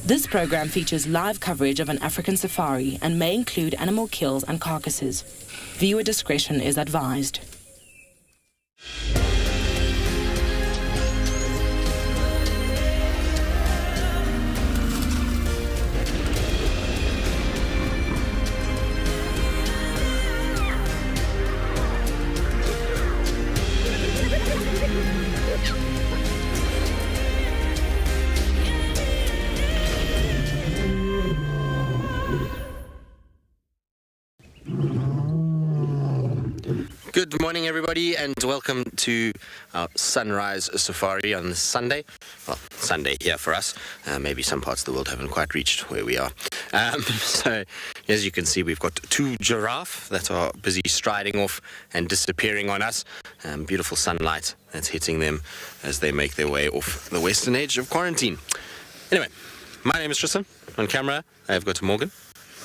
This program features live coverage of an African safari and may include animal kills and carcasses. Viewer discretion is advised. Good morning, everybody, and welcome to our sunrise safari on Sunday. Well, Sunday here for us. Maybe some parts of the world haven't quite reached where we are. So, as you can see, we've got two giraffe that are busy striding off and disappearing on us. Beautiful sunlight that's hitting them as they make their way off the western edge of quarantine. Anyway, my name is Tristan. On camera, I've got Morgan,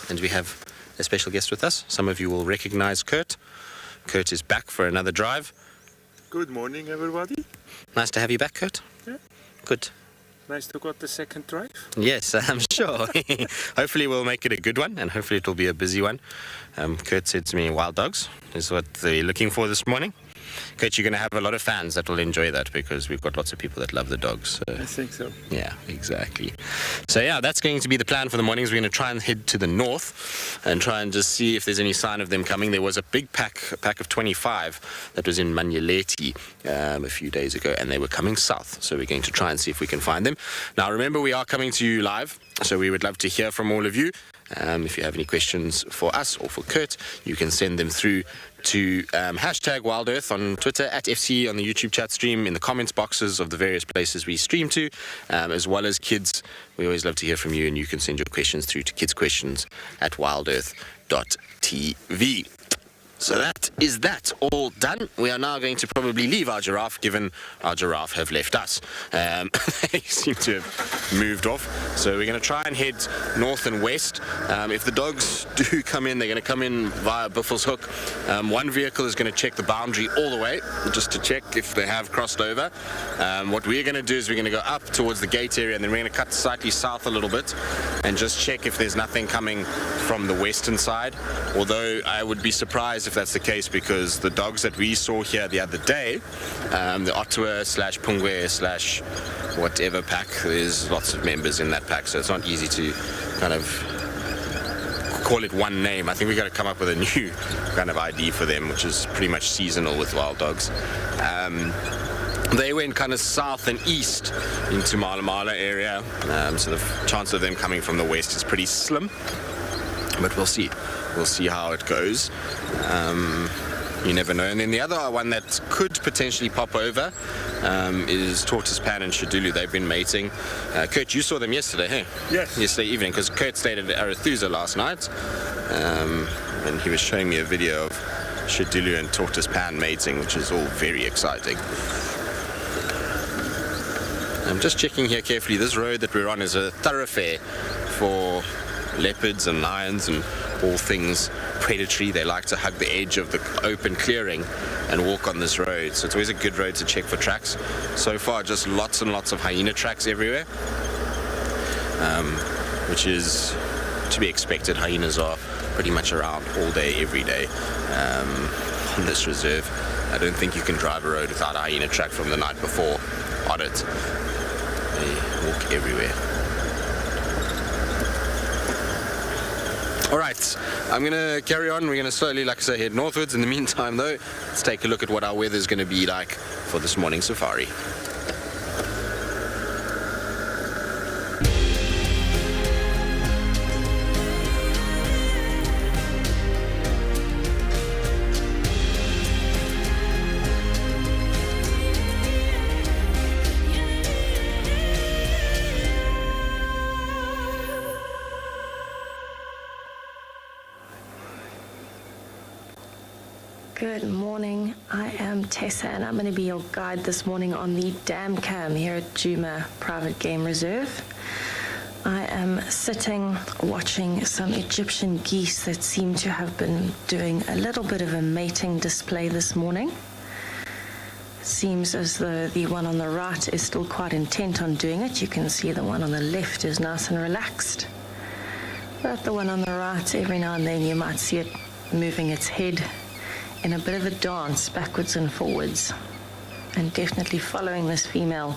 and we have a special guest with us. Some of you will recognize Kurt. Kurt is back for another drive. Good morning, everybody. Nice to have you back, Kurt. Yeah. Good. Nice to got the second drive. Yes, I'm sure. Hopefully we'll make it a good one, and hopefully it'll be a busy one. Kurt said to me, wild dogs is what they're looking for this morning. Kurt, you're going to have a lot of fans that will enjoy that because we've got lots of people that love the dogs. So. I think so. Yeah, exactly. So yeah, that's going to be the plan for the mornings. We're going to try and head to the north and try and just see if there's any sign of them coming. There was a big pack of 25 that was in Manyeleti a few days ago, and they were coming south. So we're going to try and see if we can find them. Now, remember, we are coming to you live, so we would love to hear from all of you. If you have any questions for us or for Kurt, you can send them through to hashtag WildEarth on Twitter, at FC on the YouTube chat stream, in the comments boxes of the various places we stream to, as well as kids. We always love to hear from you, and you can send your questions through to kidquestions@wildearth.tv. So that is that all done. We are now going to probably leave our giraffe, given our giraffe have left us. They seem to have moved off. So we're going to try and head north and west. If the dogs do come in, they're going to come in via Buffels Hook. One vehicle is going to check the boundary all the way, just to check if they have crossed over. What we're going to do is we're going to go up towards the gate area, and then we're going to cut slightly south a little bit and just check if there's nothing coming from the western side. Although I would be surprised if that's the case, because the dogs that we saw here the other day, the Ottawa/Pungwe/whatever pack, there's lots of members in that pack, so it's not easy to kind of call it one name. I think we've got to come up with a new kind of ID for them, which is pretty much seasonal with wild dogs. They went kind of south and east into Mala area, so the chance of them coming from the west is pretty slim, but we'll see. We'll see how it goes. You never know. And then the other one that could potentially pop over is Tortoise Pan and Shadulu. They've been mating. Kurt, you saw them yesterday, hey? Yes. Yesterday evening, because Kurt stayed at Arathusa last night, and he was showing me a video of Shadulu and Tortoise Pan mating, which is all very exciting. I'm just checking here carefully. This road that we're on is a thoroughfare for leopards and lions and all things predatory. They like to hug the edge of the open clearing and walk on this road, so it's always a good road to check for tracks. So far, just lots and lots of hyena tracks everywhere, which is to be expected. Hyenas are pretty much around all day, every day on this reserve. I don't think you can drive a road without a hyena track from the night before on it. They walk everywhere. All right, I'm going to carry on. We're going to slowly, like I say, head northwards. In the meantime, though, let's take a look at what our weather is going to be like for this morning safari. Good morning, I am Tessa and I'm going to be your guide this morning on the dam cam here at Djuma Private Game Reserve. I am sitting watching some Egyptian geese that seem to have been doing a little bit of a mating display this morning. Seems as though the one on the right is still quite intent on doing it. You can see the one on the left is nice and relaxed. But the one on the right, every now and then you might see it moving its head in a bit of a dance backwards and forwards. And definitely following this female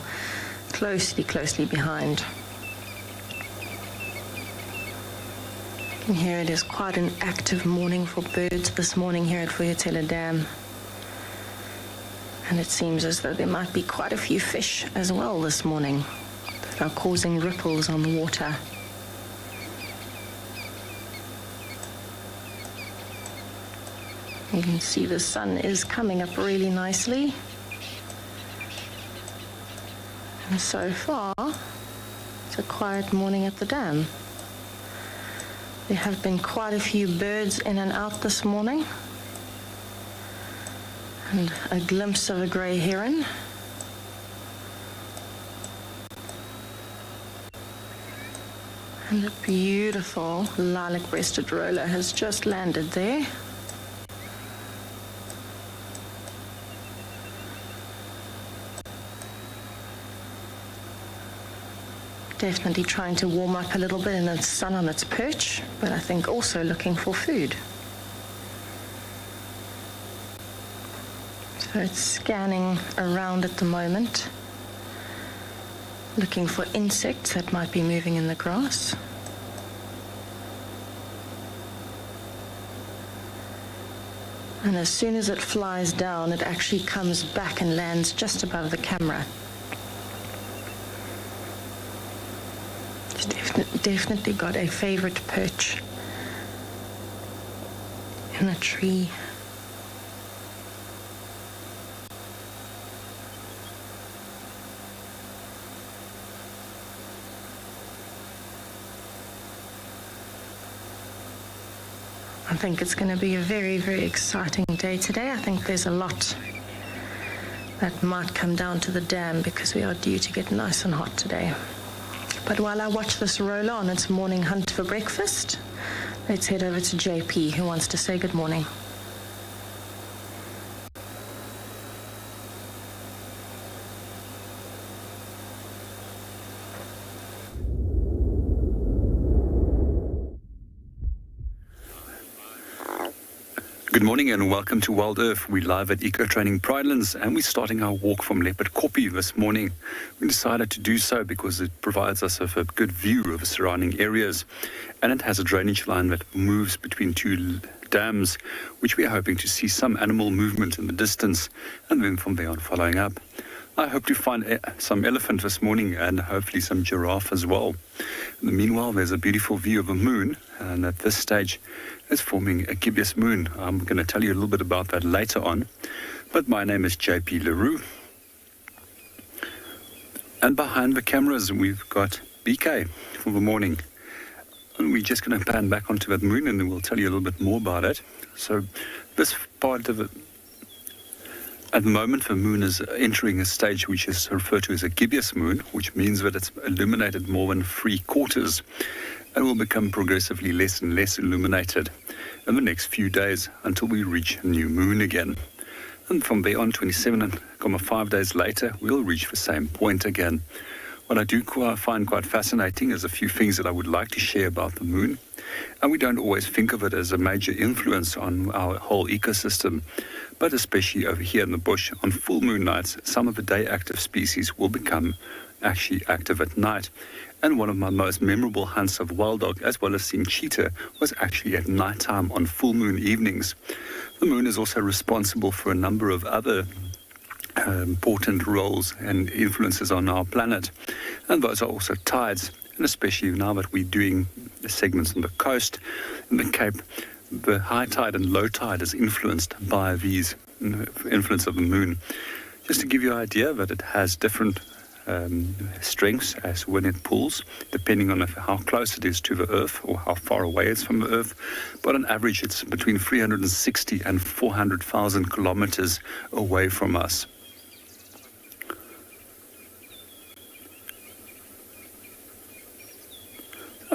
closely behind. And here it is quite an active morning for birds this morning here at Vuyatela Dam. And it seems as though there might be quite a few fish as well this morning that are causing ripples on the water. You can see the sun is coming up really nicely. And so far, it's a quiet morning at the dam. There have been quite a few birds in and out this morning. And a glimpse of a grey heron. And a beautiful lilac-breasted roller has just landed there. Definitely trying to warm up a little bit in the sun on its perch, but I think also looking for food. So it's scanning around at the moment, looking for insects that might be moving in the grass. And as soon as it flies down, it actually comes back and lands just above the camera. It's definitely got a favorite perch in a tree. I think it's going to be a very exciting day today. I think there's a lot that might come down to the dam because we are due to get nice and hot today. But while I watch this roll on its morning hunt for breakfast, let's head over to JP, who wants to say good morning. Good morning and welcome to WildEarth. We're live at Eco Training Pridelands and we're starting our walk from Leopard Koppie this morning. We decided to do so because it provides us with a good view of the surrounding areas, and it has a drainage line that moves between two dams, which we are hoping to see some animal movement in the distance, and then from there on following up. I hope to find some elephant this morning and hopefully some giraffe as well. In the meanwhile, there's a beautiful view of a moon, and at this stage it's forming a gibbous moon. I'm going to tell you a little bit about that later on. But my name is JP Leroux. And behind the cameras, we've got BK for the morning. And we're just going to pan back onto that moon and then we'll tell you a little bit more about it. So this part of it, at the moment, the moon is entering a stage which is referred to as a gibbous moon, which means that it's illuminated more than 3/4 and will become progressively less and less illuminated in the next few days until we reach a new moon again. And from there on, 27.5 days later, we'll reach the same point again. What I do find quite fascinating is a few things that I would like to share about the moon. And we don't always think of it as a major influence on our whole ecosystem, but especially over here in the bush, on full moon nights, some of the day active species will become actually active at night. And one of my most memorable hunts of wild dog, as well as seeing cheetah, was actually at night time on full moon evenings. The moon is also responsible for a number of other important roles and influences on our planet. And those are also tides, and especially now that we're doing segments on the coast, in the Cape, the high tide and low tide is influenced by these influence of the moon. Just to give you an idea that it has different strengths as when it pulls, depending on how close it is to the Earth or how far away it's from the Earth. But on average, it's between 360 and 400,000 kilometers away from us.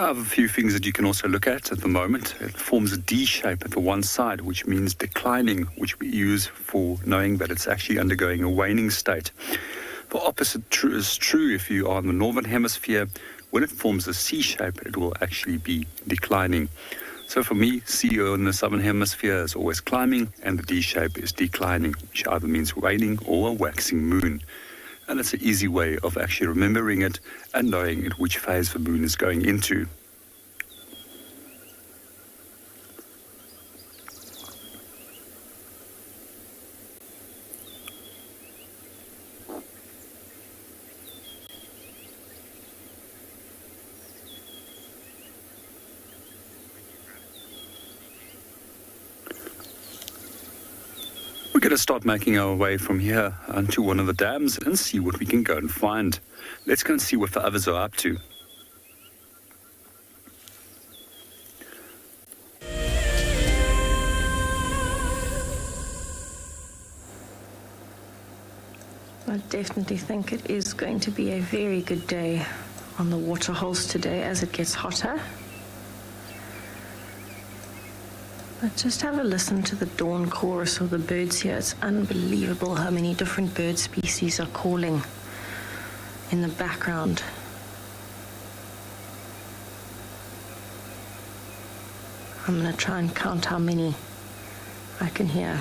I have a few things that you can also look at the moment. It forms a D shape at the one side, which means declining, which we use for knowing that it's actually undergoing a waning state. The opposite is true if you are in the northern hemisphere. When it forms a C shape, it will actually be declining. So for me, C in the southern hemisphere is always climbing, and the D shape is declining, which either means waning or a waxing moon. And it's an easy way of actually remembering it and knowing at which phase the moon is going into. We're going to start making our way from here onto one of the dams and see what we can go and find. Let's go and see what the others are up to. I definitely think it is going to be a very good day on the waterholes today as it gets hotter. But just have a listen to the dawn chorus of the birds here. It's unbelievable how many different bird species are calling in the background. I'm going to try and count how many I can hear.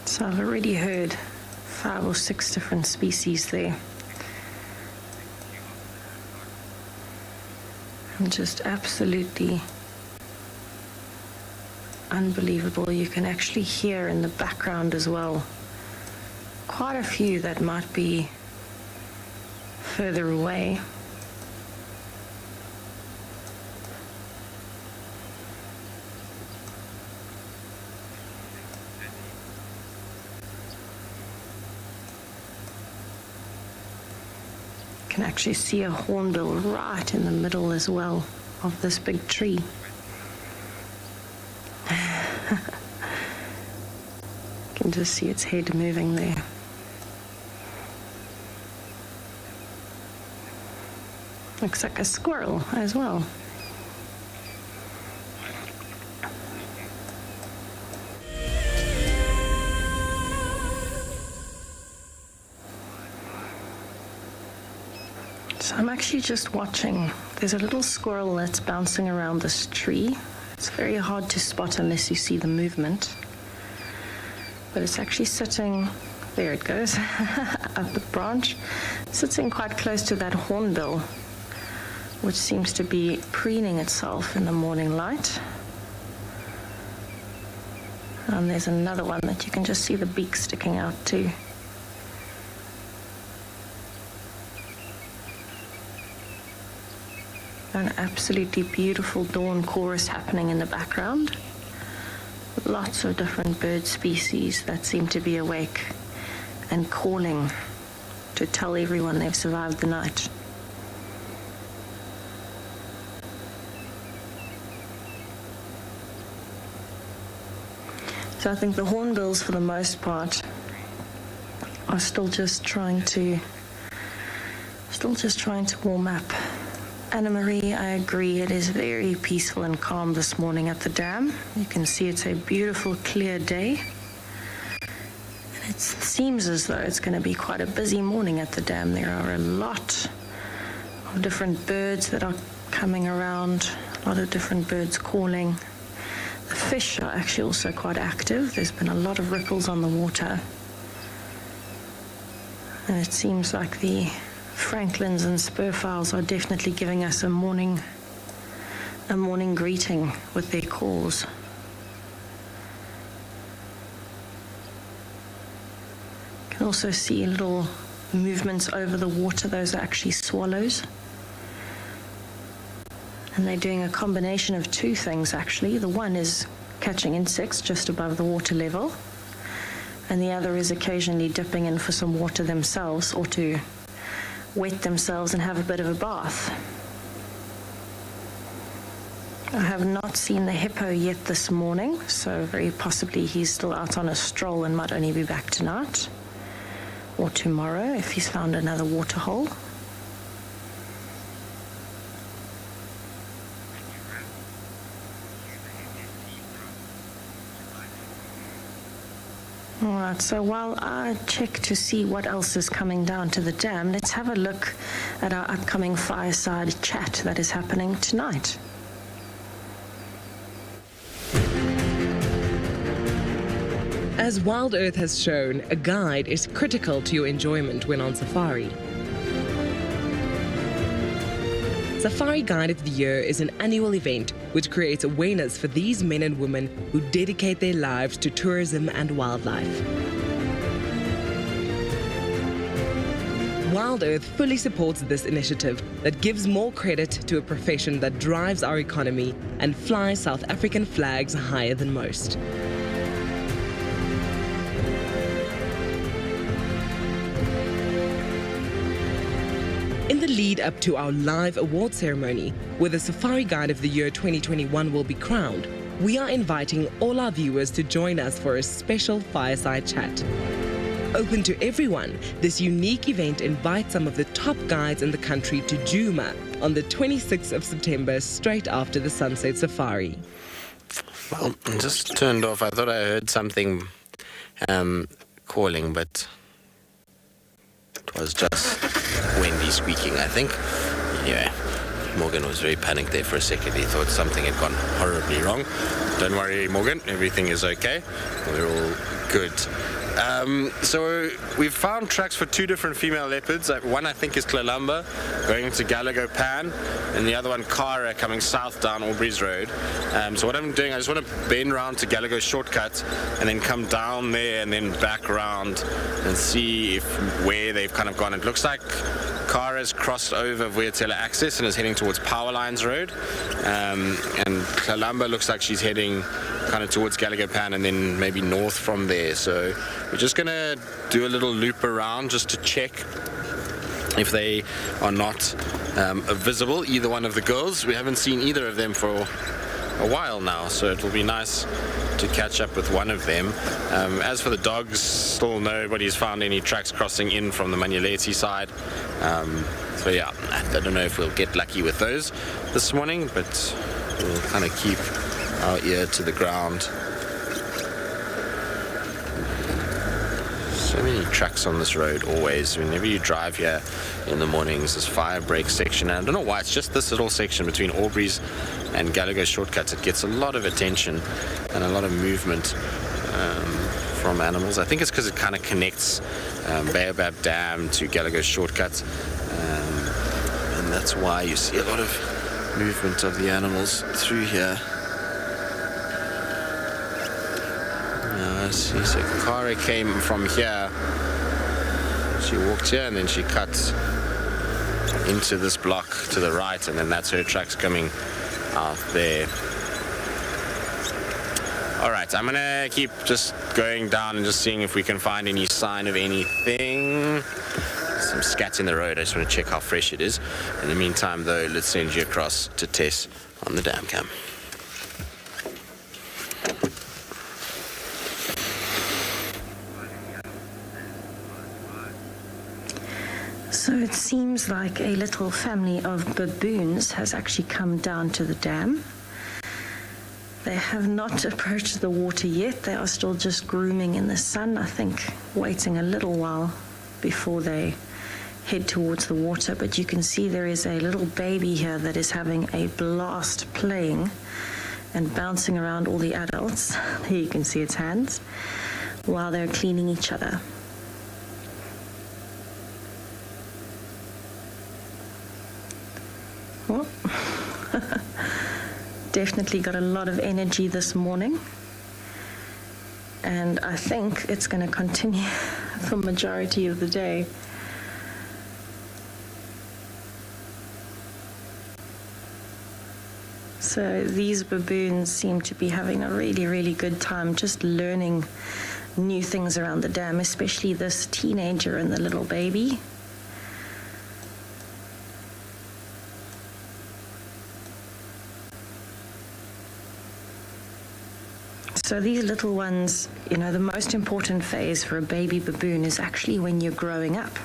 So I've already heard 5 or 6 different species there. And just absolutely unbelievable. You can actually hear in the background as well quite a few that might be further away. Can actually see a hornbill right in the middle as well of this big tree. Can just see its head moving there. Looks like a squirrel as well. So I'm actually just watching. There's a little squirrel that's bouncing around this tree. It's very hard to spot unless you see the movement. But it's actually sitting, there it goes, up the branch, sitting quite close to that hornbill, which seems to be preening itself in the morning light. And there's another one that you can just see the beak sticking out too. An absolutely beautiful dawn chorus happening in the background. Lots of different bird species that seem to be awake and calling to tell everyone they've survived the night. So I think the hornbills, for the most part, are still just trying to warm up. Anna Marie, I agree, it is very peaceful and calm this morning at the dam. You can see it's a beautiful, clear day. And it seems as though it's going to be quite a busy morning at the dam. There are a lot of different birds that are coming around, A lot of different birds calling. The fish are actually also quite active. There's been a lot of ripples on the water. And it seems like the francolins and spurfowls are definitely giving us a morning greeting with their calls. You can also see little movements over the water. Those are actually swallows. And they're doing a combination of two things, actually. The one is catching insects just above the water level, and the other is occasionally dipping in for some water themselves or to wet themselves and have a bit of a bath. I have not seen the hippo yet this morning, so very possibly he's still out on a stroll and might only be back tonight or tomorrow if he's found another waterhole. All right, so while I check to see what else is coming down to the dam, let's have a look at our upcoming fireside chat that is happening tonight. As WildEarth has shown, a guide is critical to your enjoyment when on safari. Safari Guide of the Year is an annual event which creates awareness for these men and women who dedicate their lives to tourism and wildlife. WildEarth fully supports this initiative that gives more credit to a profession that drives our economy and flies South African flags higher than most. In the lead up to our live award ceremony, where the Safari Guide of the Year 2021 will be crowned, we are inviting all our viewers to join us for a special fireside chat. Open to everyone, this unique event invites some of the top guides in the country to Djuma on the 26th of September, straight after the Sunset Safari. Well, I just turned off. I thought I heard something calling, but it was just Wendy squeaking, I think. Anyway, Morgan was very panicked there for a second. He thought something had gone horribly wrong. Don't worry, Morgan. Everything is okay. We're all good. So we've found tracks for two different female leopards. One I think is Kalahari going to Gallagher Pan, and the other one Kara coming south down Aubrey's Road. So what I'm doing, I just want to bend round to Gallagher shortcut and then come down there and then back around and see where they've kind of gone. It looks like Kara's crossed over Vuyatela Access and is heading towards Power Lines Road, and Kalahari looks like she's heading kind of towards Gallagher Pan and then maybe north from there. So we're just going to do a little loop around just to check if they are not visible, either one of the girls. We haven't seen either of them for a while now, so it will be nice to catch up with one of them. As for the dogs, still nobody's found any tracks crossing in from the Manyeleti side. So yeah, I don't know if we'll get lucky with those this morning, but we'll kind of keep our ear to the ground. So many tracks on this road always. Whenever you drive here in the mornings, this fire break section, and I don't know why, it's just this little section between Aubrey's and Gallagher shortcuts. It gets a lot of attention and a lot of movement from animals. I think it's because it kind of connects Baobab Dam to Gallagher shortcuts, and that's why you see a lot of movement of the animals through here. I see. So Kara came from here. She walked here and then she cut into this block to the right, and then that's her tracks coming out there. All right, I'm gonna keep just going down and just seeing if we can find any sign of anything. Some scat in the road. I just want to check how fresh it is. In the meantime, though, let's send you across to Tess on the dam cam. So it seems like a little family of baboons has actually come down to the dam. They have not approached the water yet. They are still just grooming in the sun, I think, waiting a little while before they head towards the water, but you can see there is a little baby here that is having a blast playing and bouncing around all the adults. There you can see its hands while they're cleaning each other. Well, definitely got a lot of energy this morning, and I think it's going to continue for the majority of the day. So these baboons seem to be having a really, really good time just learning new things around the dam, especially this teenager and the little baby. So these little ones, you know, the most important phase for a baby baboon is actually when you're growing up.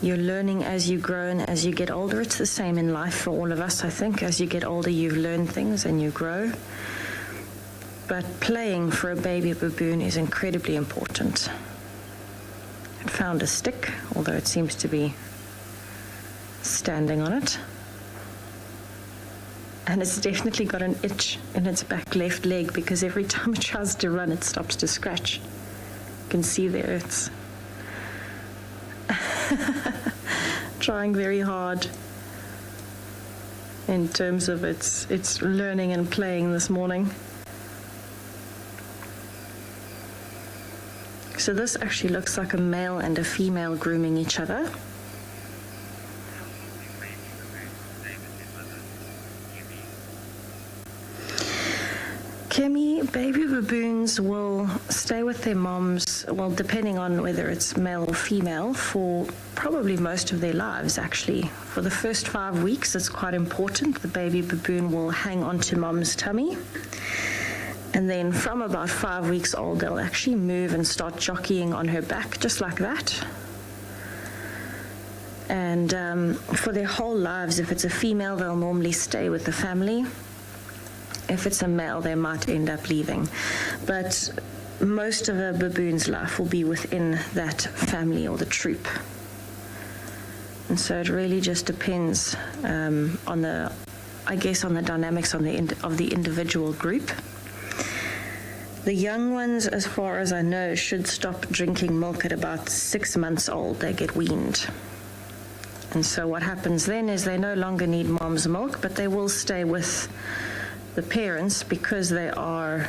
You're learning as you grow and as you get older. It's the same in life for all of us, I think. As you get older, you learn things and you grow. But playing for a baby baboon is incredibly important. I found a stick, although it seems to be standing on it. And it's definitely got an itch in its back left leg because every time it tries to run, it stops to scratch. You can see there it's trying very hard in terms of its learning and playing this morning. So this actually looks like a male and a female grooming each other. Baby baboons will stay with their moms, well, depending on whether it's male or female, for probably most of their lives, actually. For the first 5 weeks, it's quite important. The baby baboon will hang onto mom's tummy. And then from about 5 weeks old, they'll actually move and start jockeying on her back, just like that. And for their whole lives, if it's a female, they'll normally stay with the family. If it's a male, they might end up leaving. But most of a baboon's life will be within that family or the troop. And so it really just depends on the dynamics of the individual group. The young ones, as far as I know, should stop drinking milk at about 6 months old. They get weaned. And so what happens then is they no longer need mom's milk, but they will stay with the parents because they are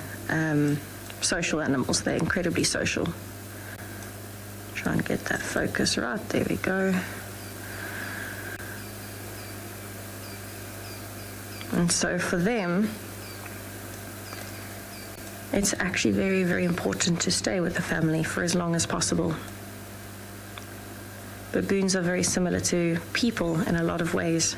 social animals. They're incredibly social. Try and get that focus right. There we go. And so for them, it's actually very, very important to stay with the family for as long as possible. Baboons are very similar to people in a lot of ways.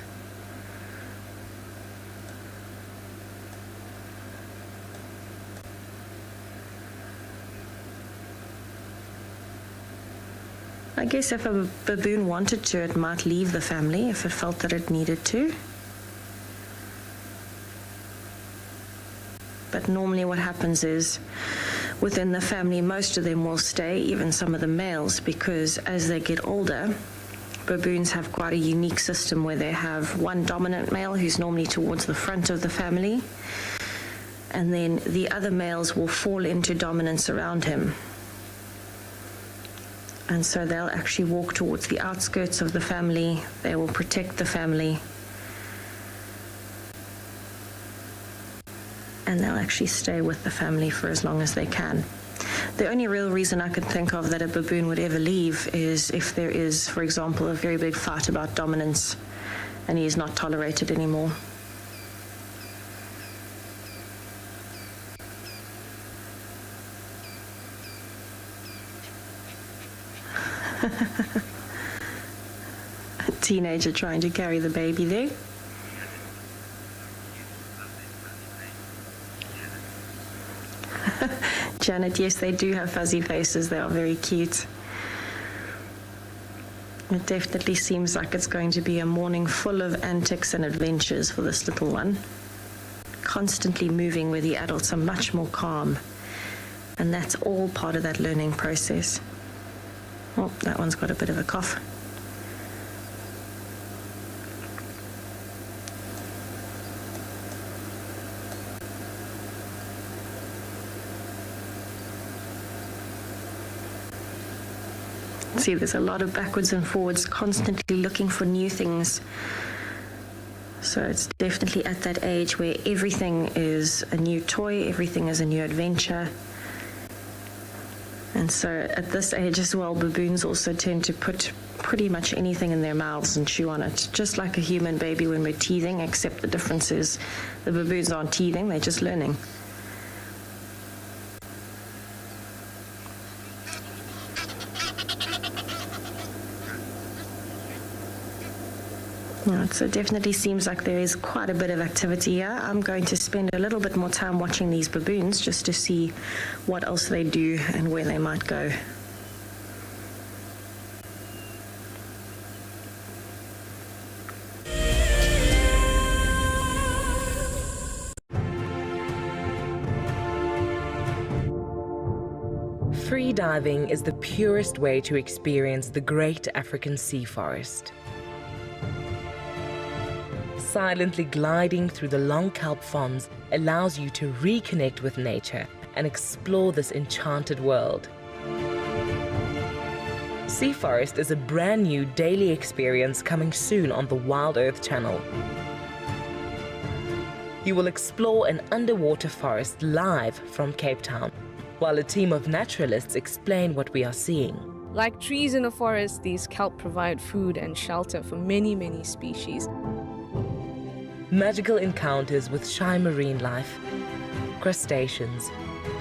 I guess if a baboon wanted to, it might leave the family if it felt that it needed to. But normally what happens is, within the family, most of them will stay, even some of the males, because as they get older, baboons have quite a unique system where they have one dominant male who's normally towards the front of the family, and then the other males will fall into dominance around him. And so they'll actually walk towards the outskirts of the family. They will protect the family. And they'll actually stay with the family for as long as they can. The only real reason I could think of that a baboon would ever leave is if there is, for example, a very big fight about dominance and he is not tolerated anymore. A teenager trying to carry the baby there. Janet, yes, they do have fuzzy faces. They are very cute. It definitely seems like it's going to be a morning full of antics and adventures for this little one. Constantly moving where the adults are much more calm. And that's all part of that learning process. Oh, that one's got a bit of a cough. See, there's a lot of backwards and forwards, constantly looking for new things. So it's definitely at that age where everything is a new toy, everything is a new adventure. And so at this age as well, baboons also tend to put pretty much anything in their mouths and chew on it, just like a human baby when we're teething, except the difference is the baboons aren't teething, they're just learning. Yeah, so it definitely seems like there is quite a bit of activity here. I'm going to spend a little bit more time watching these baboons just to see what else they do and where they might go. Free diving is the purest way to experience the great African sea forest. Silently gliding through the long kelp fronds allows you to reconnect with nature and explore this enchanted world. Sea Forest is a brand new daily experience coming soon on the WildEarth channel. You will explore an underwater forest live from Cape Town, while a team of naturalists explain what we are seeing. Like trees in a forest, these kelp provide food and shelter for many, many species. Magical encounters with shy marine life, crustaceans,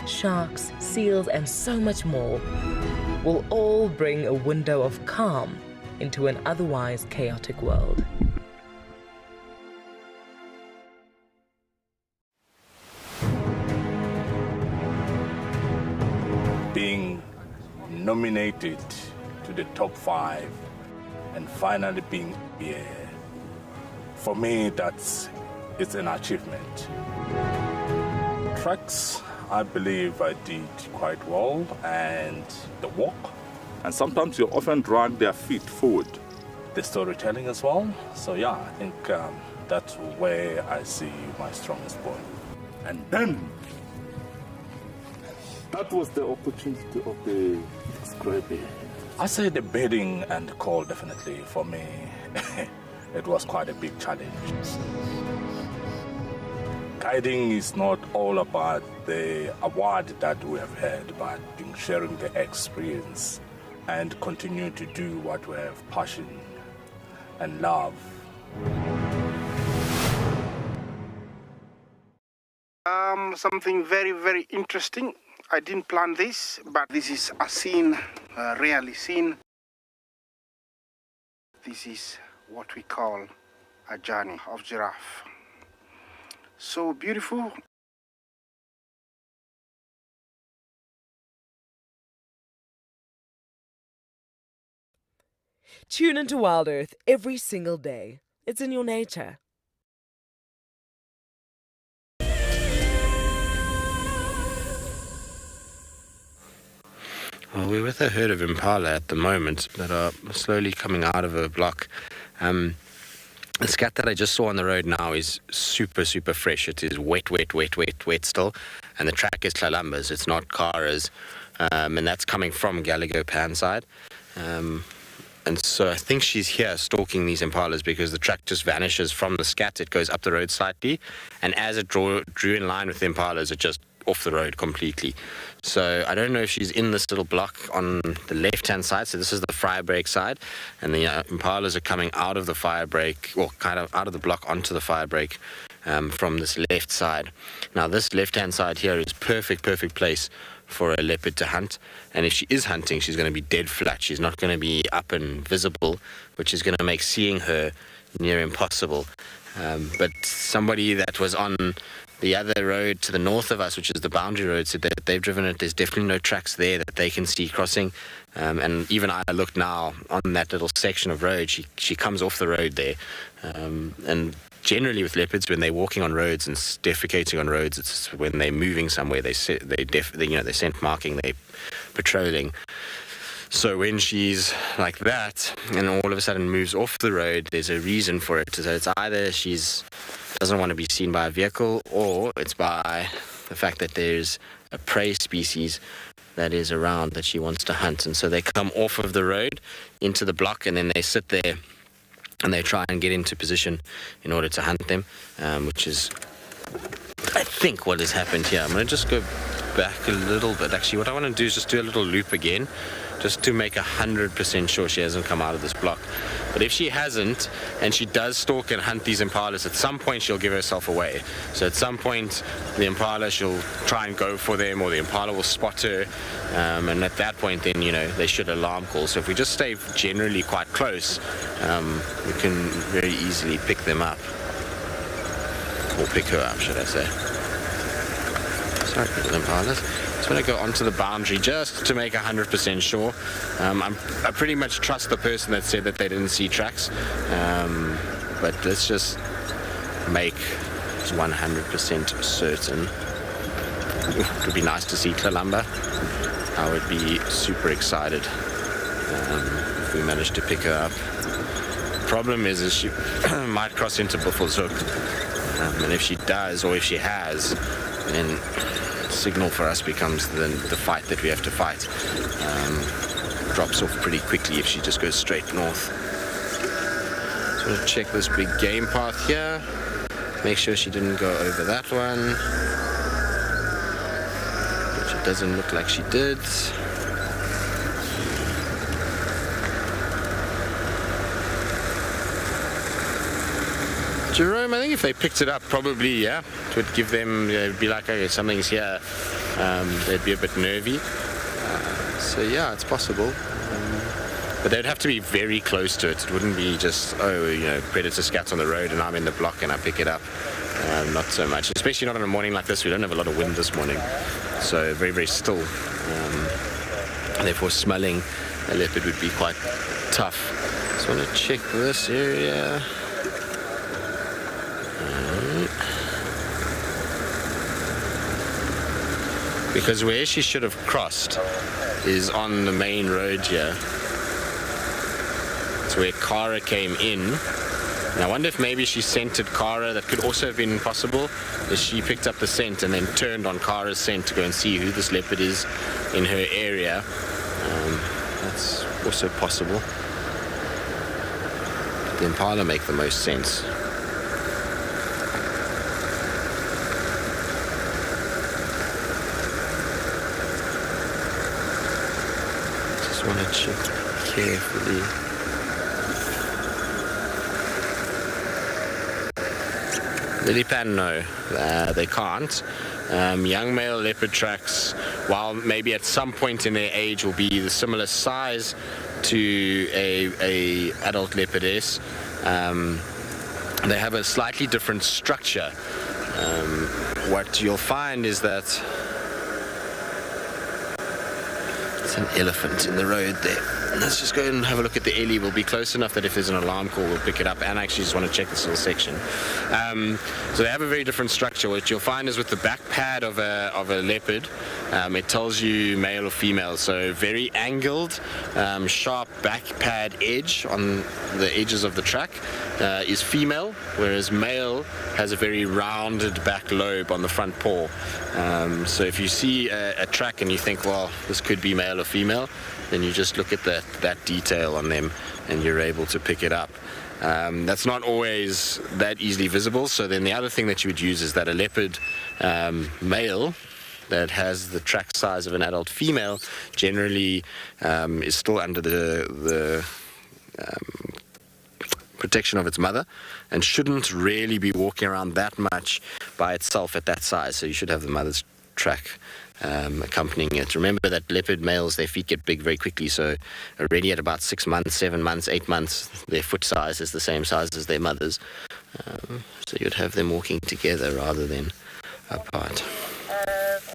sharks, seals, and so much more will all bring a window of calm into an otherwise chaotic world. Being nominated to the top 5 and finally being here, for me, it's an achievement. Tracks, I believe I did quite well, and the walk. And sometimes you often drag their feet forward. The storytelling as well. So yeah, I think that's where I see my strongest point. And then, that was the opportunity of the scraping. I say the bedding and the call definitely for me. It was quite a big challenge. Guiding is not all about the award that we have had, but sharing the experience and continue to do what we have passion and love. Something very, very interesting. I didn't plan this, but this is a scene rarely seen. This is what we call a journey of giraffe. So beautiful. Tune into WildEarth every single day. It's in your nature. Well, we're with a herd of Impala at the moment that are slowly coming out of a block. The scat that I just saw on the road now is super, super fresh. It is wet still. And the track is Tlalambas, it's not Karas. And that's coming from Gallagher Pan side. And so I think she's here stalking these Impalas because the track just vanishes from the scat. It goes up the road slightly. And as it drew in line with the Impalas, it just off the road completely. So I don't know if she's in this little block on the left-hand side. So this is the fire break side. And the Impalas are coming out of the fire break, or kind of out of the block onto the fire break from this left side. Now this left-hand side here is perfect place for a leopard to hunt. And if she is hunting, she's going to be dead flat. She's not going to be up and visible, which is going to make seeing her near impossible. But somebody that was on the other road to the north of us, which is the boundary road, said that they've driven it. There's definitely no tracks there that they can see crossing. And even I looked now on that little section of road, she comes off the road there. And generally with leopards, when they're walking on roads and defecating on roads, it's when they're moving somewhere, they're scent marking, they're patrolling. So when she's like that and all of a sudden moves off the road, there's a reason for it. So it's either she's doesn't want to be seen by a vehicle, or it's by the fact that there's a prey species that is around that she wants to hunt. And so they come off of the road into the block, and then they sit there and they try and get into position in order to hunt them, which is, I think, what has happened here. I'm going to just go back a little bit. Actually, what I want to do is just do a little loop again, just to make 100% sure she hasn't come out of this block. But if she hasn't, and she does stalk and hunt these impalas, at some point she'll give herself away. So at some point, the impala, she'll try and go for them, or the impala will spot her, and at that point then, they should alarm call. So if we just stay generally quite close, we can very easily pick them up. Or pick her up, should I say. Sorry, little impalas. Just want to go onto the boundary just to make 100% sure. I pretty much trust the person that said that they didn't see tracks, but let's just make 100% certain. It would be nice to see Kalamba. I would be super excited if we managed to pick her up. Problem is she might cross into Bushwalk, and if she does, or if she has, then signal for us becomes the fight that we have to fight. Drops off pretty quickly if she just goes straight north. So we'll check this big game path here. Make sure she didn't go over that one, which it doesn't look like she did. Jerome, I think if they picked it up, probably, yeah, it would give them, it'd be like, okay, something's here. They'd be a bit nervy. So, yeah, it's possible. But they'd have to be very close to it. It wouldn't be just, predator scats on the road and I'm in the block and I pick it up. Not so much, especially not on a morning like this. We don't have a lot of wind this morning. So, very, very still. Therefore, smelling a leopard would be quite tough. Just want to check this area. Because where she should have crossed is on the main road here. It's where Kara came in. And I wonder if maybe she scented Kara. That could also have been possible, is she picked up the scent and then turned on Kara's scent to go and see who this leopard is in her area. That's also possible. But the impala make the most sense. Want to check carefully. Lily pan, no, they can't. Young male leopard tracks, while maybe at some point in their age will be the similar size to a adult leopardess, they have a slightly different structure. What you'll find is that an elephant in the road there. Let's just go and have a look at the ellie. We'll be close enough that if there's an alarm call, we'll pick it up. And I actually just want to check this little section. So they have a very different structure. What you'll find is with the back pad of a leopard, it tells you male or female. So very angled, sharp back pad edge on the edges of the track is female, whereas male has a very rounded back lobe on the front paw. So if you see a track and you think, well, this could be male or female, then you just look at that detail on them and you're able to pick it up. That's not always that easily visible. So then the other thing that you would use is that a leopard male that has the track size of an adult female generally is still under the protection of its mother and shouldn't really be walking around that much by itself at that size. So you should have the mother's track accompanying it. Remember that leopard males, their feet get big very quickly, so already at about 6 months, 7 months, 8 months, their foot size is the same size as their mother's. So you'd have them walking together rather than apart.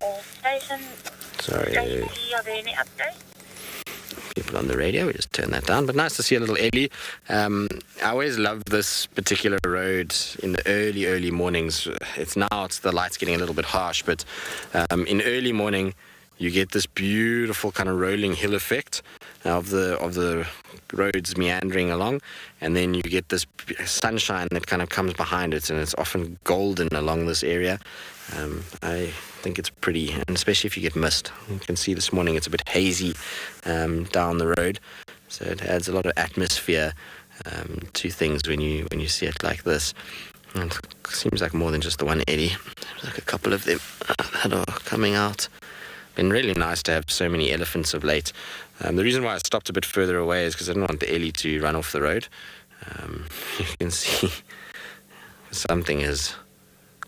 All station. Sorry. Are there any updates? People on the radio, we just turn that down, but nice to see a little Ellie. I always love this particular road in the early mornings. It's the light's getting a little bit harsh, but in early morning you get this beautiful kind of rolling hill effect, of the roads meandering along, and then you get this sunshine that kind of comes behind it, and it's often golden along this area. I think it's pretty, and especially if you get mist. You can see this morning it's a bit hazy down the road, so it adds a lot of atmosphere to things when you see it like this. And it seems like more than just the one eddy. There's like a couple of them that are coming out. Been really nice to have so many elephants of late. The reason why I stopped a bit further away is because I didn't want the ellie to run off the road. You can see something has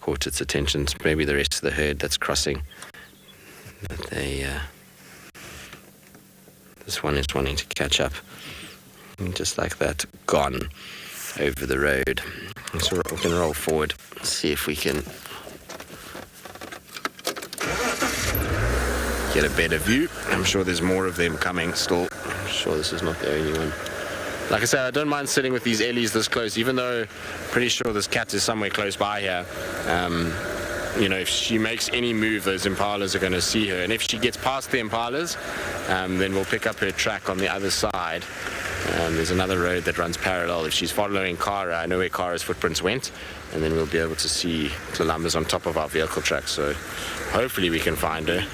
caught its attention. It's maybe the rest of the herd that's crossing. But this one is wanting to catch up. And just like that, gone over the road. So we can roll forward, see if we can get a better view. I'm sure there's more of them coming still. I'm sure this is not the only one. Like I said, I don't mind sitting with these ellies this close, even though I'm pretty sure this cat is somewhere close by here. You know, if she makes any move, those impalas are going to see her. And if she gets past the impalas, then we'll pick up her track on the other side. There's another road that runs parallel. If she's following Kara, I know where Kara's footprints went, and then we'll be able to see the numbers on top of our vehicle track. So hopefully we can find her.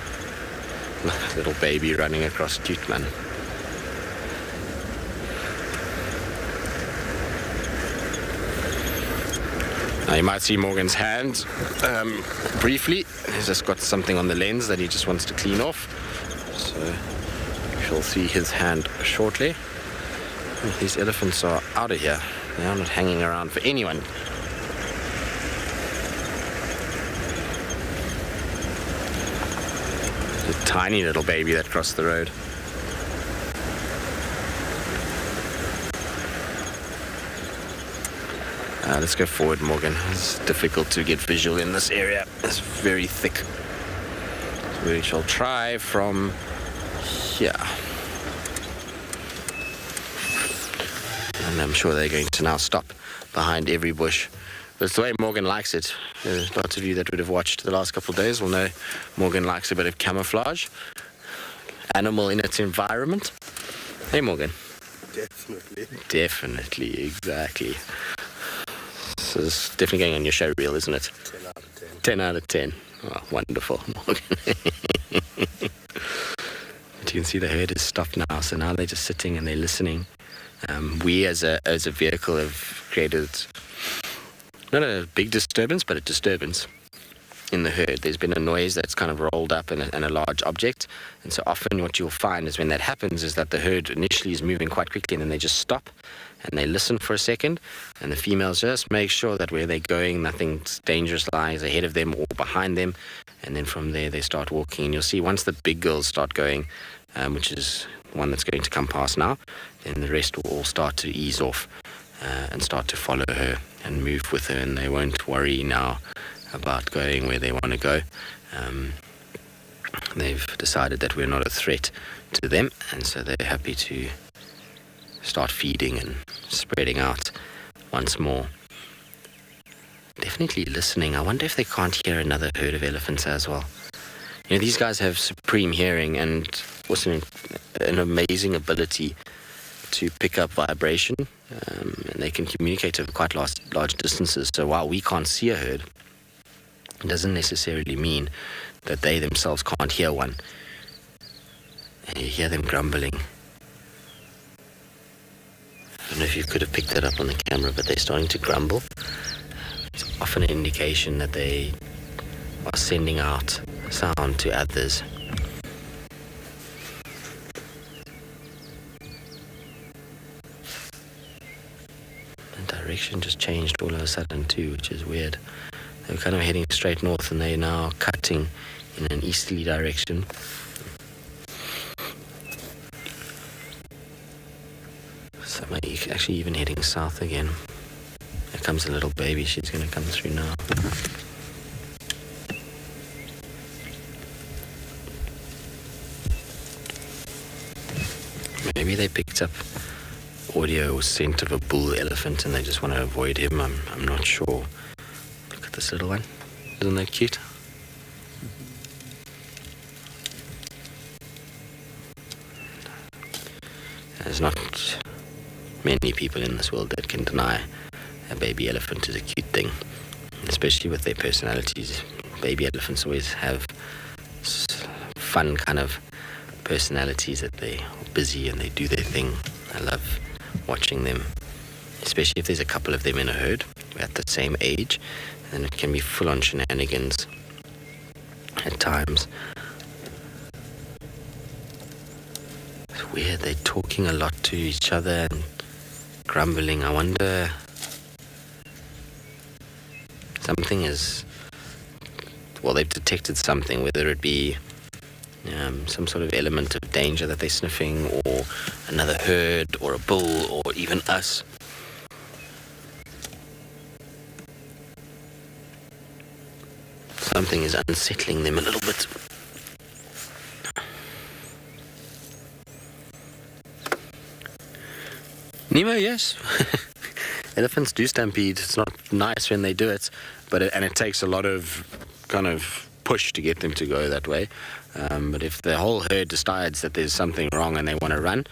Little baby running across, cute man. Now you might see Morgan's hand briefly. He's just got something on the lens that he just wants to clean off. So we shall see his hand shortly. These elephants are out of here. They are not hanging around for anyone. A tiny little baby that crossed the road. Let's go forward, Morgan. It's difficult to get visual in this area. It's very thick. So we shall try from here. And I'm sure they're going to now stop behind every bush. But it's the way Morgan likes it. Lots of you that would have watched the last couple of days will know Morgan likes a bit of camouflage. Animal in its environment. Hey, Morgan. Definitely. Definitely, exactly. So it's definitely going on your show reel, isn't it? 10 out of 10. 10 out of 10. Oh, wonderful, Morgan. But you can see the herd is stopped now, so now they're just sitting and they're listening. We as a vehicle have created not a big disturbance, but a disturbance in the herd. There's been a noise that's kind of rolled up in a large object, and so often what you'll find is when that happens is that the herd initially is moving quite quickly and then they just stop and they listen for a second, and the females just make sure that where they're going nothing dangerous lies ahead of them or behind them, and then from there they start walking. And you'll see once the big girls start going, which is one that's going to come past now, then the rest will all start to ease off and start to follow her and move with her, and they won't worry now about going where they want to go. They've decided that we're not a threat to them, and so they're happy to start feeding and spreading out once more. Definitely listening. I wonder if they can't hear another herd of elephants as well. You know, these guys have supreme hearing and also an amazing ability to pick up vibration, and they can communicate over quite large distances. So while we can't see a herd, it doesn't necessarily mean that they themselves can't hear one. And you hear them grumbling. I don't know if you could have picked that up on the camera, but they're starting to grumble. It's often an indication that they are sending out sound to others. The direction just changed all of a sudden too, which is weird. They were kind of heading straight north and they're now cutting in an easterly direction. Some are actually even heading south again. Here comes a little baby. She's going to come through now. Maybe they picked up audio or scent of a bull elephant and they just want to avoid him. I'm not sure. Look at this little one. Isn't that cute? There's not many people in this world that can deny a baby elephant is a cute thing, especially with their personalities. Baby elephants always have fun kind of personalities that they are busy and they do their thing. I love watching them, especially if there's a couple of them in a herd at the same age, and it can be full-on shenanigans at times. It's weird, they're talking a lot to each other and grumbling. I wonder, something is, well, they've detected something, whether it be some sort of element of danger that they're sniffing, or another herd, or a bull, or even us. Something is unsettling them a little bit. Nemo, yes. Elephants do stampede. It's not nice when they do it, but it takes a lot of kind of push to get them to go that way. But if the whole herd decides that there's something wrong and they want to run,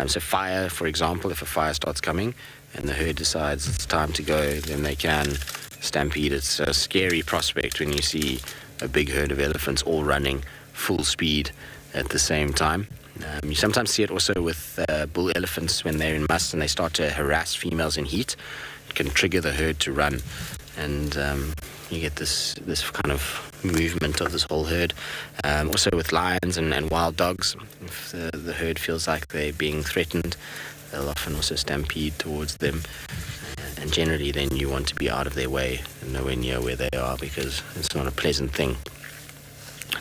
so fire, for example, if a fire starts coming and the herd decides it's time to go, then they can stampede. It's a scary prospect when you see a big herd of elephants all running full speed at the same time. You sometimes see it also with bull elephants when they're in must and they start to harass females in heat. It can trigger the herd to run, and you get this kind of movement of this whole herd. Also with lions and wild dogs, if the herd feels like they're being threatened, they'll often also stampede towards them. And generally then you want to be out of their way and nowhere near where they are, because it's not a pleasant thing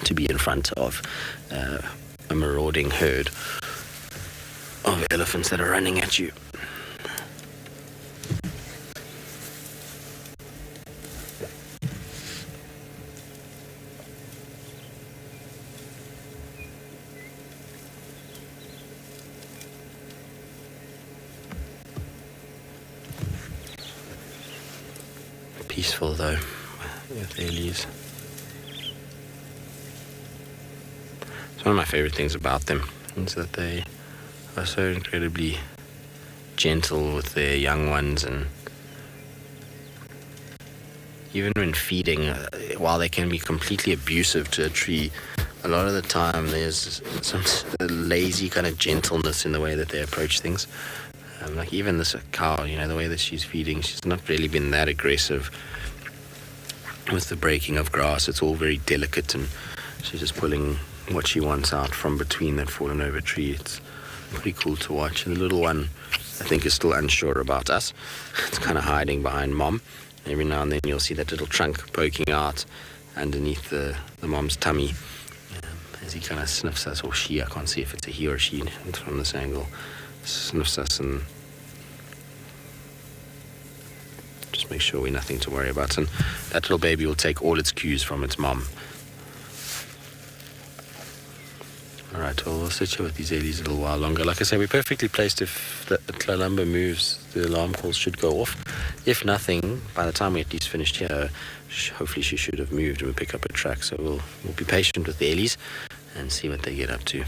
to be in front of a marauding herd of elephants that are running at you. Peaceful though, with their leaves. It's one of my favorite things about them, is that they are so incredibly gentle with their young ones, and even when feeding, while they can be completely abusive to a tree, a lot of the time there's some lazy kind of gentleness in the way that they approach things. Like even this cow, the way that she's feeding, she's not really been that aggressive with the breaking of grass. It's all very delicate, and she's just pulling what she wants out from between that fallen over tree. It's pretty cool to watch. And the little one, I think, is still unsure about us. It's kind of hiding behind mom. Every now and then you'll see that little trunk poking out underneath the mom's tummy as he kind of sniffs us, or she. I can't see if it's a he or she from this angle. Sniffs us and just make sure we're nothing to worry about. And that little baby will take all its cues from its mom. Alright, well, we'll sit here with these Ellies a little while longer. Like I say, we're perfectly placed. If the Kalamba moves, the alarm calls should go off. If nothing, by the time we're at least finished here, hopefully she should have moved and we'll pick up a track. So we'll be patient with the Ellies and see what they get up to.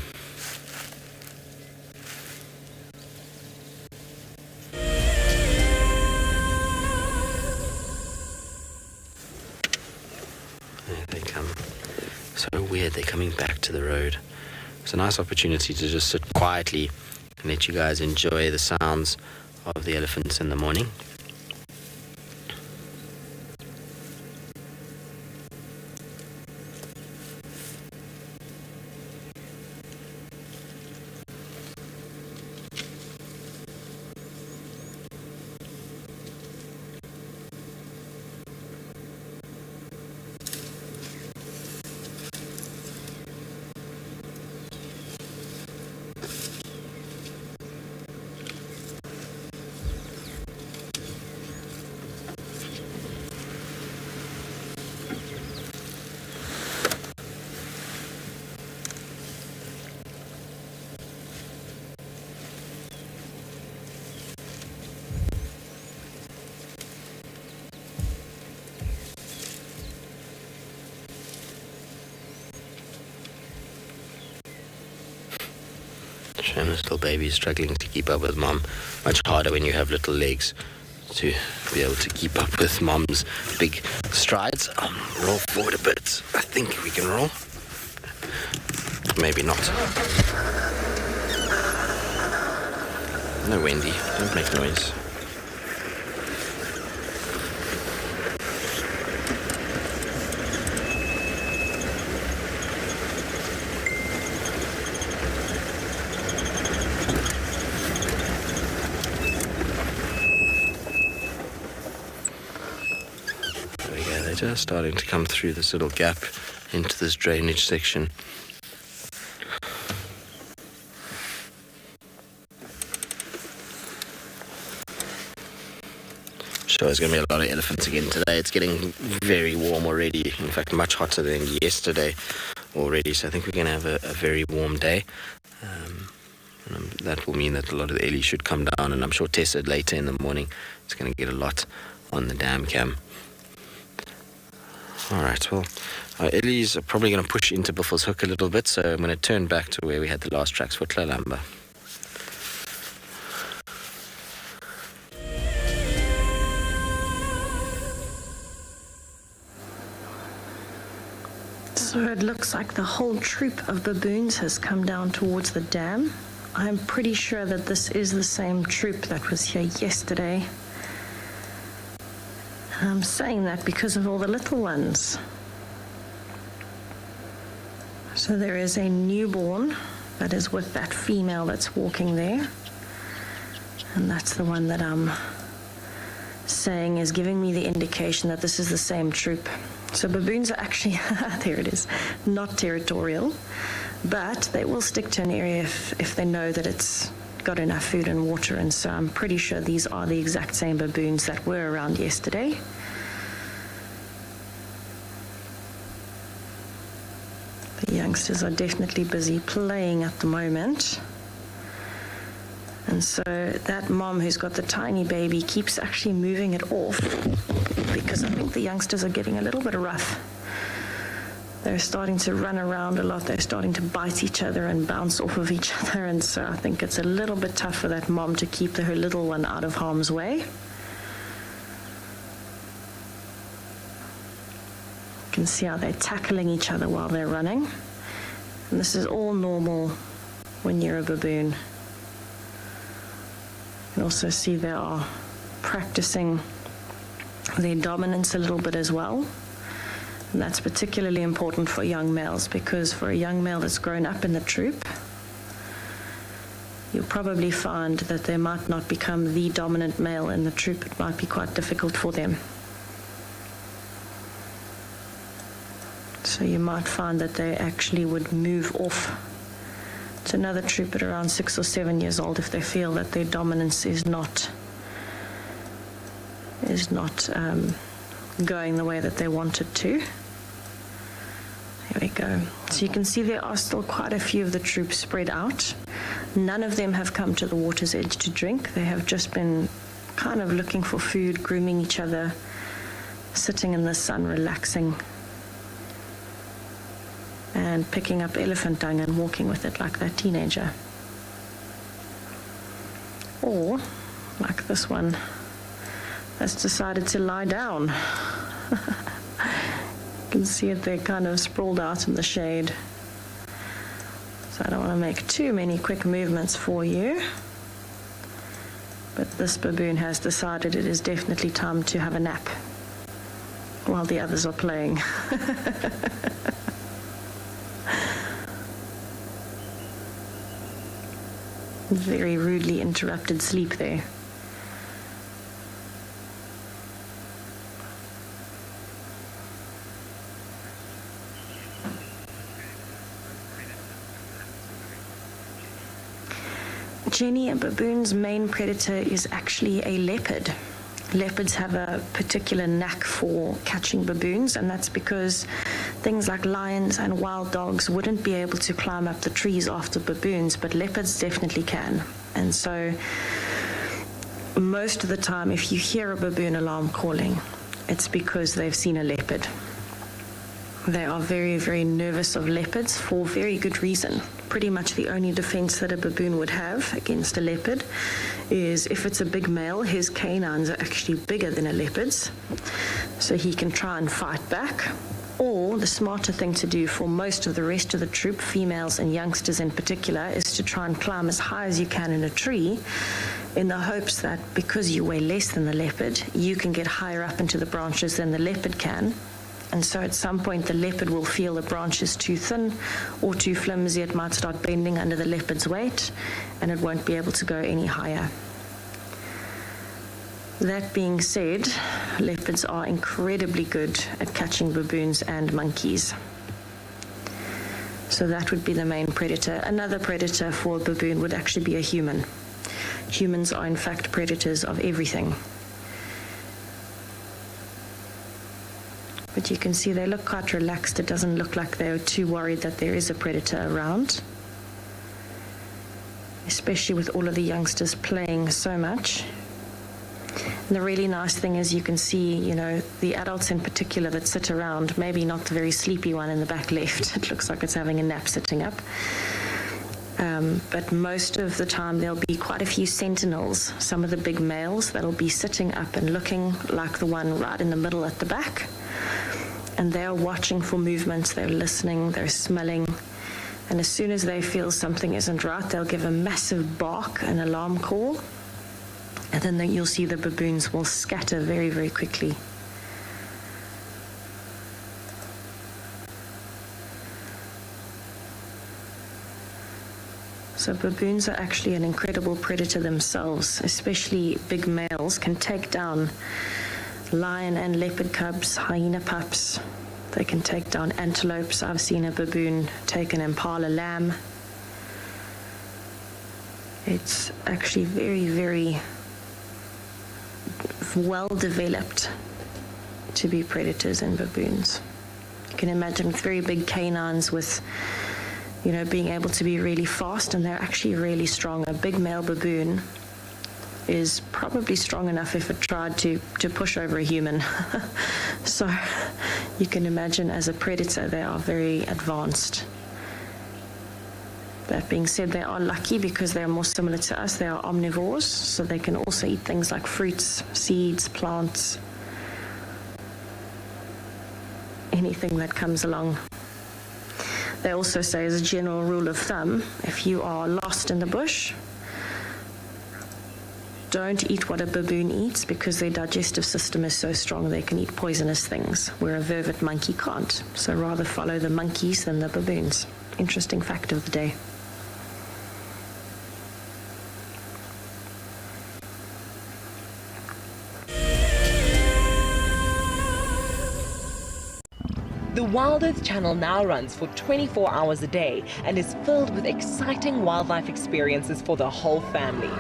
So weird, they're coming back to the road. It's a nice opportunity to just sit quietly and let you guys enjoy the sounds of the elephants in the morning. And this little baby is struggling to keep up with mom. Much harder when you have little legs to be able to keep up with mom's big strides. Roll forward a bit. I think we can roll. Maybe not. No, Wendy, don't make noise. Just starting to come through this little gap into this drainage section. Sure, there's going to be a lot of elephants again today. It's getting very warm already. In fact, much hotter than yesterday already. So I think we're going to have a very warm day. That will mean that a lot of the ellie should come down. And I'm sure Tessa later in the morning is going to get a lot on the dam cam. Alright, well, our ellies are probably going to push into Buffalo's Hook a little bit, so I'm going to turn back to where we had the last tracks for Tlalamba. So it looks like the whole troop of baboons has come down towards the dam. I'm pretty sure that this is the same troop that was here yesterday. I'm saying that because of all the little ones. So there is a newborn that is with that female that's walking there. And that's the one that I'm saying is giving me the indication that this is the same troop. So baboons are actually, there it is, not territorial, but they will stick to an area if they know that it's got enough food and water, and so I'm pretty sure these are the exact same baboons that were around yesterday. The youngsters are definitely busy playing at the moment. And so that mom who's got the tiny baby keeps actually moving it off because I think the youngsters are getting a little bit rough. They're starting to run around a lot. They're starting to bite each other and bounce off of each other. And so I think it's a little bit tough for that mom to keep her little one out of harm's way. You can see how they're tackling each other while they're running. And this is all normal when you're a baboon. You can also see they are practicing their dominance a little bit as well. And that's particularly important for young males, because for a young male that's grown up in the troop, you'll probably find that they might not become the dominant male in the troop. It might be quite difficult for them. So you might find that they actually would move off to another troop at around 6 or 7 years old if they feel that their dominance is not going the way that they want it to. Here we go. So you can see there are still quite a few of the troops spread out. None of them have come to the water's edge to drink. They have just been kind of looking for food, grooming each other, sitting in the sun, relaxing, and picking up elephant dung and walking with it like that teenager. Or, like this one, that's decided to lie down. You can see it there kind of sprawled out in the shade. So I don't want to make too many quick movements for you. But this baboon has decided it is definitely time to have a nap while the others are playing. Very rudely interrupted sleep there. Jenny, a baboon's main predator is actually a leopard. Leopards have a particular knack for catching baboons, and that's because things like lions and wild dogs wouldn't be able to climb up the trees after baboons, but leopards definitely can. And so most of the time, if you hear a baboon alarm calling, it's because they've seen a leopard. They are very, very nervous of leopards for very good reason. Pretty much the only defense that a baboon would have against a leopard is if it's a big male, his canines are actually bigger than a leopard's, so he can try and fight back. Or the smarter thing to do for most of the rest of the troop, females and youngsters in particular, is to try and climb as high as you can in a tree in the hopes that because you weigh less than the leopard, you can get higher up into the branches than the leopard can. And so at some point the leopard will feel the branch is too thin or too flimsy. It might start bending under the leopard's weight and it won't be able to go any higher. That being said, leopards are incredibly good at catching baboons and monkeys. So that would be the main predator. Another predator for a baboon would actually be a human. Humans are in fact predators of everything. But you can see they look quite relaxed. It doesn't look like they're too worried that there is a predator around, especially with all of the youngsters playing so much. And the really nice thing is you can see, you know, the adults in particular that sit around, maybe not the very sleepy one in the back left. It looks like it's having a nap sitting up. But most of the time there'll be quite a few sentinels, some of the big males that'll be sitting up and looking like the one right in the middle at the back. And they're watching for movements, they're listening, they're smelling. And as soon as they feel something isn't right, they'll give a massive bark, an alarm call. And then you'll see the baboons will scatter very, very quickly. So baboons are actually an incredible predator themselves, especially big males can take down lion and leopard cubs, hyena pups. They can take down antelopes. I've seen a baboon take an Impala lamb. It's actually very, very well developed to be predators in baboons. You can imagine with very big canines with, you know, being able to be really fast, and they're actually really strong. A big male baboon is probably strong enough if it tried to push over a human. So you can imagine as a predator they are very advanced. That being said, they are lucky because they are more similar to us. They are omnivores, so they can also eat things like fruits, seeds, plants, anything that comes along. They also say, as a general rule of thumb, if you are lost in the bush, don't eat what a baboon eats because their digestive system is so strong they can eat poisonous things, where a vervet monkey can't. So rather follow the monkeys than the baboons. Interesting fact of the day. The WildEarth channel now runs for 24 hours a day and is filled with exciting wildlife experiences for the whole family.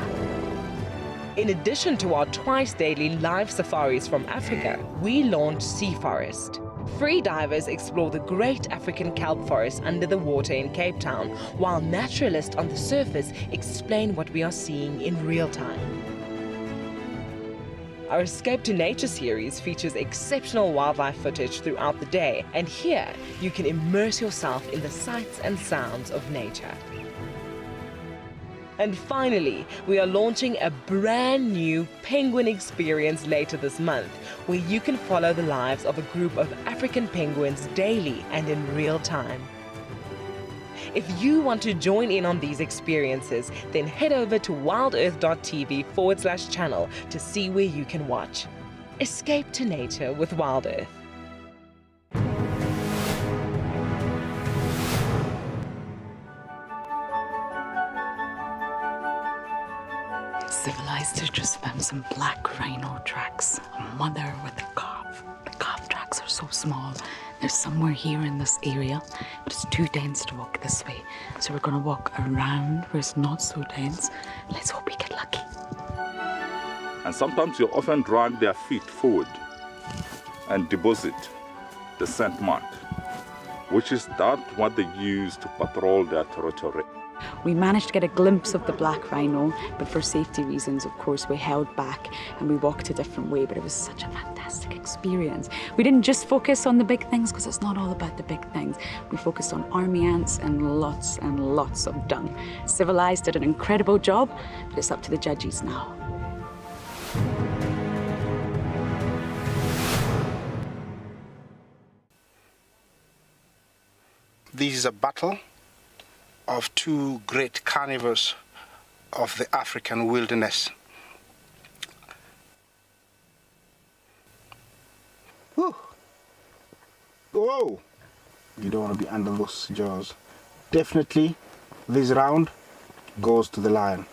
In addition to our twice daily live safaris from Africa, we launch Sea Forest. Free divers explore the great African kelp forest under the water in Cape Town, while naturalists on the surface explain what we are seeing in real time. Our Escape to Nature series features exceptional wildlife footage throughout the day, and here you can immerse yourself in the sights and sounds of nature. And finally, we are launching a brand new penguin experience later this month, where you can follow the lives of a group of African penguins daily and in real time. If you want to join in on these experiences, then head over to wildearth.tv/channel to see where you can watch. Escape to nature with WildEarth. Civilized to just found some black rhino tracks, a mother with a calf. The calf tracks are so small. They're somewhere here in this area, but it's too dense to walk this way. So we're going to walk around where it's not so dense. Let's hope we get lucky. And sometimes you often drag their feet forward and deposit the scent mark, which is that what they use to patrol their territory. We managed to get a glimpse of the black rhino, but for safety reasons, of course, we held back and we walked a different way, but it was such a fantastic experience. We didn't just focus on the big things, because it's not all about the big things. We focused on army ants and lots of dung. Civilized did an incredible job, but it's up to the judges now. This is a battle of two great carnivores of the African wilderness. Whew. Whoa! You don't want to be under those jaws. Definitely, this round goes to the lion.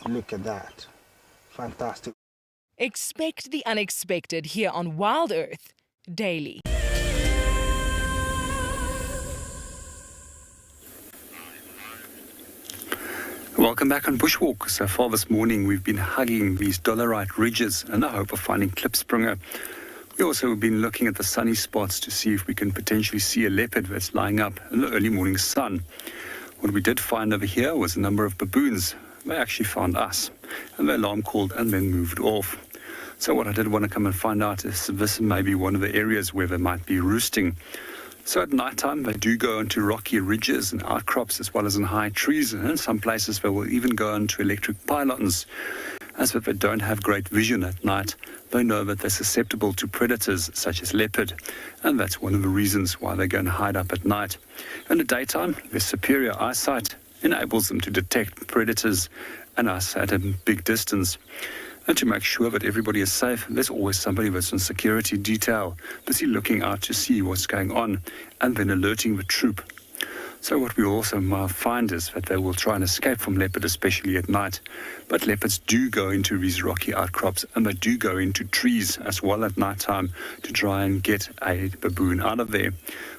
Look at that. Fantastic. Expect the unexpected here on WildEarth daily. Welcome back on Bushwalk. So far this morning we've been hugging these dolerite ridges in the hope of finding klipspringer. We also have been looking at the sunny spots to see if we can potentially see a leopard that's lying up in the early morning sun. What we did find over here was a number of baboons. They actually found us and the alarm called and then moved off. So what I did want to come and find out is if this may be one of the areas where they might be roosting. So at night time, they do go onto rocky ridges and outcrops as well as in high trees, and in some places they will even go onto electric pylons. As if they don't have great vision at night, they know that they're susceptible to predators such as leopard, and that's one of the reasons why they go and hide up at night. In the daytime, their superior eyesight enables them to detect predators and us at a big distance. And to make sure that everybody is safe, there's always somebody that's on security detail, busy looking out to see what's going on and then alerting the troop. So what we also might find is that they will try and escape from leopard, especially at night. But leopards do go into these rocky outcrops and they do go into trees as well at night time to try and get a baboon out of there.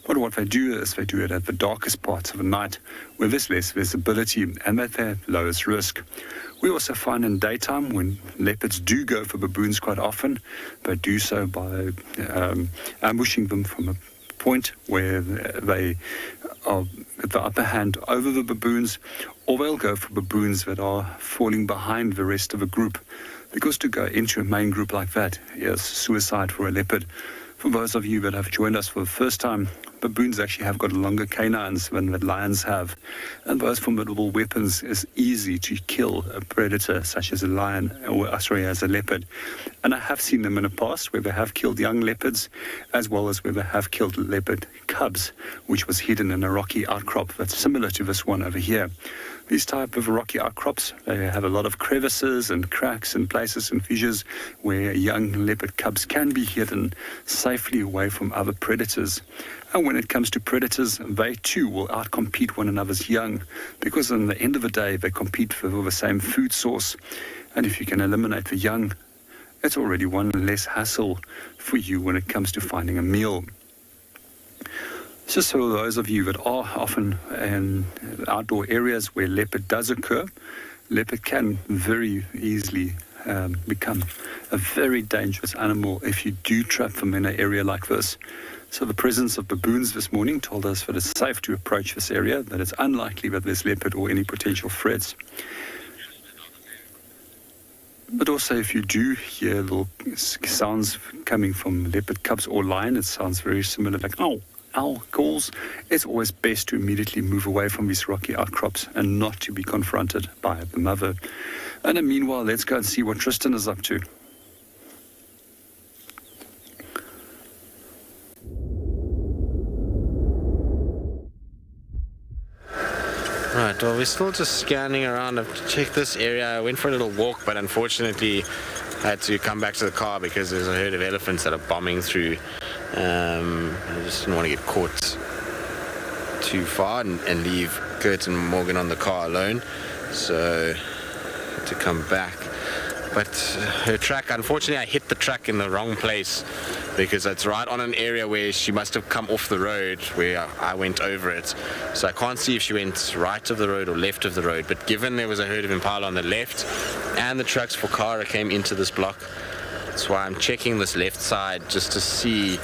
But what they do is they do it at the darkest parts of the night where there's less visibility and at their lowest risk. We also find in daytime when leopards do go for baboons quite often, they do so by ambushing them from a point where they are at the upper hand over the baboons, or they'll go for baboons that are falling behind the rest of the group. Because to go into a main group like that is suicide for a leopard. For those of you that have joined us for the first time, baboons actually have got longer canines than the lions have, and those formidable weapons is easy to kill a predator such as a lion, or as a leopard. And I have seen them in the past where they have killed young leopards, as well as where they have killed leopard cubs, which was hidden in a rocky outcrop that's similar to this one over here. These type of rocky outcrops, they have a lot of crevices and cracks and places and fissures where young leopard cubs can be hidden safely away from other predators. And when it comes to predators, they too will outcompete one another's young, because in the end of the day, they compete for the same food source. And if you can eliminate the young, it's already one less hassle for you when it comes to finding a meal. Just for those of you that are often in outdoor areas where leopard does occur, leopard can very easily become a very dangerous animal if you do trap them in an area like this. So the presence of baboons this morning told us that it's safe to approach this area, that it's unlikely that there's leopard or any potential threats. But also if you do hear little sounds coming from leopard cubs or lion, it sounds very similar, like ow calls, it's always best to immediately move away from these rocky outcrops and not to be confronted by the mother. And meanwhile, let's go and see what Tristan is up to. Right, well, we're still just scanning around. I've checked this area. I went for a little walk, but unfortunately I had to come back to the car because there's a herd of elephants that are bombing through. I just didn't want to get caught too far and leave Kurt and Morgan on the car alone, so I had to come back. But her track, unfortunately I hit the track in the wrong place because it's right on an area where she must have come off the road where I went over it. So I can't see if she went right of the road or left of the road, but given there was a herd of Impala on the left and the trucks for Cara came into this block, that's why I'm checking this left side just to see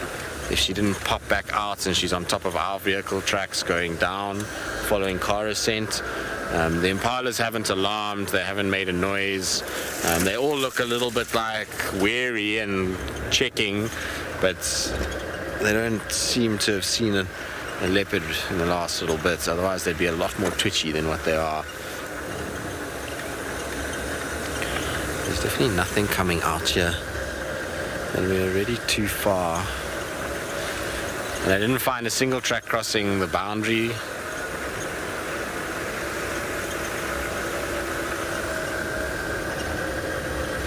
if she didn't pop back out and she's on top of our vehicle tracks going down following Kara's scent. The Impalas haven't alarmed, they haven't made a noise. They all look a little bit like wary and checking, but they don't seem to have seen a leopard in the last little bit, otherwise they'd be a lot more twitchy than what they are. There's definitely nothing coming out here, and we're already too far. And I didn't find a single track crossing the boundary.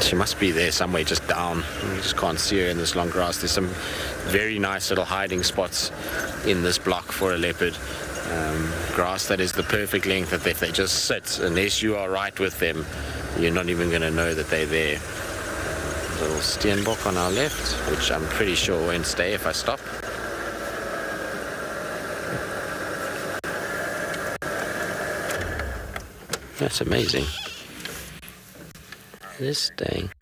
She must be there somewhere just down. We just can't see her in this long grass. There's some very nice little hiding spots in this block for a leopard. Grass that is the perfect length that if they just sit, unless you are right with them, you're not even going to know that they're there. Little steenbok on our left, which I'm pretty sure won't stay if I stop. That's amazing. It is staying.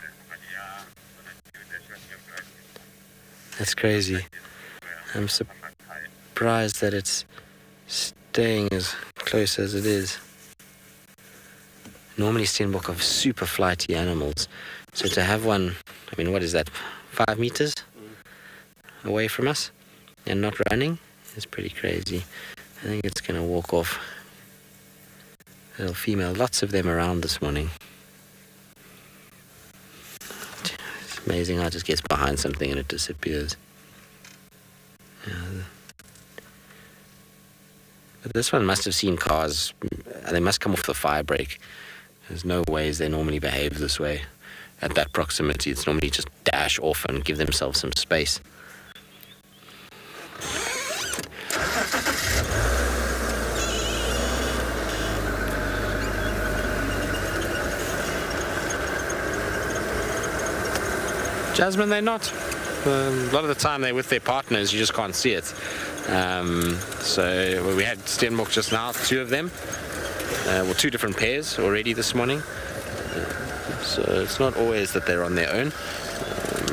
That's crazy. I'm surprised that it's staying as close as it is. Normally steenbok are super flighty animals. So to have one, I mean, what is that, 5 meters away from us and not running is pretty crazy. I think it's going to walk off. Little female, lots of them around this morning. It's amazing how it just gets behind something and it disappears. Yeah. But this one must have seen cars. They must come off the fire break. There's no ways they normally behave this way. At that proximity, it's normally just dash off and give themselves some space. Jasmine, they're not. A lot of the time they're with their partners, you just can't see it. So we had steenbok just now, 2 of them. 2 different pairs already this morning. So it's not always that they're on their own.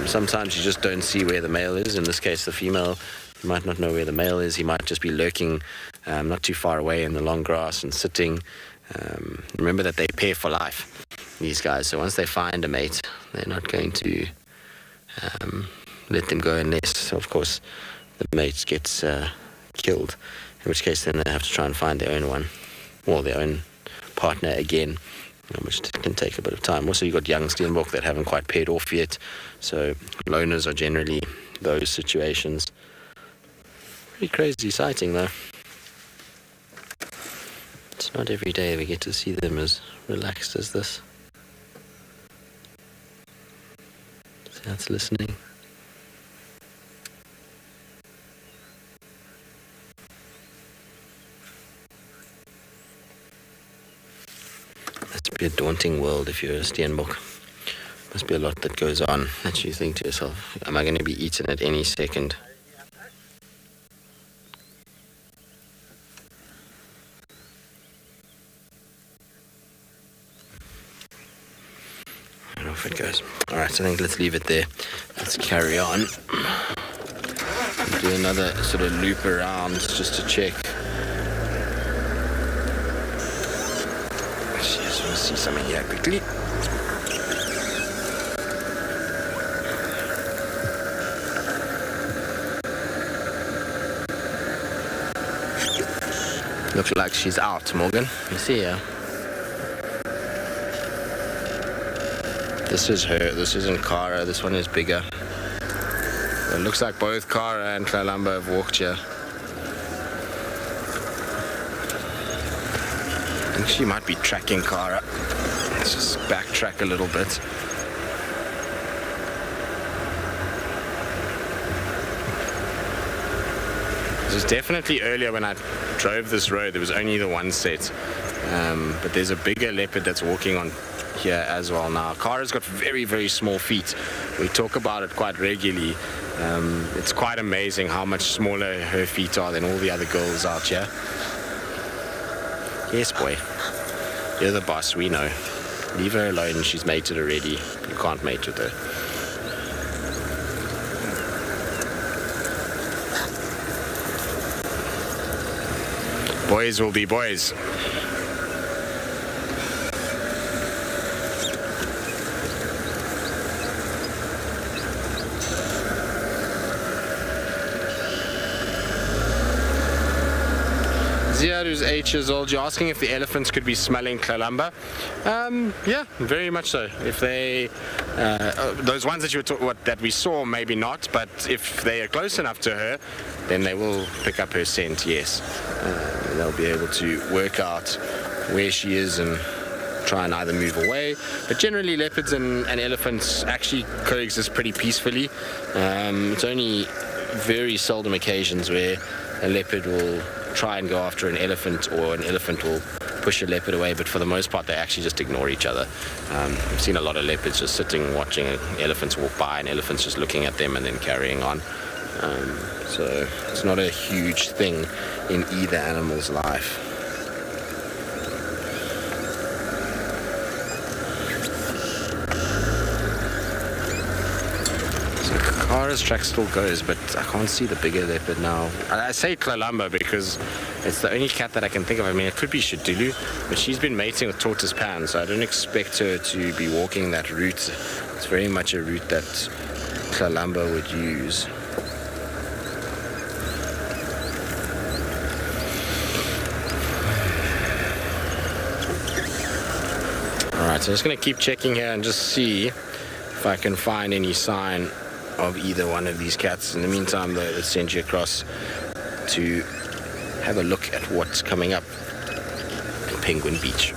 Sometimes you just don't see where the male is. In this case, the female, you might not know where the male is. He might just be lurking not too far away in the long grass and sitting. Remember that they pair for life, these guys. So once they find a mate, they're not going to let them go unless, of course, the mate gets killed. In which case, then they have to try and find their own one, or their own partner again, which can take a bit of time. Also, you've got young steenbok that haven't quite paired off yet, so loners are generally those situations. Pretty crazy sighting, though. It's not every day we get to see them as relaxed as this. See how it's listening. Must be a daunting world if you're a steenbok. Must be a lot that goes on that you think to yourself, am I going to be eaten at any second? And off it goes. Alright, so I think let's leave it there. Let's carry on. Do another sort of loop around just to check. Just want to see something here quickly. Looks like she's out, Morgan. You see her? This is her. This isn't Kara. This one is bigger. It looks like both Kara and Kalamba have walked here. I think she might be tracking Kara. Let's just backtrack a little bit. This was definitely earlier when I drove this road. There was only the one set. But there's a bigger leopard that's walking on here as well now. Kara's got very, very small feet. We talk about it quite regularly. It's quite amazing how much smaller her feet are than all the other girls out here. Yes, boy. You're the boss, we know. Leave her alone, she's mated already. You can't mate with her. Boys will be boys. Ziad, who's 8 years old, you're asking if the elephants could be smelling Kalamba. Yeah, very much so. If they, those ones that that we saw, maybe not, but if they are close enough to her, then they will pick up her scent, yes. They'll be able to work out where she is and try and either move away. But generally, leopards and elephants actually coexist pretty peacefully. It's only very seldom occasions where a leopard will try and go after an elephant, or an elephant will push a leopard away, but for the most part they actually just ignore each other. I've seen a lot of leopards just sitting watching elephants walk by, and elephants just looking at them and then carrying on. So it's not a huge thing in either animal's life. Kara's track still goes, but I can't see the bigger leopard now. I say Kalamba because it's the only cat that I can think of. I mean, it could be Shitulu, but she's been mating with tortoise pan, so I don't expect her to be walking that route. It's very much a route that Kalamba would use. Alright, so I'm just going to keep checking here and just see if I can find any sign of either one of these cats. In the meantime, though, let's send you across to have a look at what's coming up in Penguin Beach.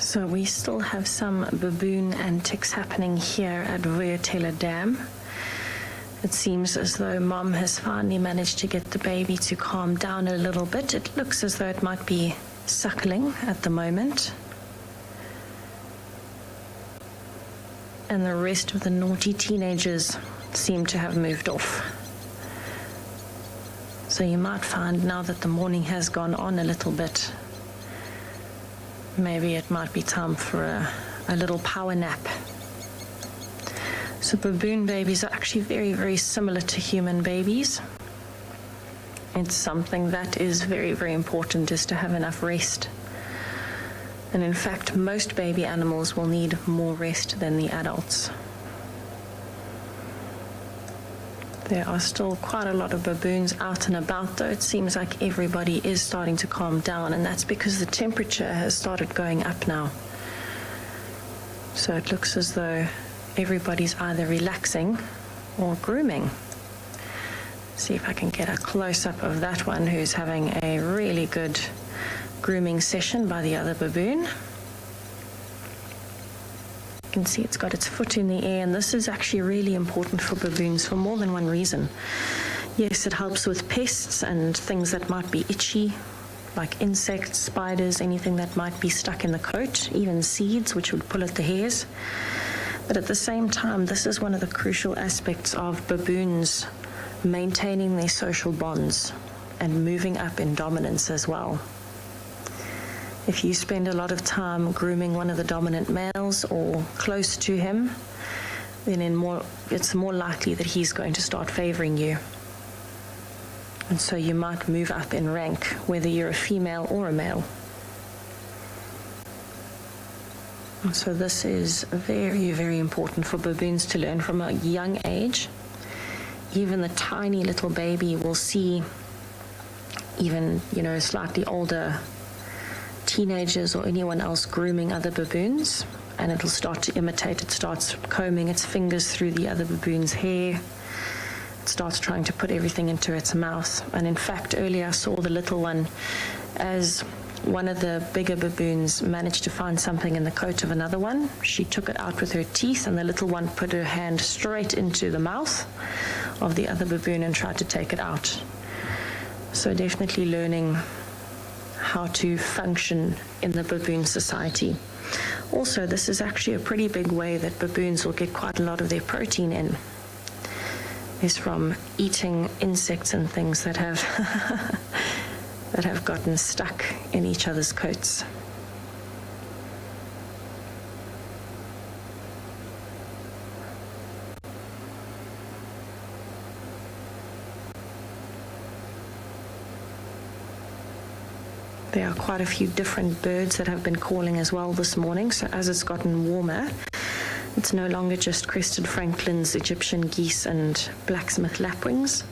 So we still have some baboon antics happening here at Waterhole Dam. It seems as though Mom has finally managed to get the baby to calm down a little bit. It looks as though it might be suckling at the moment. And the rest of the naughty teenagers seem to have moved off. So you might find now that the morning has gone on a little bit, maybe it might be time for a little power nap. So baboon babies are actually very, very similar to human babies. It's something that is very, very important, is to have enough rest. And in fact, most baby animals will need more rest than the adults. There are still quite a lot of baboons out and about, though. It seems like everybody is starting to calm down, and that's because the temperature has started going up now. So it looks as though everybody's either relaxing or grooming. See if I can get a close-up of that one who's having a really good grooming session by the other baboon. You can see it's got its foot in the air, and this is actually really important for baboons for more than one reason. Yes, it helps with pests and things that might be itchy, like insects, spiders, anything that might be stuck in the coat, even seeds which would pull at the hairs. But at the same time, this is one of the crucial aspects of baboons maintaining their social bonds and moving up in dominance as well. If you spend a lot of time grooming one of the dominant males or close to him, then it's more likely that he's going to start favoring you. And so you might move up in rank, whether you're a female or a male. And so this is very, very important for baboons to learn from a young age. Even the tiny little baby will see even, slightly older teenagers or anyone else grooming other baboons, and it'll start to imitate. It starts combing its fingers through the other baboon's hair. It starts trying to put everything into its mouth. And in fact, earlier I saw the little one, as one of the bigger baboons managed to find something in the coat of another one, she took it out with her teeth, and the little one put her hand straight into the mouth of the other baboon and tried to take it out. So definitely learning how to function in the baboon society. Also, this is actually a pretty big way that baboons will get quite a lot of their protein in, is from eating insects and things that have that have gotten stuck in each other's coats. There are quite a few different birds that have been calling as well this morning, so as it's gotten warmer, it's no longer just crested francolins, Egyptian geese and blacksmith lapwings.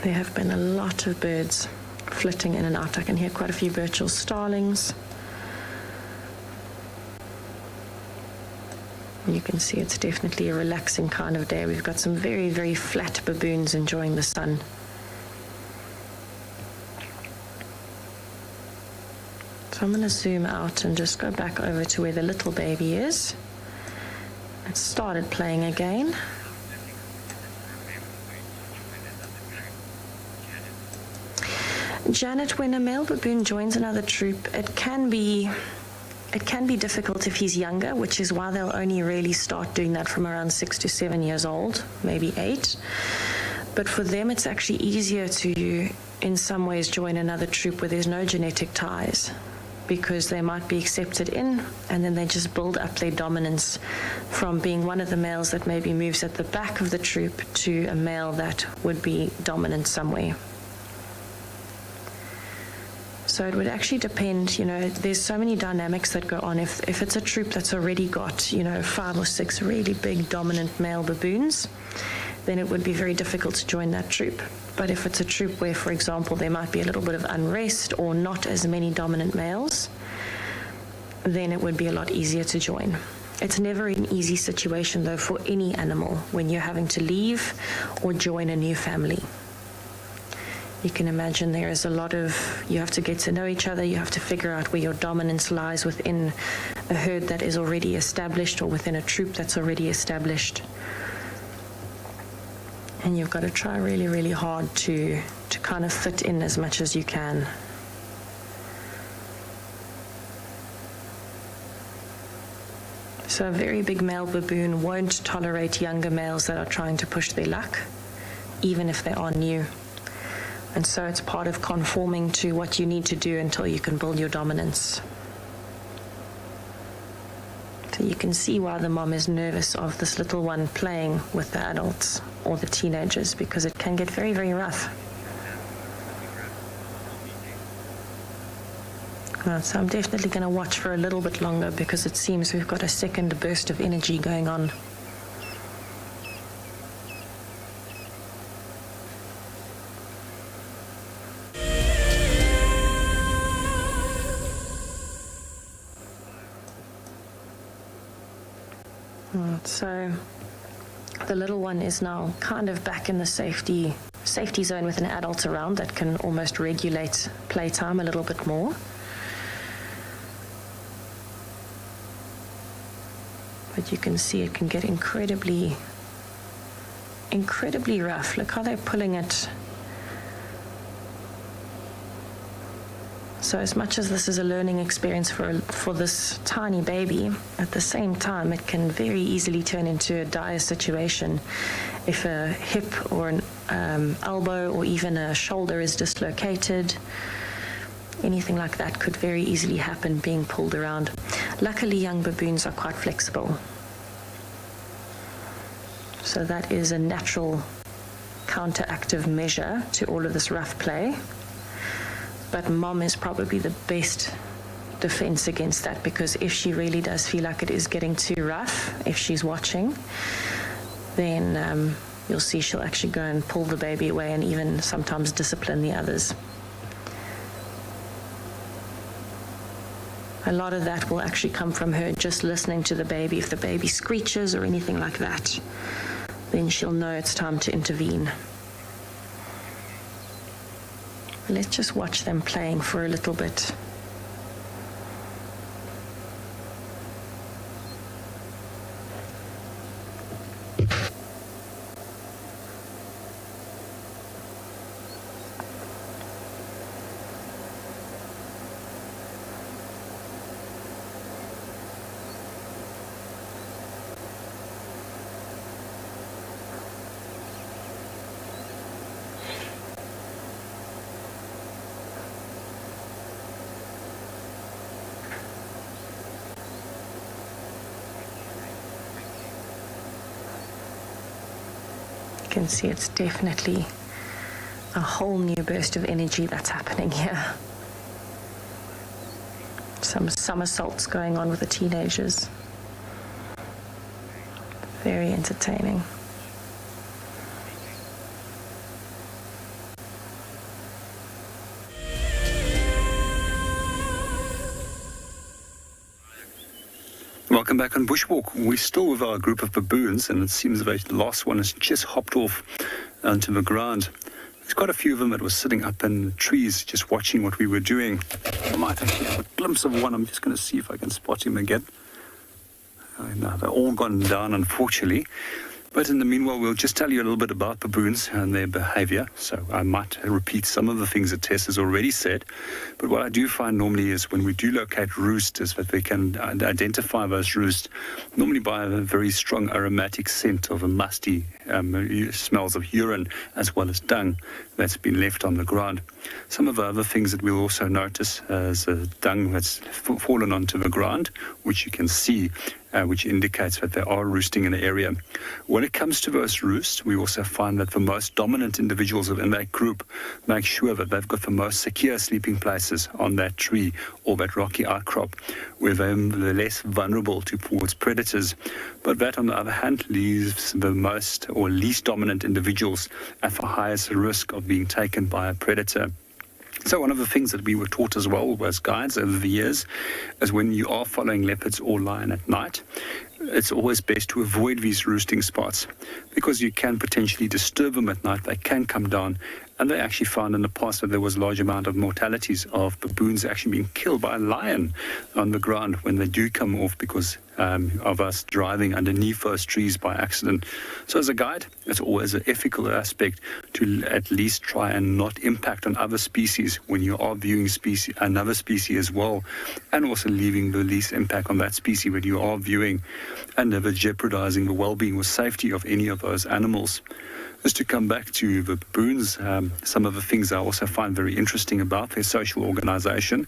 There have been a lot of birds flitting in and out. I can hear quite a few virtual starlings. You can see it's definitely a relaxing kind of day. We've got some very, very flat baboons enjoying the sun. So I'm going to zoom out and just go back over to where the little baby is. It started playing again. Janet, when a male baboon joins another troop, it can be difficult if he's younger, which is why they'll only really start doing that from around 6 to 7 years old, maybe 8. But for them, it's actually easier to, in some ways, join another troop where there's no genetic ties, because they might be accepted in, and then they just build up their dominance from being one of the males that maybe moves at the back of the troop to a male that would be dominant somewhere. So it would actually depend, there's so many dynamics that go on. If it's a troop that's already got, 5 or 6 really big dominant male baboons, then it would be very difficult to join that troop. But if it's a troop where, for example, there might be a little bit of unrest or not as many dominant males, then it would be a lot easier to join. It's never an easy situation, though, for any animal when you're having to leave or join a new family. You can imagine there is a lot of, you have to get to know each other, you have to figure out where your dominance lies within a herd that is already established or within a troop that's already established. And you've got to try really, really hard to kind of fit in as much as you can. So a very big male baboon won't tolerate younger males that are trying to push their luck, even if they are new. And so it's part of conforming to what you need to do until you can build your dominance. So you can see why the mom is nervous of this little one playing with the adults or the teenagers, because it can get very, very rough. So I'm definitely going to watch for a little bit longer, because it seems we've got a second burst of energy going on. So the little one is now kind of back in the safety zone with an adult around that can almost regulate playtime a little bit more. But you can see it can get incredibly rough. Look how they're pulling it. So as much as this is a learning experience for this tiny baby, at the same time it can very easily turn into a dire situation if a hip or an elbow or even a shoulder is dislocated. Anything like that could very easily happen being pulled around. Luckily, young baboons are quite flexible. So that is a natural counteractive measure to all of this rough play. But mom is probably the best defense against that, because if she really does feel like it is getting too rough, if she's watching, then you'll see she'll actually go and pull the baby away and even sometimes discipline the others. A lot of that will actually come from her just listening to the baby. If the baby screeches or anything like that, then she'll know it's time to intervene. Let's just watch them playing for a little bit. can see it's definitely a whole new burst of energy that's happening here. Some somersaults going on with the teenagers. Very entertaining. Welcome back on Bushwalk. We're still with our group of baboons, and it seems the last one has just hopped off onto the ground. There's quite a few of them that were sitting up in the trees just watching what we were doing. I might actually have a glimpse of one. I'm just going to see if I can spot him again. No, they're all gone down, unfortunately. But in the meanwhile, we'll just tell you a little bit about baboons and their behavior. So I might repeat some of the things that Tess has already said. But what I do find normally is when we do locate roosts is that we can identify those roosts normally by a very strong aromatic scent of a musty smells of urine as well as dung that's been left on the ground. Some of the other things that we'll also notice is dung that's fallen onto the ground, which you can see, which indicates that they are roosting in the area. When it comes to those roosts, we also find that the most dominant individuals in that group make sure that they've got the most secure sleeping places on that tree or that rocky outcrop, where they're less vulnerable towards predators. But that, on the other hand, leaves the most or least dominant individuals at the highest risk of being taken by a predator. So one of the things that we were taught as well as guides over the years is when you are following leopards or lion at night, it's always best to avoid these roosting spots because you can potentially disturb them at night. They can come down, and they actually found in the past that there was a large amount of mortalities of baboons actually being killed by a lion on the ground when they do come off because of us driving underneath those trees by accident. So as a guide, it's always an ethical aspect to at least try and not impact on other species when you are viewing another species as well, and also leaving the least impact on that species when you are viewing, and never jeopardizing the well-being or safety of any of those animals. Just to come back to the baboons, some of the things I also find very interesting about their social organization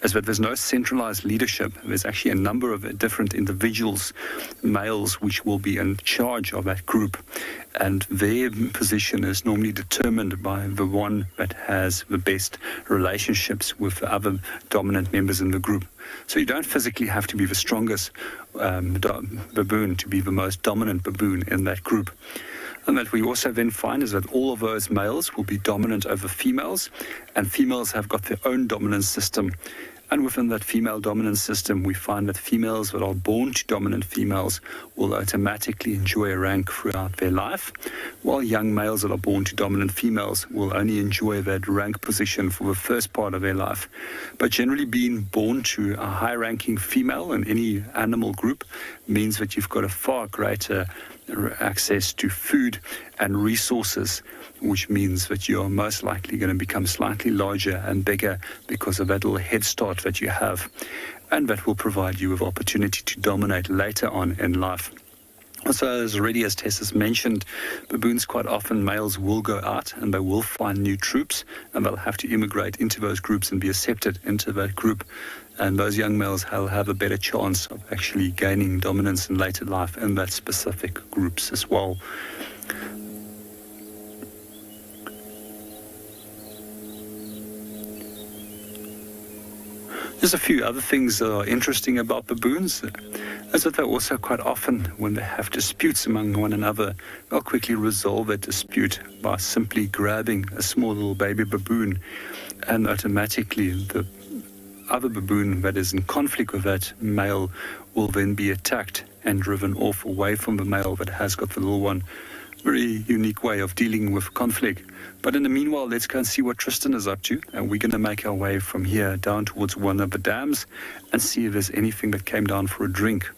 is that there's no centralized leadership. There's actually a number of different individuals, males, which will be in charge of that group. And their position is normally determined by the one that has the best relationships with the other dominant members in the group. So you don't physically have to be the strongest baboon to be the most dominant baboon in that group. And that we also then find is that all of those males will be dominant over females, and females have got their own dominance system. And within that female dominance system, we find that females that are born to dominant females will automatically enjoy a rank throughout their life, while young males that are born to dominant females will only enjoy that rank position for the first part of their life. But generally being born to a high-ranking female in any animal group means that you've got a far greater access to food and resources, which means that you are most likely going to become slightly larger and bigger because of that little head start that you have, and that will provide you with opportunity to dominate later on in life. So as Tess has mentioned, baboons quite often, males will go out and they will find new troops, and they'll have to immigrate into those groups and be accepted into that group. And those young males will have a better chance of actually gaining dominance in later life in that specific groups as well. There's a few other things that are interesting about baboons, is that they also quite often, when they have disputes among one another, they'll quickly resolve that dispute by simply grabbing a small little baby baboon, and automatically the other baboon that is in conflict with that male will then be attacked and driven off away from the male that has got the little one. Very unique way of dealing with conflict. But in the meanwhile, let's go and see what Tristan is up to, and we're going to make our way from here down towards one of the dams and see if there's anything that came down for a drink.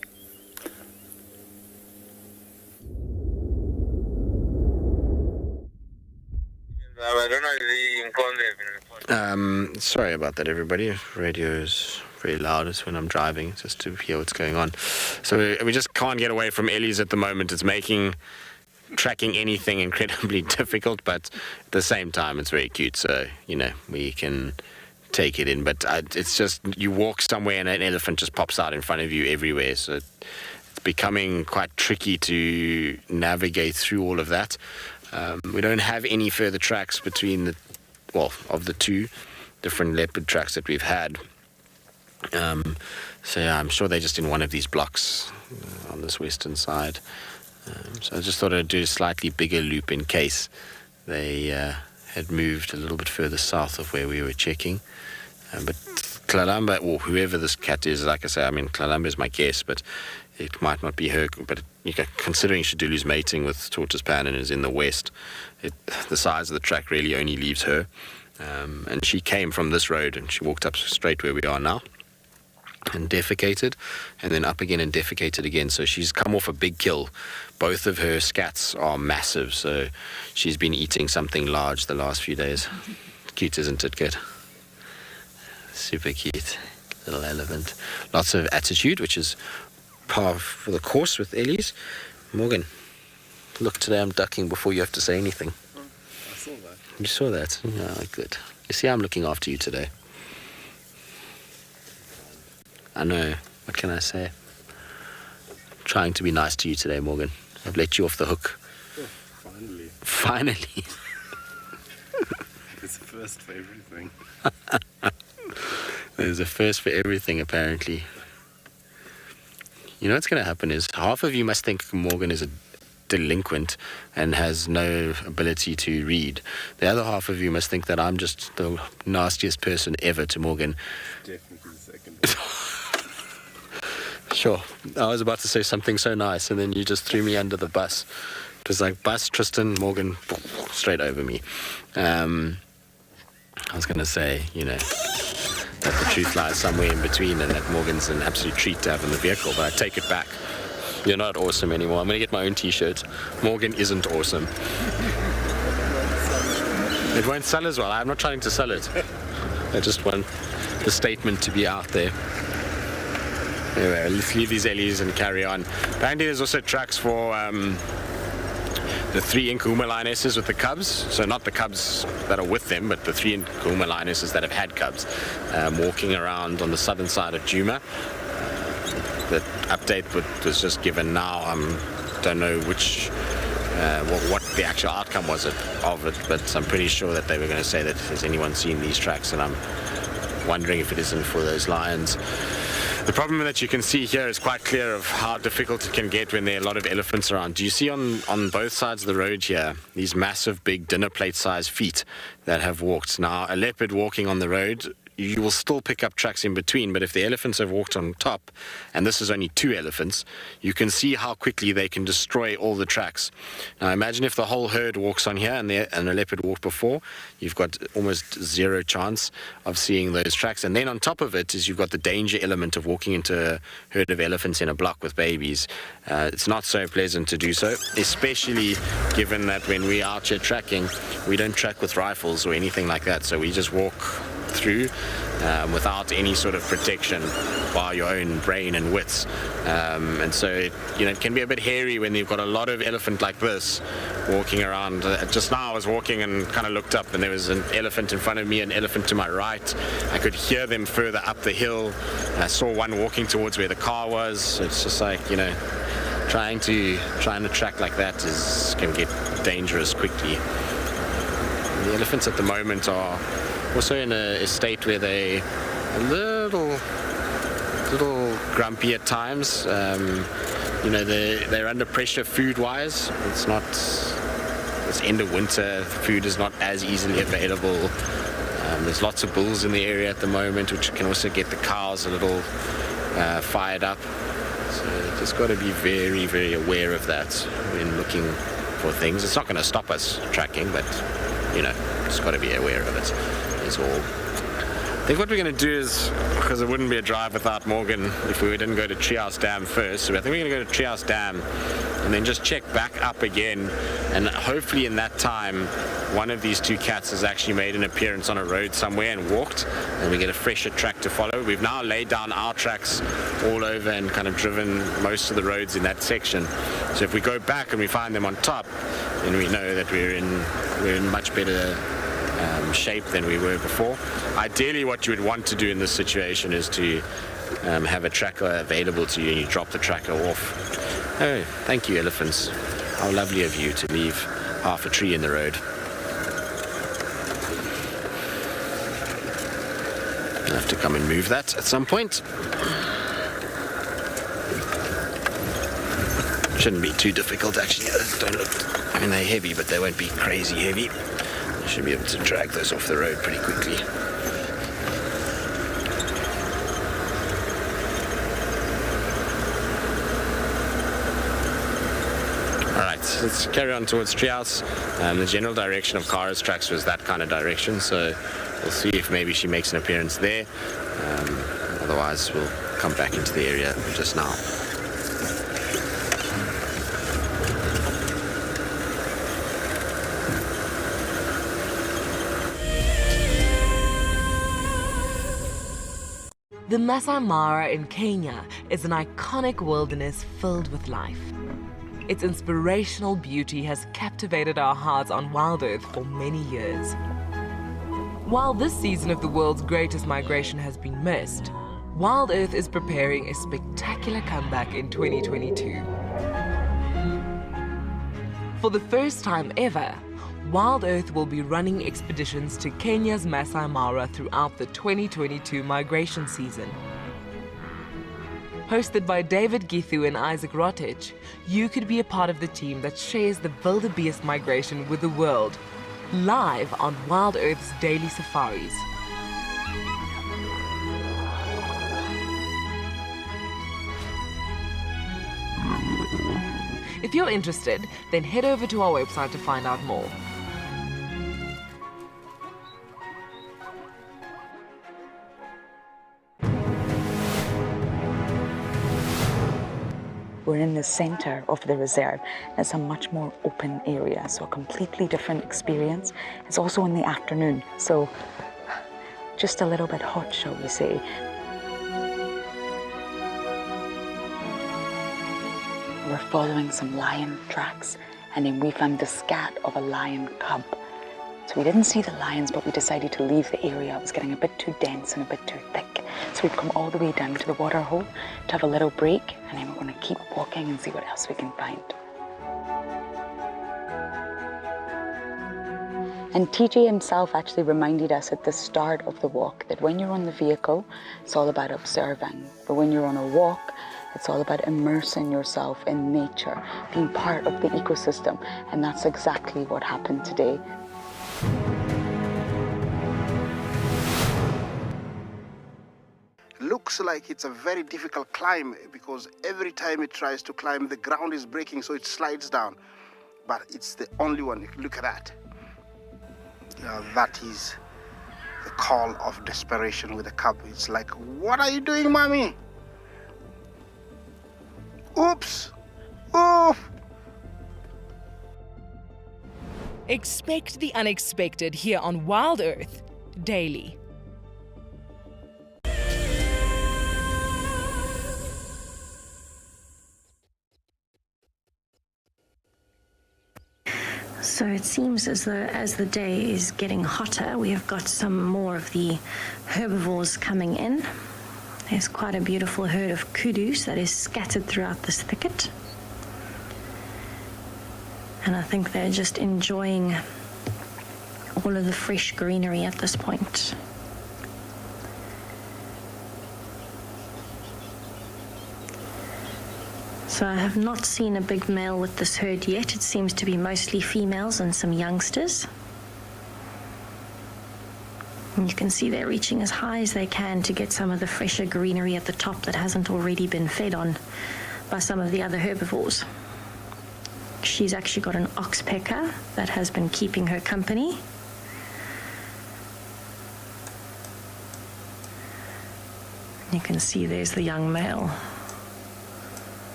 Sorry about that, everybody. Radio is very loud. It's when I'm driving, just to hear what's going on. So we just can't get away from Ellie's at the moment. It's making tracking anything incredibly difficult, but at the same time, it's very cute. So, we can take it in. But it's just, you walk somewhere and an elephant just pops out in front of you everywhere. So it's becoming quite tricky to navigate through all of that. We don't have any further tracks between of the two different leopard tracks that we've had. So yeah, I'm sure they're just in one of these blocks on this western side. So I just thought I'd do a slightly bigger loop in case they had moved a little bit further south of where we were checking. But Klalamba, or whoever this cat is, like I say, I mean, Klalamba is my guess, but it might not be her. But considering Shadulu's mating with Tortoise Pan and is in the west, the size of the track really only leaves her. And she came from this road and she walked up straight where we are now and defecated, and then up again and defecated again. So she's come off a big kill. Both of her scats are massive, so she's been eating something large the last few days. Cute, isn't it, kid? Super cute little elephant. Lots of attitude, which is par for the course with Ellie's. Morgan, look, today I'm ducking before you have to say anything. I saw that. You saw that? Oh, good. You see, I'm looking after you today. I know. What can I say? I'm trying to be nice to you today, Morgan. I've let you off the hook. Oh, finally. Finally. It's a first for everything. There's a first for everything, apparently. You know what's going to happen is half of you must think Morgan is a delinquent and has no ability to read. The other half of you must think that I'm just the nastiest person ever to Morgan. Definitely the second. Sure. I was about to say something so nice, and then you just threw me under the bus. It was like bus, Tristan, Morgan, straight over me. I was going to say, that the truth lies somewhere in between and that Morgan's an absolute treat to have in the vehicle, but I take it back. You're not awesome anymore. I'm going to get my own t-shirt. Morgan isn't awesome. It won't sell as well. I'm not trying to sell it. I just want the statement to be out there. Anyway, let's leave these Ellies and carry on. Apparently there's also tracks for the 3 Nkuhuma lionesses with the cubs. So not the cubs that are with them, but the 3 Nkuhuma lionesses that have had cubs walking around on the southern side of Djuma. The update was just given now. I don't know what the actual outcome was of it, but I'm pretty sure that they were going to say that has anyone seen these tracks, and I'm wondering if it isn't for those lions. The problem that you can see here is quite clear of how difficult it can get when there are a lot of elephants around. Do you see on both sides of the road here these massive big dinner plate sized feet that have walked? Now a leopard walking on the road, you will still pick up tracks in between, but if the elephants have walked on top, and this is only 2 elephants, you can see how quickly they can destroy all the tracks. Now imagine if the whole herd walks on here and a leopard walked before, you've got almost 0 chance of seeing those tracks. And then on top of it is you've got the danger element of walking into a herd of elephants in a block with babies. It's not so pleasant to do so, especially given that when we're out here tracking, we don't track with rifles or anything like that, so we just walk through without any sort of protection by your own brain and wits, and so it can be a bit hairy when you've got a lot of elephant like this walking around. Just now I was walking and kind of looked up and there was an elephant in front of me, an elephant to my right. I could hear them further up the hill. I saw one walking towards where the car was. So it's just like trying to track like that can get dangerous quickly. The elephants at the moment are also in a state where they're a little grumpy at times. They're under pressure food-wise. It's end of winter. Food is not as easily available. There's lots of bulls in the area at the moment, which can also get the cows a little fired up. So you just got to be very, very aware of that when looking for things. It's not going to stop us tracking, but just got to be aware of it. Is all. I think what we're going to do is, because it wouldn't be a drive without Morgan if we didn't go to Treehouse Dam first, so I think we're going to go to Treehouse Dam and then just check back up again, and hopefully in that time one of these 2 cats has actually made an appearance on a road somewhere and walked, and we get a fresher track to follow. We've now laid down our tracks all over and kind of driven most of the roads in that section, so if we go back and we find them on top, then we know that we're in much better shape than we were before. Ideally what you would want to do in this situation is to have a tracker available to you and you drop the tracker off. Oh, thank you, elephants. How lovely of you to leave half a tree in the road. I'll have to come and move that at some point. Shouldn't be too difficult actually. Those don't look, I mean, they're heavy, but they won't be crazy heavy. I should be able to drag those off the road pretty quickly. Alright, let's carry on towards Treehouse. The general direction of Kara's tracks was that kind of direction, so we'll see if maybe she makes an appearance there. Otherwise, we'll come back into the area just now. The Masai Mara in Kenya is an iconic wilderness filled with life. Its inspirational beauty has captivated our hearts on WildEarth for many years. While this season of the world's greatest migration has been missed, WildEarth is preparing a spectacular comeback in 2022. For the first time ever, WildEarth will be running expeditions to Kenya's Masai Mara throughout the 2022 migration season. Hosted by David Githu and Isaac Rotich, you could be a part of the team that shares the wildebeest migration with the world, live on WildEarth's daily safaris. If you're interested, then head over to our website to find out more. We're in the center of the reserve. It's a much more open area, so a completely different experience. It's also in the afternoon, so just a little bit hot, shall we say. We're following some lion tracks, and then we found the scat of a lion cub. So we didn't see the lions, but we decided to leave the area. It was getting a bit too dense and a bit too thick. So we've come all the way down to the Waterhole to have a little break, and then we're going to keep walking and see what else we can find. And TJ himself actually reminded us at the start of the walk that when you're on the vehicle, it's all about observing. But when you're on a walk, it's all about immersing yourself in nature, being part of the ecosystem. And that's exactly what happened today. Looks like it's a very difficult climb because every time it tries to climb, the ground is breaking, so it slides down. But it's the only one. Look at that. That is the call of desperation with a cub. It's like, what are you doing, mommy? Oops! Oof! Expect the unexpected here on WildEarth daily. So it seems as though as the day is getting hotter, we have got some more of the herbivores coming in. There's quite a beautiful herd of kudus that is scattered throughout this thicket. And I think they're just enjoying all of the fresh greenery at this point. So I have not seen a big male with this herd yet. It seems to be mostly females and some youngsters. And you can see they're reaching as high as they can to get some of the fresher greenery at the top that hasn't already been fed on by some of the other herbivores. She's actually got an oxpecker that has been keeping her company. You can see there's the young male.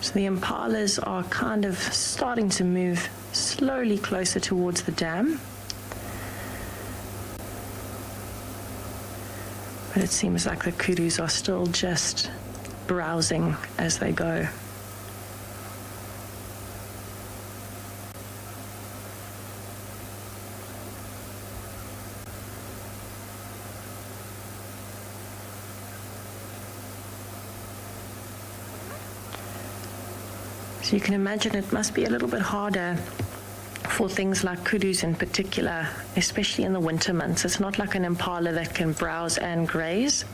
So the impalas are kind of starting to move slowly closer towards the dam. But it seems like the kudus are still just browsing as they go. So you can imagine it must be a little bit harder for things like kudus in particular, especially in the winter months. It's not like an impala that can browse and graze.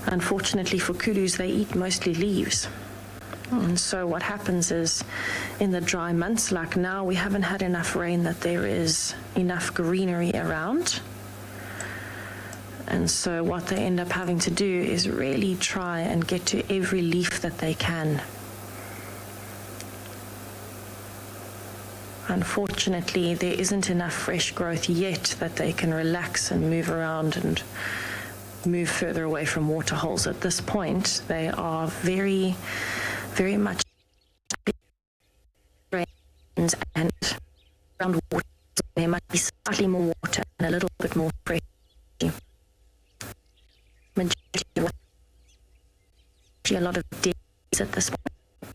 Unfortunately for kudus, they eat mostly leaves. And so what happens is, in the dry months like now, we haven't had enough rain that there is enough greenery around. And so what they end up having to do is really try and get to every leaf that they can. Unfortunately, there isn't enough fresh growth yet that they can relax and move around and move further away from water holes. At this point, they are very, very much and around water. There might be slightly more water and a little bit more fresh. A lot of dead at this point.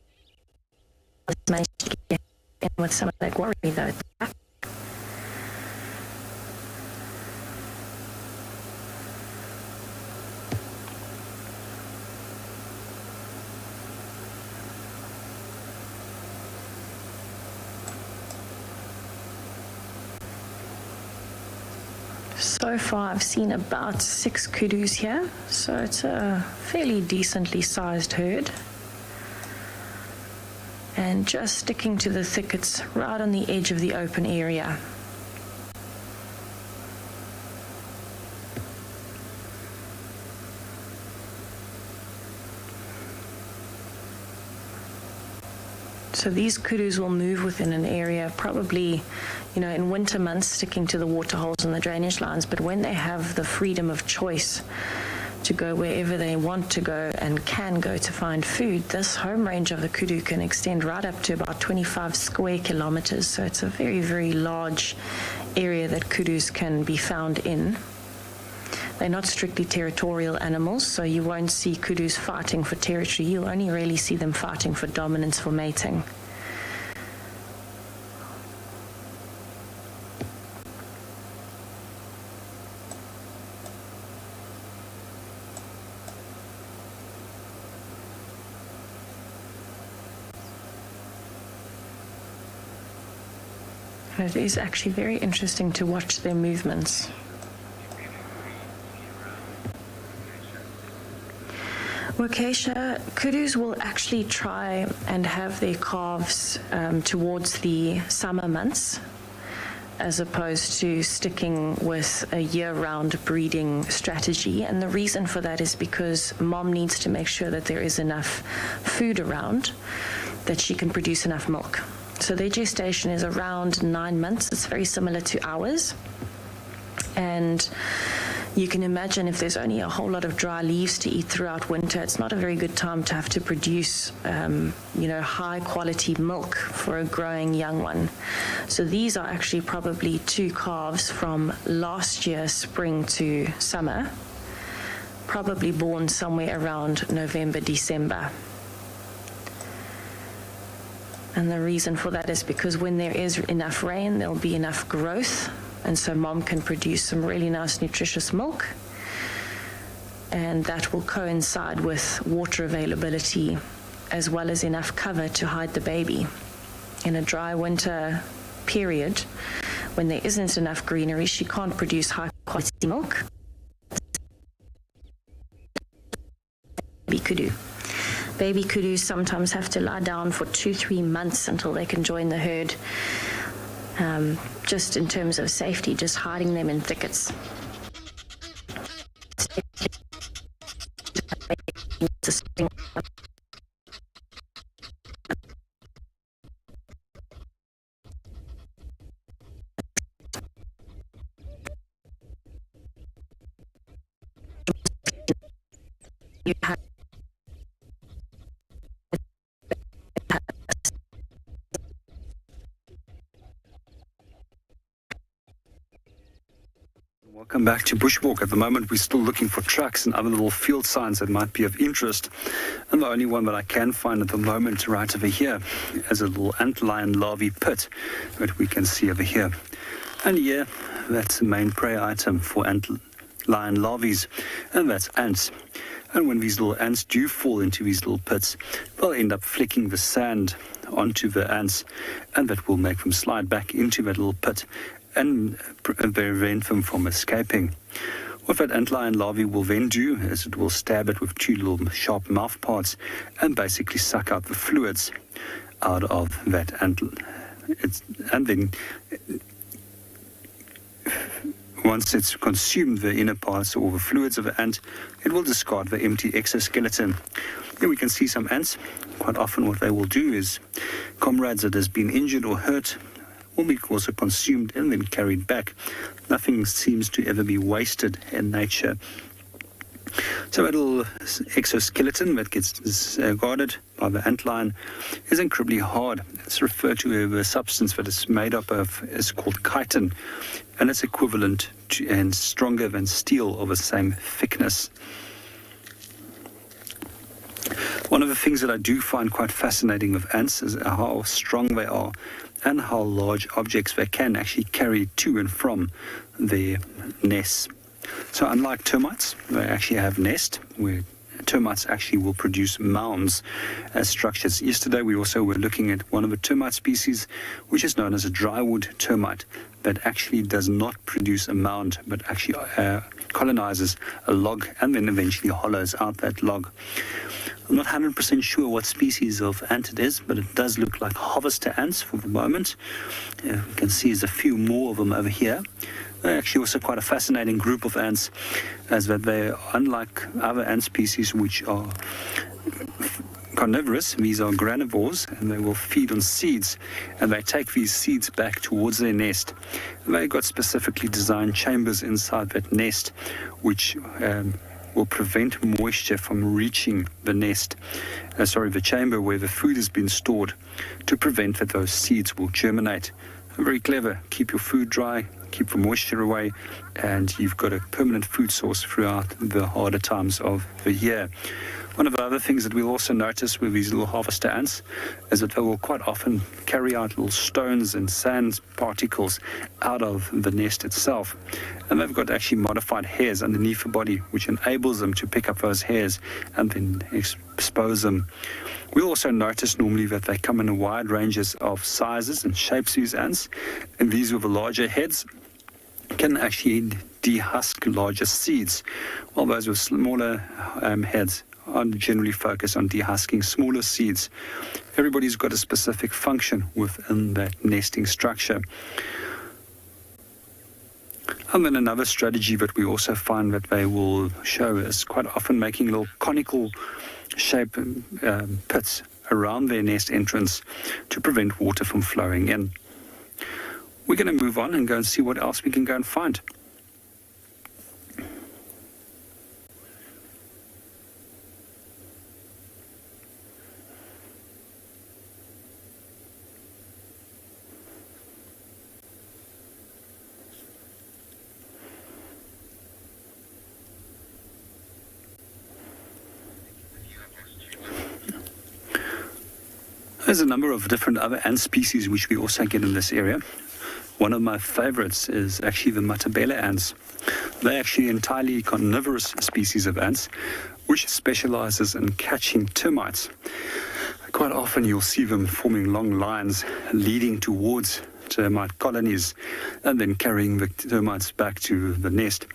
Managed to get in with some of that worry though. So far I've seen about 6 kudus here, so it's a fairly decently sized herd. And just sticking to the thickets right on the edge of the open area. So these kudus will move within an area, probably, in winter months, sticking to the water holes and the drainage lines, but when they have the freedom of choice to go wherever they want to go and can go to find food, this home range of the kudu can extend right up to about 25 square kilometers. So it's a very, very large area that kudus can be found in. They're not strictly territorial animals, so you won't see kudus fighting for territory. You'll only really see them fighting for dominance for mating. And it is actually very interesting to watch their movements. Wacacia, kudus will actually try and have their calves towards the summer months, as opposed to sticking with a year-round breeding strategy. And the reason for that is because mom needs to make sure that there is enough food around, that she can produce enough milk. So their gestation is around 9 months. It's very similar to ours. And you can imagine if there's only a whole lot of dry leaves to eat throughout winter, it's not a very good time to have to produce, high quality milk for a growing young one. So these are actually probably 2 calves from last year, spring to summer, probably born somewhere around November, December. And the reason for that is because when there is enough rain, there'll be enough growth. And so mom can produce some really nice, nutritious milk. And that will coincide with water availability as well as enough cover to hide the baby. In a dry winter period, when there isn't enough greenery, she can't produce high quality milk. Baby kudu. Baby kudus sometimes have to lie down for 2-3 months until they can join the herd. Just in terms of safety, just hiding them in thickets. Welcome back to Bushwalk. At the moment, we're still looking for tracks and other little field signs that might be of interest. And the only one that I can find at the moment right over here is a little antlion larvae pit that we can see over here. And yeah, that's the main prey item for antlion larvae, and that's ants. And when these little ants do fall into these little pits, they'll end up flicking the sand onto the ants, and that will make them slide back into that little pit and prevent them from escaping. What that antlion larvae will then do is it will stab it with two little sharp mouth parts and basically suck out the fluids out of that ant. And then once it's consumed the inner parts or the fluids of the ant, it will discard the empty exoskeleton. Here we can see some ants. Quite often what they will do is comrades that has been injured or hurt will be also consumed and then carried back. Nothing seems to ever be wasted in nature. So that little exoskeleton that gets discarded by the antlion is incredibly hard. It's referred to a substance that it's made up of is called chitin, and it's equivalent to and stronger than steel of the same thickness. One of the things that I do find quite fascinating with ants is how strong they are and how large objects they can actually carry to and from their nests. So unlike termites, they actually have nests where termites actually will produce mounds as structures. Yesterday we also were looking at one of the termite species, which is known as a drywood termite, that actually does not produce a mound, but actually colonizes a log and then eventually hollows out that log. I'm not 100% sure what species of ant it is, but it does look like harvester ants for the moment. You can see there's a few more of them over here. They're actually also quite a fascinating group of ants, as that they are unlike other ant species which are carnivorous. These are granivores, and they will feed on seeds, and they take these seeds back towards their nest. And they've got specifically designed chambers inside that nest, which will prevent moisture from reaching the the chamber where the food has been stored, to prevent that those seeds will germinate. Very clever. Keep your food dry, keep the moisture away, and you've got a permanent food source throughout the harder times of the year. One of the other things that we'll also notice with these little harvester ants is that they will quite often carry out little stones and sand particles out of the nest itself. And they've got actually modified hairs underneath the body, which enables them to pick up those hairs and then expose them. We'll also notice normally that they come in a wide ranges of sizes and shapes, these ants, and these with the larger heads can actually dehusk larger seeds, while those with smaller heads are generally focused on dehusking smaller seeds. Everybody's got a specific function within that nesting structure. And then another strategy that we also find that they will show is quite often making little conical shape pits around their nest entrance to prevent water from flowing in. We're going to move on and go and see what else we can go and find. There's a number of different other ant species which we also get in this area. One of my favorites is actually the matabele ants. They're actually entirely carnivorous species of ants, which specializes in catching termites. Quite often you'll see them forming long lines leading towards termite colonies and then carrying the termites back to the nest.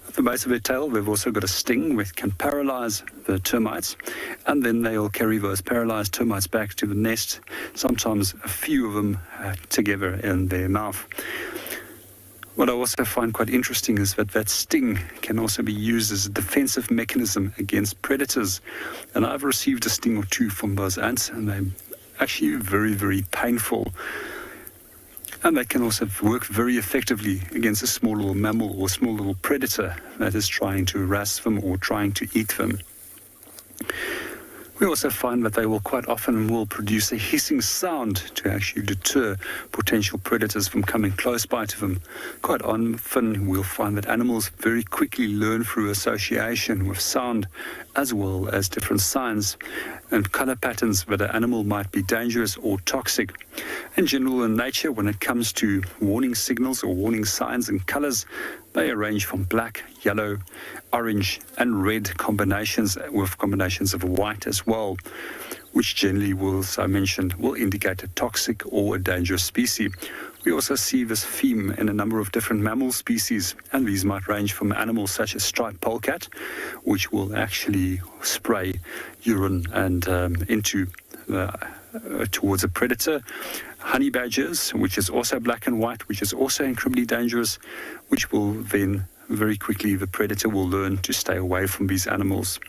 At the base of their tail, they've also got a sting which can paralyze the termites, and then they'll carry those paralyzed termites back to the nest, sometimes a few of them together in their mouth. What I also find quite interesting is that sting can also be used as a defensive mechanism against predators. And I've received a sting or two from those ants, and they're actually very, very painful. And they can also work very effectively against a small little mammal or small little predator that is trying to harass them or trying to eat them. We also find that they will quite often produce a hissing sound to actually deter potential predators from coming close by to them. Quite often we'll find that animals very quickly learn through association with sound as well as different signs and color patterns that an animal might be dangerous or toxic. In general, in nature, when it comes to warning signals or warning signs and colors, they range from black, yellow, orange and red combinations, with combinations of white as well, which generally will, as I mentioned, will indicate a toxic or a dangerous species. We also see this theme in a number of different mammal species, and these might range from animals such as striped polecat, which will actually spray urine and into towards a predator. Honey badgers, which is also black and white, which is also incredibly dangerous, which will then very quickly the predator will learn to stay away from these animals.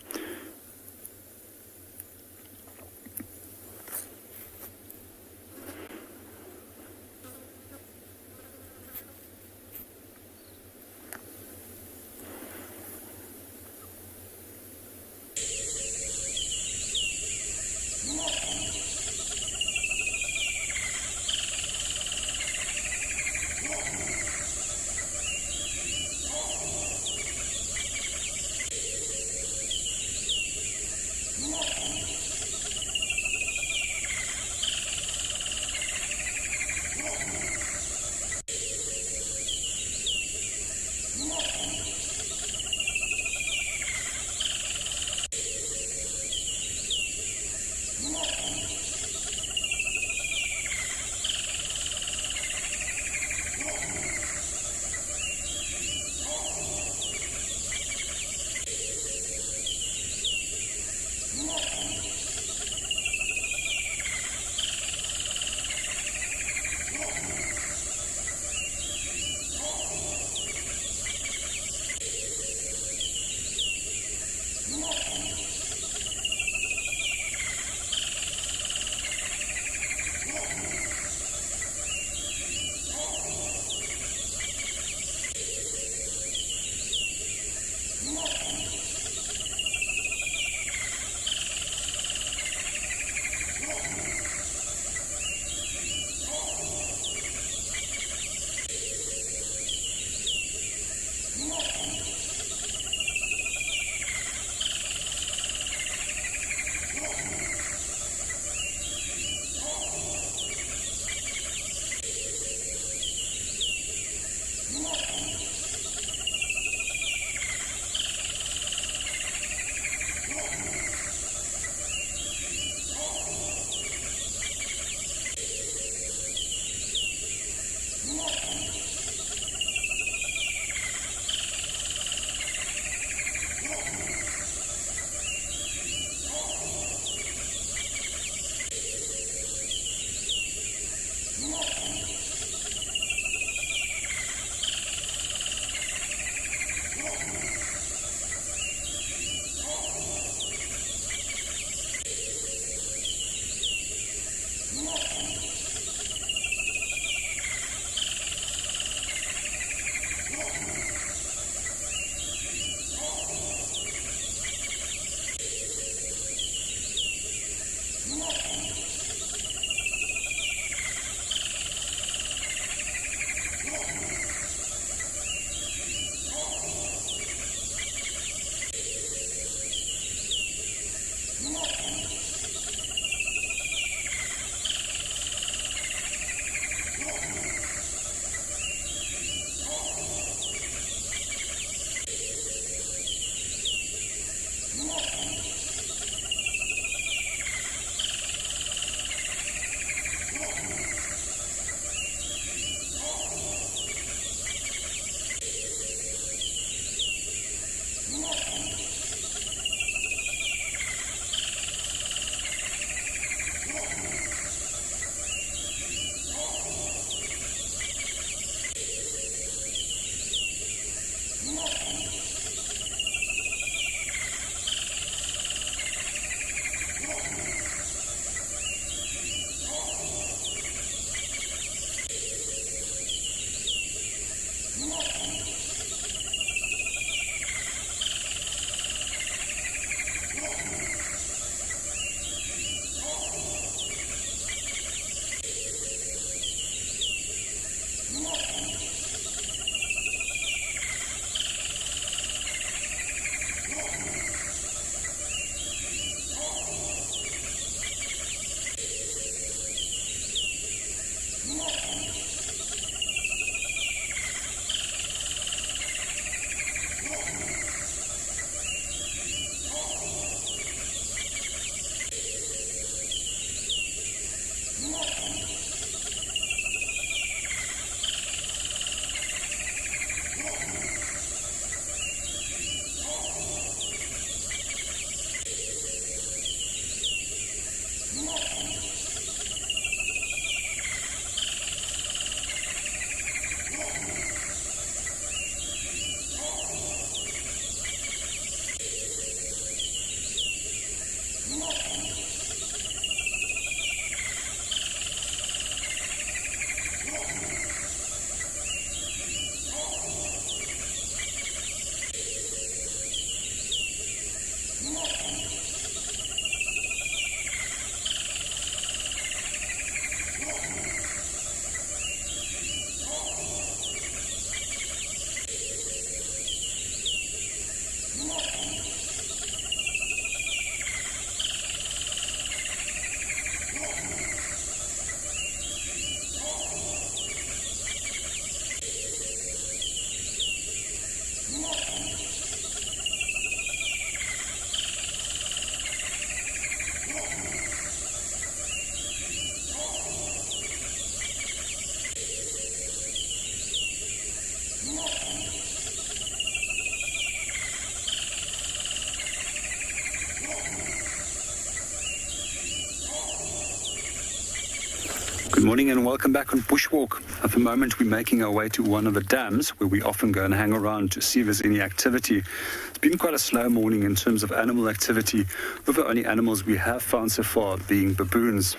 Good morning and welcome back on Bushwalk. At the moment we're making our way to one of the dams where we often go and hang around to see if there's any activity. It's been quite a slow morning in terms of animal activity, with the only animals we have found so far being baboons.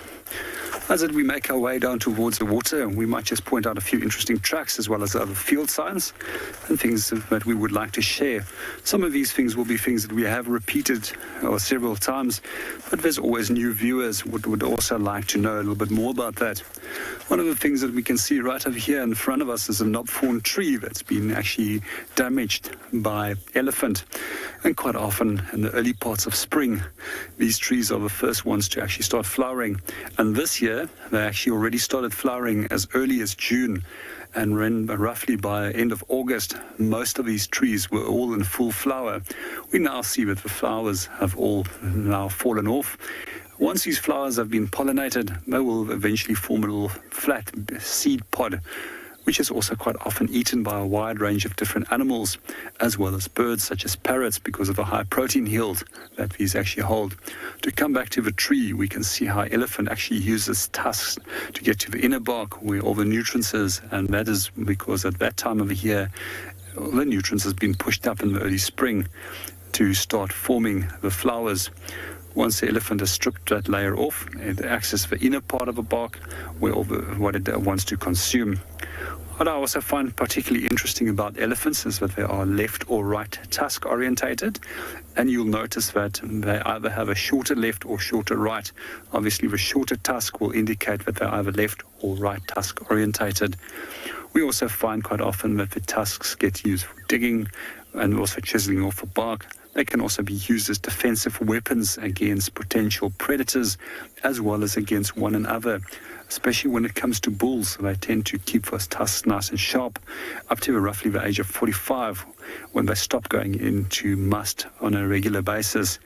As we make our way down towards the water, we might just point out a few interesting tracks as well as other field signs and things that we would like to share. Some of these things will be things that we have repeated several times, but there's always new viewers who would also like to know a little bit more about that. One of the things that we can see right over here in front of us is a knobthorn tree that's been actually damaged by elephant. And quite often in the early parts of spring, these trees are the first ones to actually start flowering. And this year, they actually already started flowering as early as June. And roughly by end of August, most of these trees were all in full flower. We now see that the flowers have all now fallen off. Once these flowers have been pollinated, they will eventually form a little flat seed pod, which is also quite often eaten by a wide range of different animals, as well as birds such as parrots, because of the high protein yield that these actually hold. To come back to the tree, we can see how elephant actually uses tusks to get to the inner bark where all the nutrients is, and that is because at that time of the year, all the nutrients has been pushed up in the early spring to start forming the flowers. Once the elephant has stripped that layer off, it accesses the inner part of the bark where all what it wants to consume. What I also find particularly interesting about elephants is that they are left or right tusk orientated, and you'll notice that they either have a shorter left or shorter right. Obviously the shorter tusk will indicate that they're either left or right tusk orientated. We also find quite often that the tusks get used for digging and also chiseling off the bark. They can also be used as defensive weapons against potential predators as well as against one another, especially when it comes to bulls. They tend to keep those tusks nice and sharp up to roughly the age of 45 when they stop going into must on a regular basis.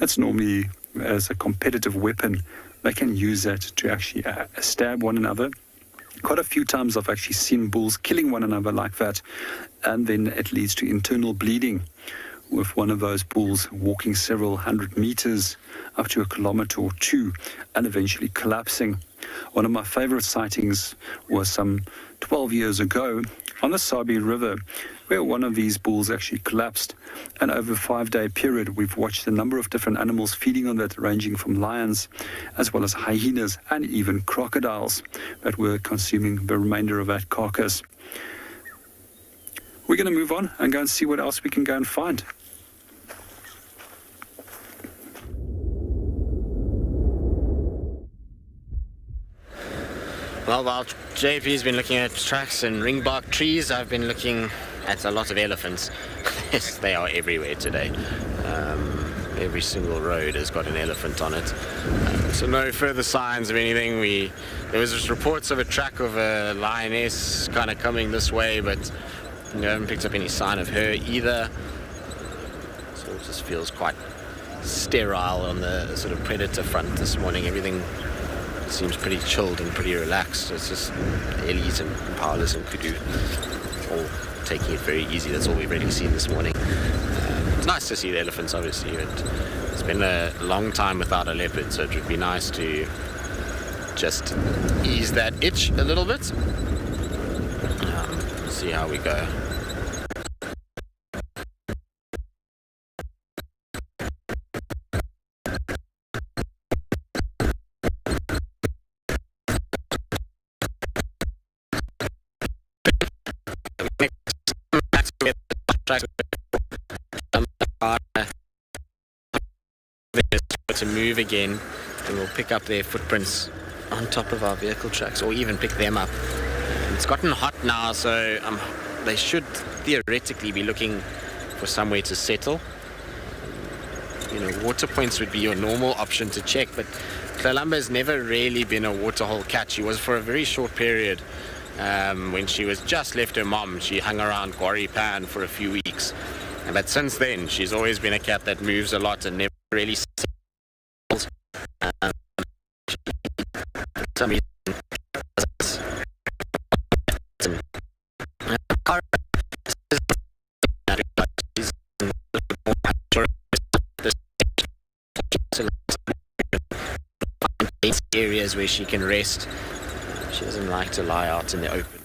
That's normally as a competitive weapon. They can use that to actually stab one another. Quite a few times I've actually seen bulls killing one another like that, and then it leads to internal bleeding, with one of those bulls walking several hundred meters up to a kilometer or two and eventually collapsing. One of my favorite sightings was some 12 years ago on the Sabi River, where one of these bulls actually collapsed. And over a 5-day period, we've watched a number of different animals feeding on that, ranging from lions, as well as hyenas and even crocodiles that were consuming the remainder of that carcass. We're going to move on and go and see what else we can go and find. Well, while JP's been looking at tracks and ringbark trees, I've been looking at a lot of elephants. Yes, they are everywhere today. every single road has got an elephant on it. So no further signs of anything. There was just reports of a track of a lioness kind of coming this way, but we haven't picked up any sign of her either. So it just feels quite sterile on the sort of predator front this morning. Everything seems pretty chilled and pretty relaxed. It's just ellies and impalas and kudu all taking it very easy. That's all we've really seen this morning. It's nice to see the elephants, obviously, but it's been a long time without a leopard, so it would be nice to just ease that itch a little bit. See how we go. To move again, and we'll pick up their footprints on top of our vehicle tracks, or even pick them up. It's gotten hot now, so they should theoretically be looking for somewhere to settle. You know, water points would be your normal option to check, but Kalahari's never really been a waterhole cat. She was for a very short period. When she was just left her mom, she hung around Quarry Pan for a few weeks. But since then, she's always been a cat that moves a lot and never really settles. Areas where she can rest. She doesn't like to lie out in the open.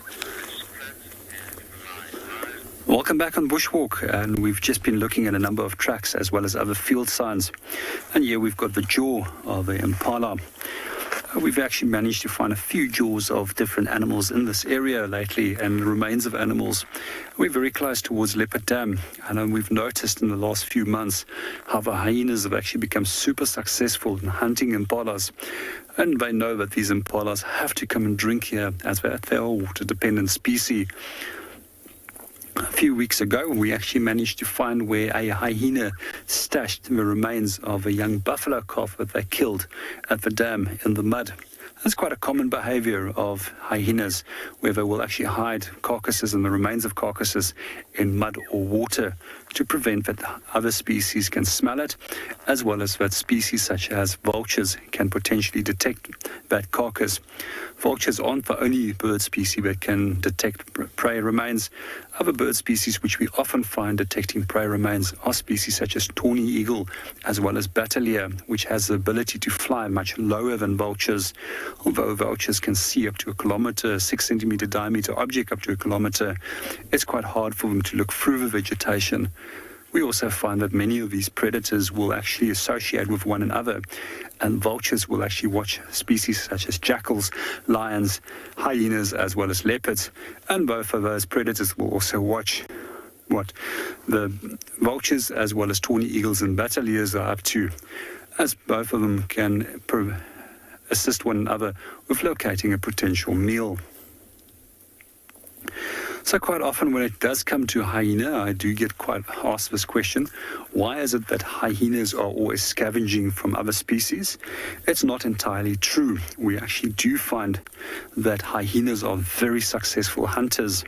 Welcome back on Bushwalk, and we've just been looking at a number of tracks as well as other field signs. And here we've got the jaw of the Impala. We've actually managed to find a few jaws of different animals in this area lately, and remains of animals. We're very close towards Leopard Dam, and we've noticed in the last few months how the hyenas have actually become super successful in hunting impalas. And they know that these impalas have to come and drink here, as they are a water-dependent species. A few weeks ago, we actually managed to find where a hyena stashed the remains of a young buffalo calf that they killed at the dam in the mud. That's quite a common behavior of hyenas, where they will actually hide carcasses and the remains of carcasses in mud or water to prevent that other species can smell it, as well as that species such as vultures can potentially detect that carcass. Vultures aren't the only bird species that can detect prey remains. Other bird species which we often find detecting prey remains are species such as tawny eagle, as well as battalier, which has the ability to fly much lower than vultures. Although vultures can see up to a kilometer, 6 centimeter diameter object up to a kilometer, it's quite hard for them to look through the vegetation. We also find that many of these predators will actually associate with one another, and vultures will actually watch species such as jackals, lions, hyenas, as well as leopards, and both of those predators will also watch what the vultures as well as tawny eagles and battaliers are up to, as both of them can assist one another with locating a potential meal. So quite often when it does come to hyena, I do get quite asked this question: why is it that hyenas are always scavenging from other species? It's not entirely true. We actually do find that hyenas are very successful hunters.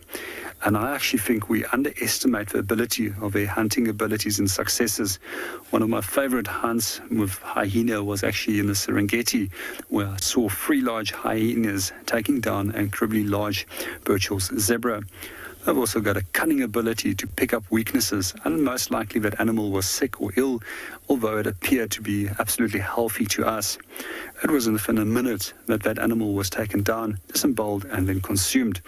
And I actually think we underestimate the ability of their hunting abilities and successes. One of my favorite hunts with hyena was actually in the Serengeti, where I saw 3 large hyenas taking down an incredibly large Birchall's zebra. They've also got a cunning ability to pick up weaknesses, and most likely that animal was sick or ill, although it appeared to be absolutely healthy to us. It was within a minute that that animal was taken down, disemboweled, and then consumed.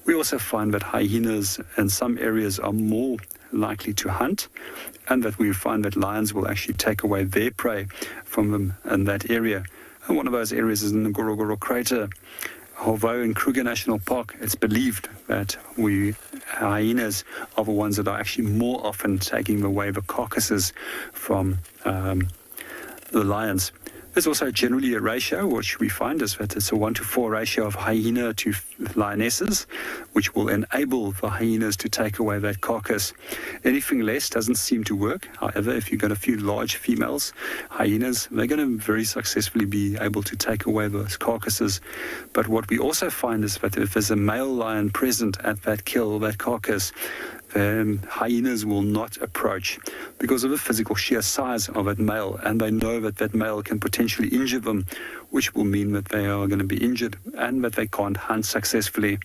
We also find that hyenas in some areas are more likely to hunt, and that we find that lions will actually take away their prey from them in that area. And one of those areas is in the Ngorongoro crater. Although in Kruger National Park, it's believed that hyenas are the ones that are actually more often taking away the carcasses from the lions. There's also generally a ratio, which we find is that it's a 1-to-4 ratio of hyena to lionesses, which will enable the hyenas to take away that carcass. Anything less doesn't seem to work. However, if you've got a few large females, hyenas, they're going to very successfully be able to take away those carcasses. But what we also find is that if there's a male lion present at that kill, that carcass, hyenas will not approach because of the physical sheer size of that male, and they know that that male can potentially injure them, which will mean that they are going to be injured and that they can't hunt successfully.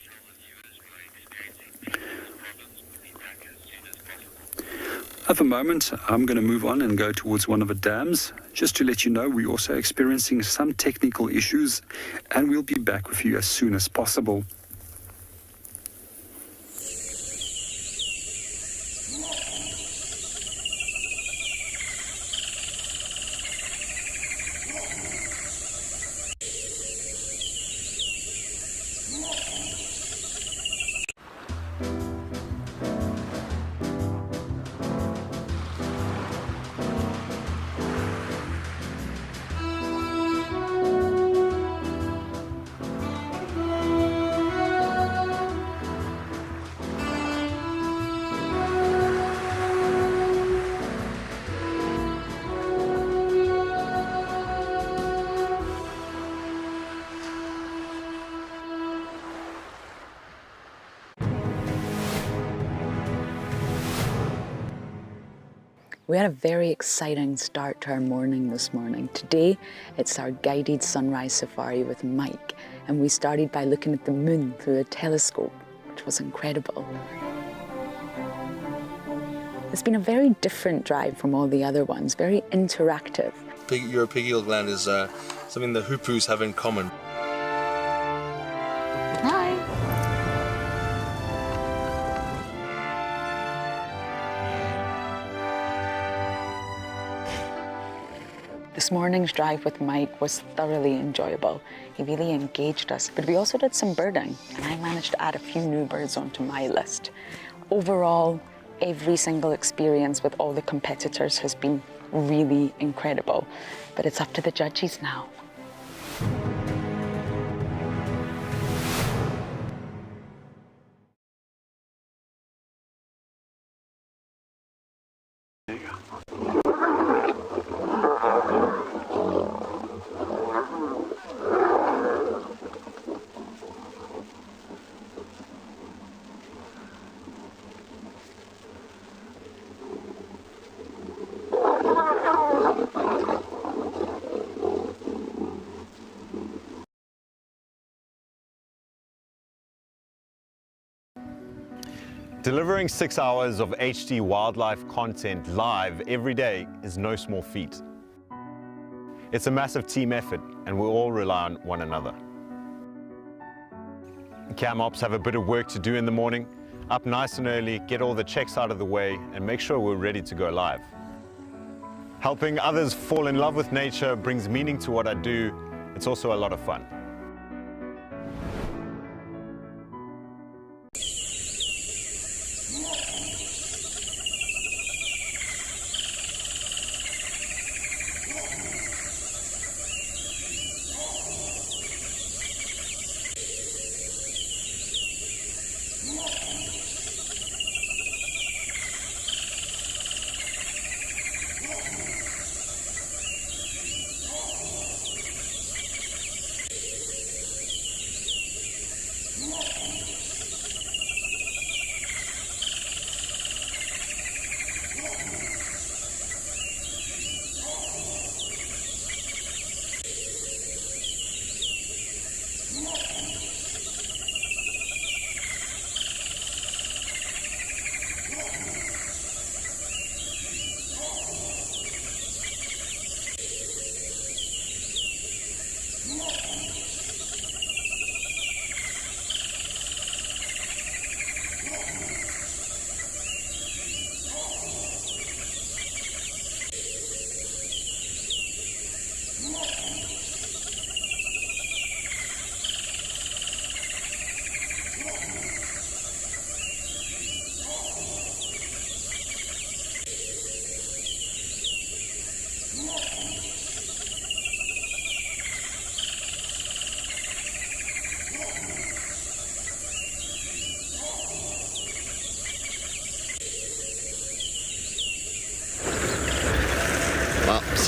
At the moment, I'm going to move on and go towards one of the dams. Just to let you know, we're also experiencing some technical issues, and we'll be back with you as soon as possible. We had a very exciting start to our morning this morning. Today, it's our guided sunrise safari with Mike, and we started by looking at the moon through a telescope, which was incredible. It's been a very different drive from all the other ones, very interactive. Your pig-eared land is something the hoopoes have in common. Hi. This morning's drive with Mike was thoroughly enjoyable. He really engaged us, but we also did some birding, and I managed to add a few new birds onto my list. Overall, every single experience with all the competitors has been really incredible, but it's up to the judges now. Delivering 6 hours of HD wildlife content live every day is no small feat. It's a massive team effort, and we all rely on one another. Cam ops have a bit of work to do in the morning, up nice and early, get all the checks out of the way, and make sure we're ready to go live. Helping others fall in love with nature brings meaning to what I do. It's also a lot of fun.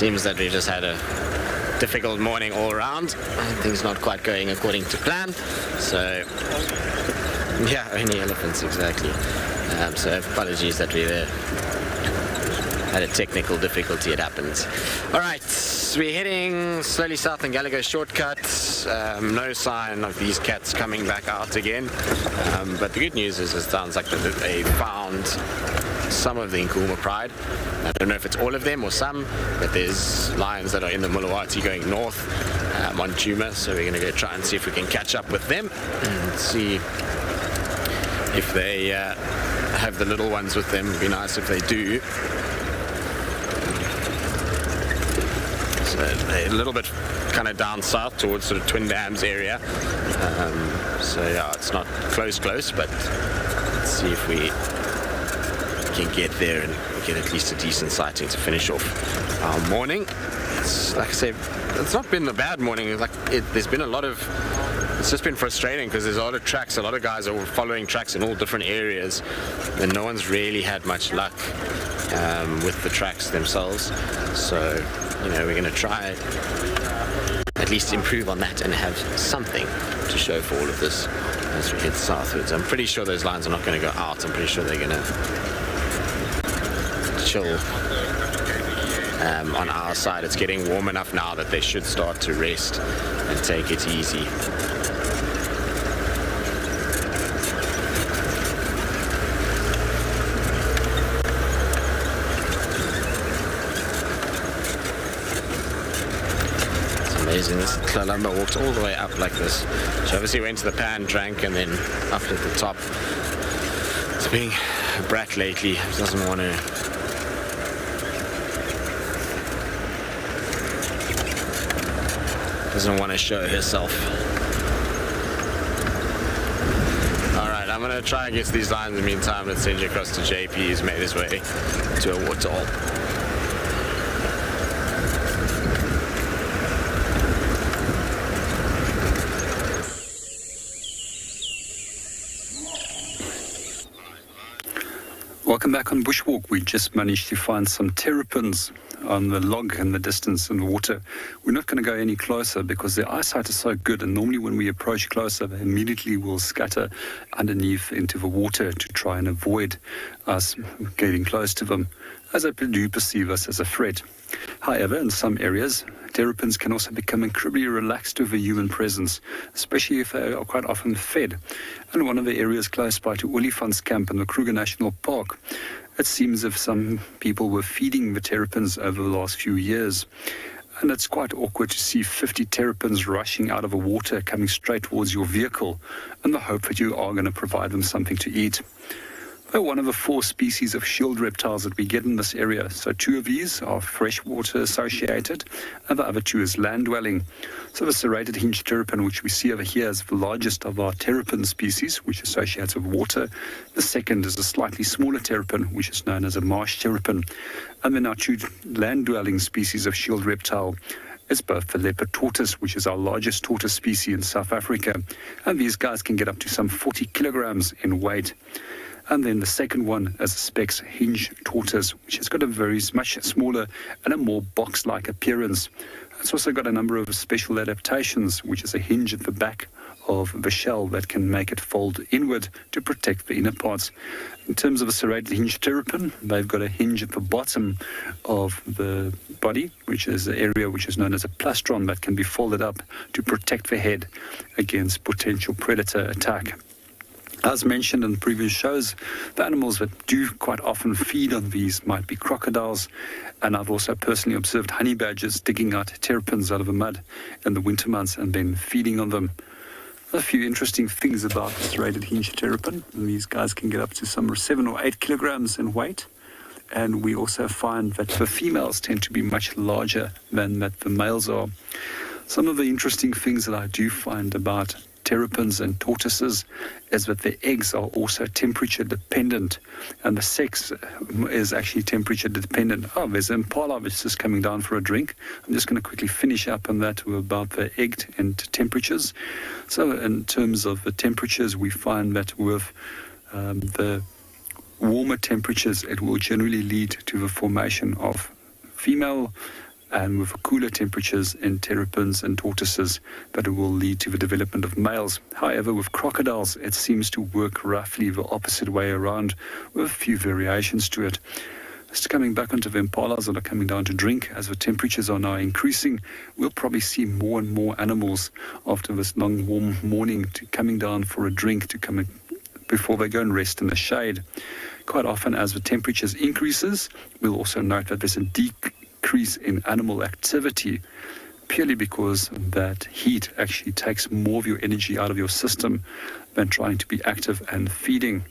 seems that we've just had a difficult morning all around. Things not quite going according to plan. So, yeah, only elephants, exactly. So apologies that we had a technical difficulty, it happens. All right, we're heading slowly south on Gallagher shortcut. No sign of these cats coming back out again. But the good news is it sounds like they found some of the Djuma Pride. I don't know if it's all of them or some, but there's lions that are in the Mulawati going north on Djuma, so we're going to go try and see if we can catch up with them and see if they have the little ones with them. It'd be nice if they do. So they're a little bit kind of down south towards sort of Twin Dams area. So yeah, it's not close, but let's see if we can get there and get at least a decent sighting to finish off our morning. It's, like I say, it's not been a bad morning. There's been a lot of, it's just been frustrating because there's a lot of tracks, a lot of guys are following tracks in all different areas, and no one's really had much luck with the tracks themselves. So, you know, we're going to try at least improve on that and have something to show for all of this as we head southwards. I'm pretty sure those lines are not going to go out. I'm pretty sure they're going to chill on our side. It's getting warm enough now that they should start to rest and take it easy. It's amazing. This Kalamba walked all the way up like this. She obviously went to the pan, drank, and then up at the top. It's being a brat lately. Doesn't want to show herself. Alright, I'm gonna try and get to these lines in the meantime. Let's send you across to JP, who's made his way to a waterhole. Welcome back on Bushwalk. We just managed to find some terrapins on the log in the distance in the water. We're not going to go any closer because their eyesight is so good, and normally when we approach closer they immediately will scatter underneath into the water to try and avoid us getting close to them, as they do perceive us as a threat. However, in some areas, terrapins can also become incredibly relaxed with a human presence, especially if they are quite often fed. And one of the areas close by to Olifant's camp in the Kruger National Park, it seems as if some people were feeding the terrapins over the last few years. And it's quite awkward to see 50 terrapins rushing out of the water, coming straight towards your vehicle, in the hope that you are going to provide them something to eat. They're one of the 4 species of shield reptiles that we get in this area. So 2 of these are freshwater associated, and the other 2 is land dwelling. So the serrated hinged terrapin, which we see over here, is the largest of our terrapin species, which associates with water. The second is a slightly smaller terrapin, which is known as a marsh terrapin. And then our 2 land dwelling species of shield reptile is both the leopard tortoise, which is our largest tortoise species in South Africa. And these guys can get up to some 40 kilograms in weight. And then the second one is a Specs hinge tortoise, which has got a very much smaller and a more box-like appearance. It's also got a number of special adaptations, which is a hinge at the back of the shell that can make it fold inward to protect the inner parts. In terms of a serrated hinge terrapin, they've got a hinge at the bottom of the body, which is the area which is known as a plastron that can be folded up to protect the head against potential predator attack. As mentioned in previous shows, the animals that do quite often feed on these might be crocodiles, and I've also personally observed honey badgers digging out terrapins out of the mud in the winter months and then feeding on them. A few interesting things about the serrated hinge terrapin. These guys can get up to some 7 or 8 kilograms in weight, and we also find that the females tend to be much larger than that the males are. Some of the interesting things that I do find about terrapins and tortoises is that their eggs are also temperature dependent, and the sex is actually temperature dependent. Oh, there's an Impala which is just coming down for a drink. I'm just going to quickly finish up on that about the egg and temperatures. So in terms of the temperatures, we find that with the warmer temperatures, it will generally lead to the formation of female and with cooler temperatures in terrapins and tortoises, that will lead to the development of males. However, with crocodiles, it seems to work roughly the opposite way around, with a few variations to it. Just coming back onto the impalas that are coming down to drink, as the temperatures are now increasing, we'll probably see more and more animals after this long warm morning coming down for a drink to come in before they go and rest in the shade. Quite often, as the temperatures increases, we'll also note that there's a decrease in animal activity, purely because that heat actually takes more of your energy out of your system than trying to be active and feeding.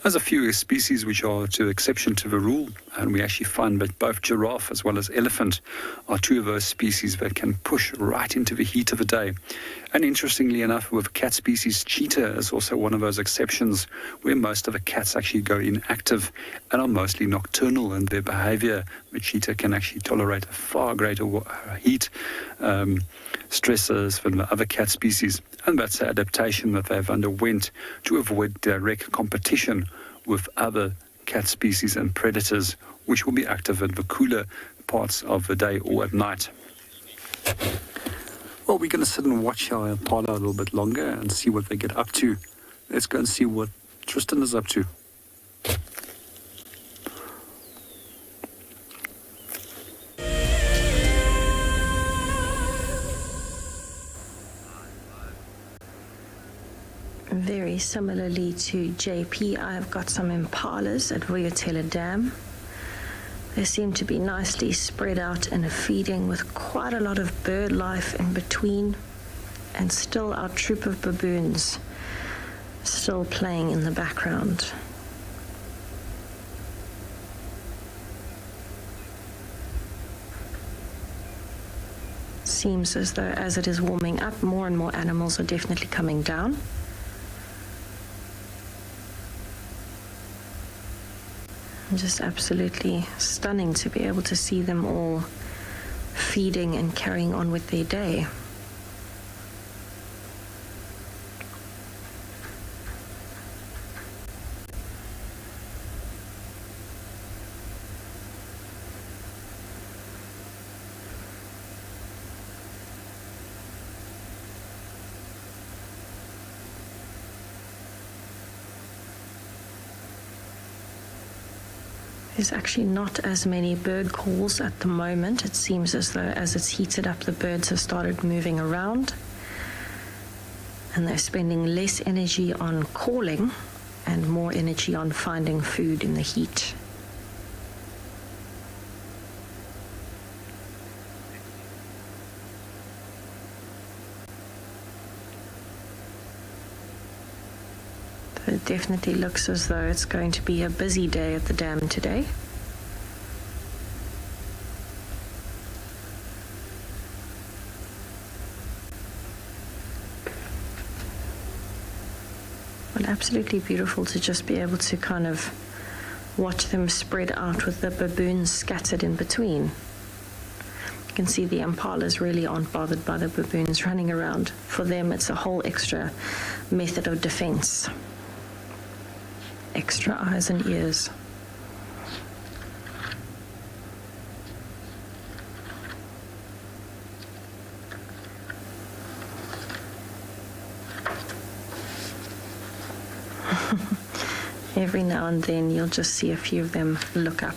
There's a few species which are to exception to the rule, and we actually find that both giraffe as well as elephant are two of those species that can push right into the heat of the day. And interestingly enough, with cat species, cheetah is also one of those exceptions where most of the cats actually go inactive and are mostly nocturnal in their behavior. The cheetah can actually tolerate a far greater heat stresses than the other cat species, and that's the adaptation that they've underwent to avoid direct competition with other cat species and predators, which will be active in the cooler parts of the day or at night. Well, we're going to sit and watch our Impala a little bit longer and see what they get up to. Let's go and see what Tristan is up to. Very similarly to JP, I've got some impalas at Waterhole Dam. They seem to be nicely spread out and feeding with quite a lot of bird life in between, and still our troop of baboons still playing in the background. Seems as though as it is warming up, more and more animals are definitely coming down. Just absolutely stunning to be able to see them all feeding and carrying on with their day. There's actually not as many bird calls at the moment. It seems as though as it's heated up, the birds have started moving around and they're spending less energy on calling and more energy on finding food in the heat. It definitely looks as though it's going to be a busy day at the dam today. Well, absolutely beautiful to just be able to kind of watch them spread out with the baboons scattered in between. You can see the impalas really aren't bothered by the baboons running around. For them, it's a whole extra method of defense. Extra eyes and ears. Every now and then you'll just see a few of them look up.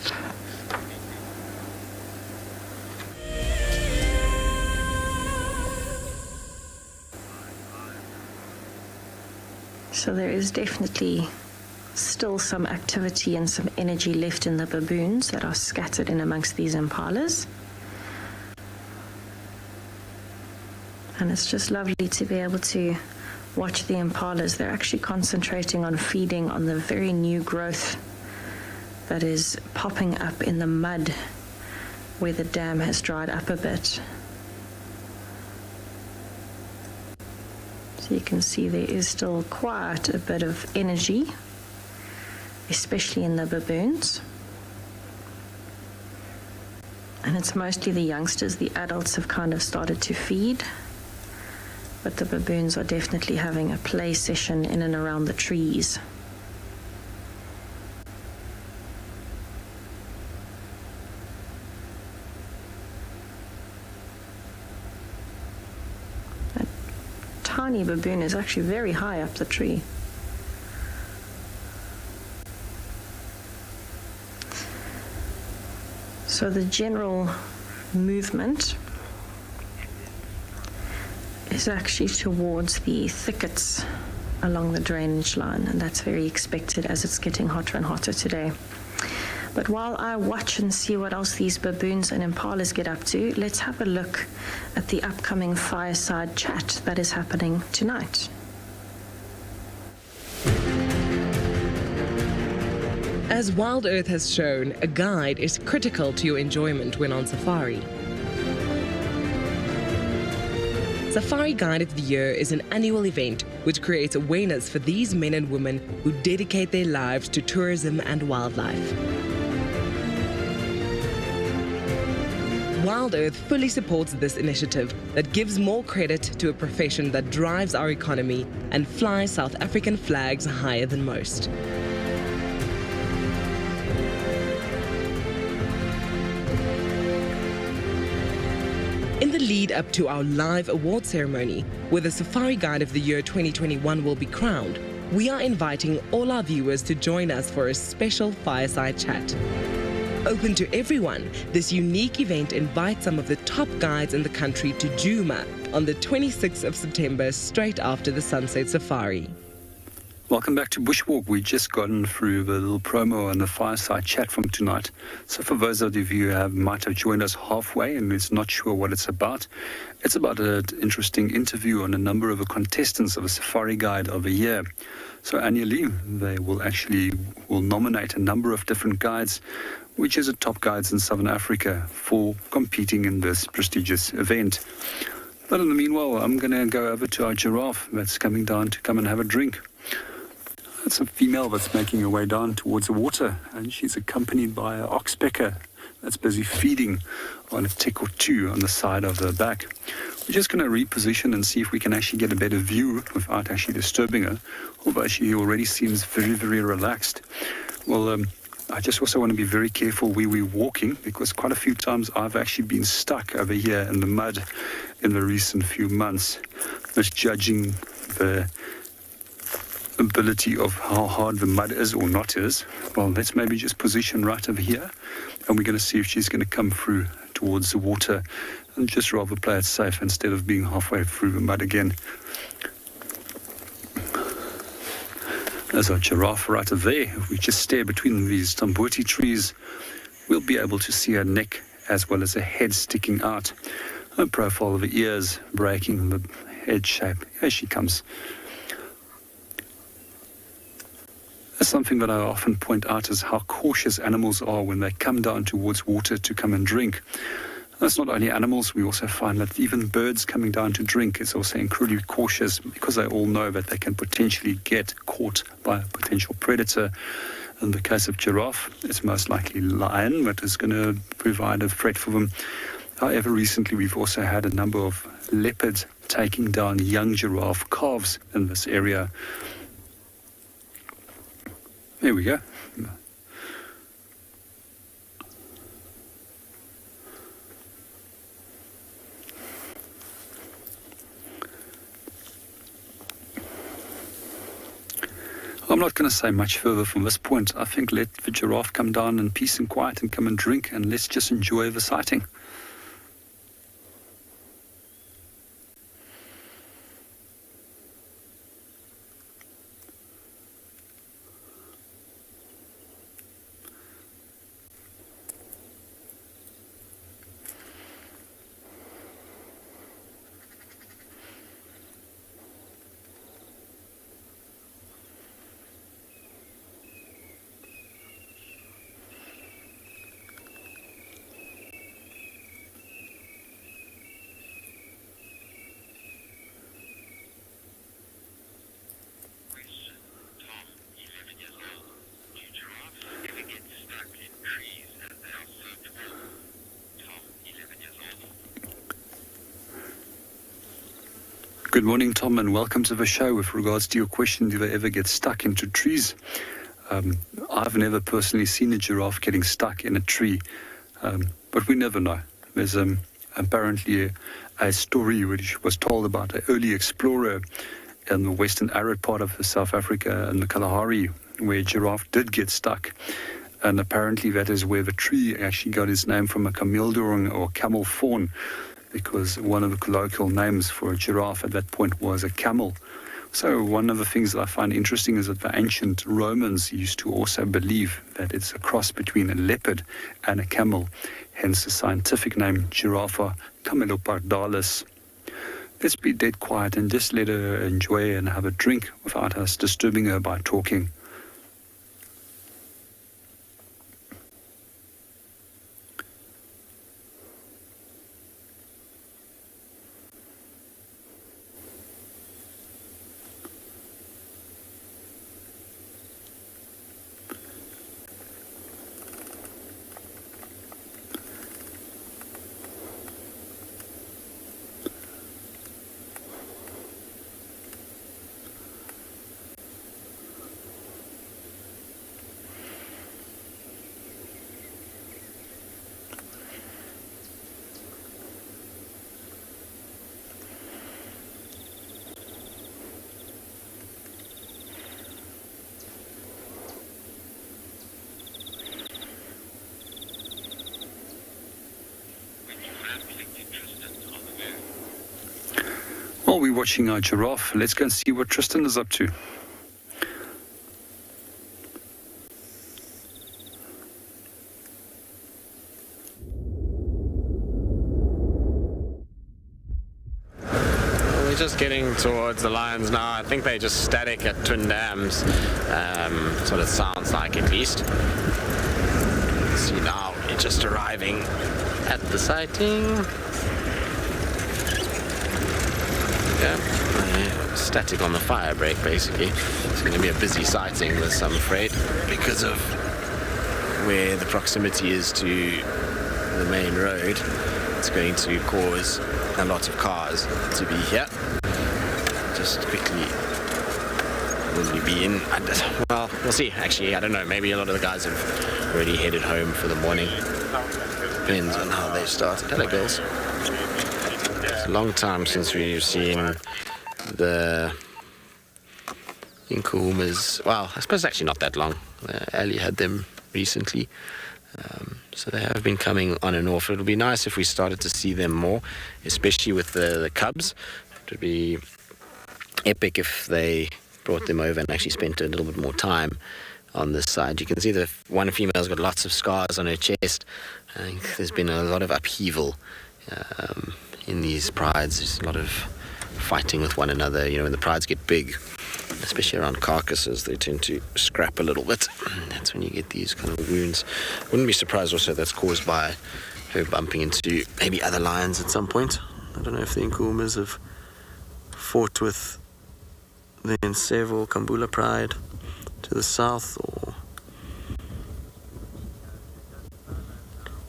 So there is definitely still some activity and some energy left in the baboons that are scattered in amongst these impalas. And it's just lovely to be able to watch the impalas. They're actually concentrating on feeding on the very new growth that is popping up in the mud where the dam has dried up a bit. So you can see there is still quite a bit of energy, especially in the baboons. And it's mostly the youngsters. The adults have kind of started to feed, but the baboons are definitely having a play session in and around the trees. tiny baboon is actually very high up the tree. So the general movement is actually towards the thickets along the drainage line, and that's very expected as it's getting hotter and hotter today. But while I watch and see what else these baboons and impalas get up to, let's have a look at the upcoming fireside chat that is happening tonight. As WildEarth has shown, a guide is critical to your enjoyment when on safari. Safari Guide of the Year is an annual event which creates awareness for these men and women who dedicate their lives to tourism and wildlife. WildEarth fully supports this initiative that gives more credit to a profession that drives our economy and flies South African flags higher than most. In the lead up to our live award ceremony, where the Safari Guide of the Year 2021 will be crowned, we are inviting all our viewers to join us for a special fireside chat. Open to everyone, this unique event invites some of the top guides in the country to Djuma on the 26th of September, straight after the Sunset Safari. Welcome back to Bushwalk. We've just gotten through the little promo and the fireside chat from tonight. So for those of you who might have joined us halfway and is not sure what it's about an interesting interview on a number of the contestants of a Safari Guide of a Year. So annually, they will nominate a number of different guides, which is the top guides in Southern Africa, for competing in this prestigious event. But in the meanwhile, I'm going to go over to our giraffe that's coming down to come and have a drink. That's a female that's making her way down towards the water, and she's accompanied by an oxpecker that's busy feeding on a tick or two on the side of her back. We're just going to reposition and see if we can actually get a better view without actually disturbing her, although she already seems very, very relaxed. Well, I just also want to be very careful where we're walking, because quite a few times I've actually been stuck over here in the mud in the recent few months, misjudging the ability of how hard the mud is or not is. Well, let's maybe just position right over here, and we're going to see if she's going to come through towards the water, and just rather play it safe instead of being halfway through the mud again. There's our giraffe right over there. If we just stare between these tambuti trees, we'll be able to see her neck as well as her head sticking out. Her profile of the ears breaking the head shape. Here she comes. Something that I often point out is how cautious animals are when they come down towards water to come and drink. That's not only animals, we also find that even birds coming down to drink is also incredibly cautious, because they all know that they can potentially get caught by a potential predator. In the case of giraffe, it's most likely lion that is going to provide a threat for them. However, recently we've also had a number of leopards taking down young giraffe calves in this area. There we go. I'm not going to say much further from this point. I think let the giraffe come down in peace and quiet and come and drink, and let's just enjoy the sighting. Good morning, Tom, and welcome to the show. With regards to your question, do they ever get stuck into trees? I've never personally seen a giraffe getting stuck in a tree, but we never know. There's apparently a story which was told about an early explorer in the western arid part of South Africa in the Kalahari, where a giraffe did get stuck. And apparently that is where the tree actually got its name, from a camildorong or camel fawn, because one of the colloquial names for a giraffe at that point was a camel. So one of the things that I find interesting is that the ancient Romans used to also believe that it's a cross between a leopard and a camel, hence the scientific name Giraffa camelopardalis. Let's be dead quiet and just let her enjoy and have a drink without us disturbing her by talking. While we're watching our giraffe, let's go and see what Tristan is up to. We're just getting towards the lions now. I think they're just static at Twin Dams. That's what it sounds like, at least. See now, we're just arriving at the sighting. Yeah, static on the fire break, basically. It's going to be a busy sighting, this, I'm afraid, because of where the proximity is to the main road. It's going to cause a lot of cars to be here. Just quickly, will you be in? Well, we'll see. Actually, I don't know. Maybe a lot of the guys have already headed home for the morning. Depends on how they started. Hello, girls. It's a long time since we've seen the Inkuhumas. Well, I suppose actually not that long. Ali had them recently. So they have been coming on and off. It would be nice if we started to see them more, especially with the cubs. It would be epic if they brought them over and actually spent a little bit more time on this side. You can see the one female's got lots of scars on her chest. I think there's been a lot of upheaval in these prides. There's a lot of fighting with one another. You know, when the prides get big, especially around carcasses, they tend to scrap a little bit. That's when you get these kind of wounds. Wouldn't be surprised also that's caused by her bumping into maybe other lions at some point. I don't know if the Nkuhumas have fought with the Nseva Kambula pride to the south, or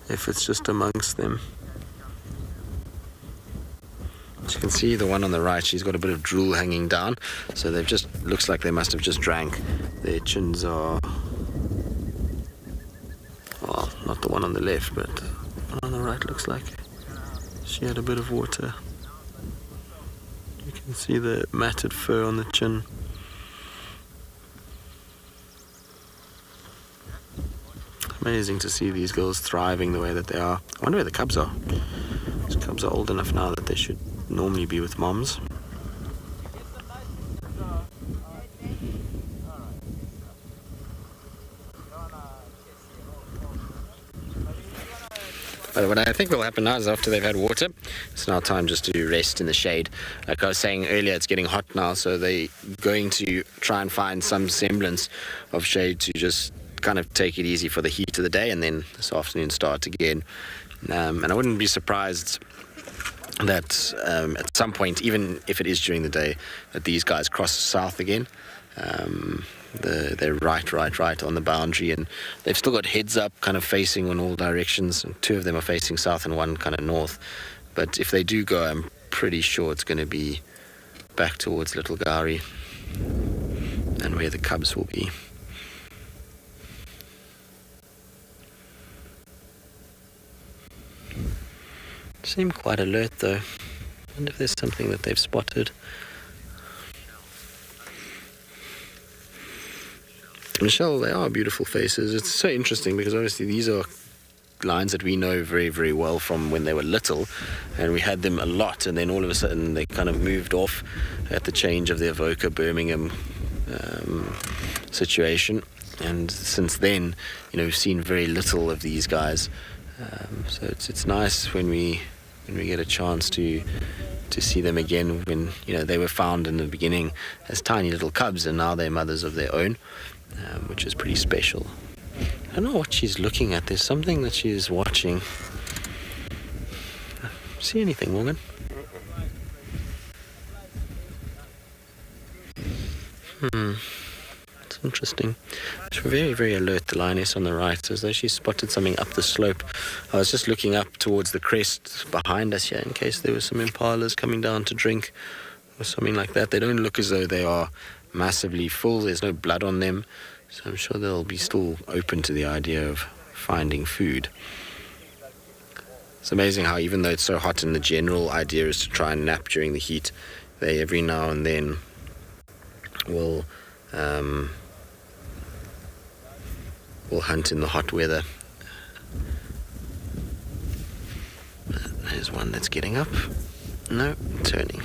if it's just amongst them. As you can see, the one on the right, she's got a bit of drool hanging down, so they've just, looks like they must have just drank. Their chins are, well, not the one on the left, but the one on the right looks like she had a bit of water. You can see the matted fur on the chin. Amazing to see these girls thriving the way that they are. I wonder where the cubs are. These cubs are old enough now that they should normally be with moms. But what I think will happen now is after they've had water, it's now time just to rest in the shade. Like I was saying earlier, it's getting hot now, so they're going to try and find some semblance of shade to just kind of take it easy for the heat of the day, and then this afternoon start again. And I wouldn't be surprised that at some point, even if it is during the day, that these guys cross south again. They're right on the boundary, and they've still got heads up, kind of facing in all directions, and two of them are facing south and one kind of north. But if they do go, I'm pretty sure it's going to be back towards Little Gari and where the cubs will be. Seem quite alert though. I wonder if there's something that they've spotted. Michelle, they are beautiful faces. It's so interesting because obviously these are lions that we know very, very well from when they were little, and we had them a lot, and then all of a sudden they kind of moved off at the change of the Avoca Birmingham situation, and since then, you know, we've seen very little of these guys. So it's nice when we get a chance to see them again, when, you know, they were found in the beginning as tiny little cubs, and now they're mothers of their own, which is pretty special. I don't know what she's looking at. There's something that she is watching. See anything, Morgan? It's interesting. She's very, very alert, the lioness on the right, as though she spotted something up the slope. I was just looking up towards the crest behind us here in case there were some impalas coming down to drink or something like that. They don't look as though they are massively full. There's no blood on them. So I'm sure they'll be still open to the idea of finding food. It's amazing how even though it's so hot and the general idea is to try and nap during the heat, they every now and then will hunt in the hot weather. There's one that's getting up. No, turning.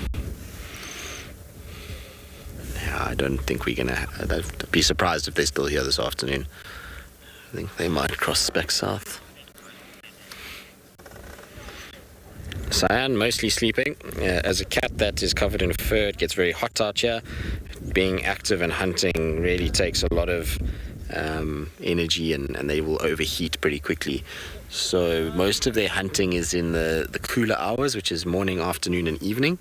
I don't think we're going to... I'd be surprised if they're still here this afternoon. I think they might cross back south. Cyan, mostly sleeping. As a cat that is covered in fur, it gets very hot out here. Being active and hunting really takes a lot of energy, and they will overheat pretty quickly. So most of their hunting is in the cooler hours, which is morning, afternoon, and evening.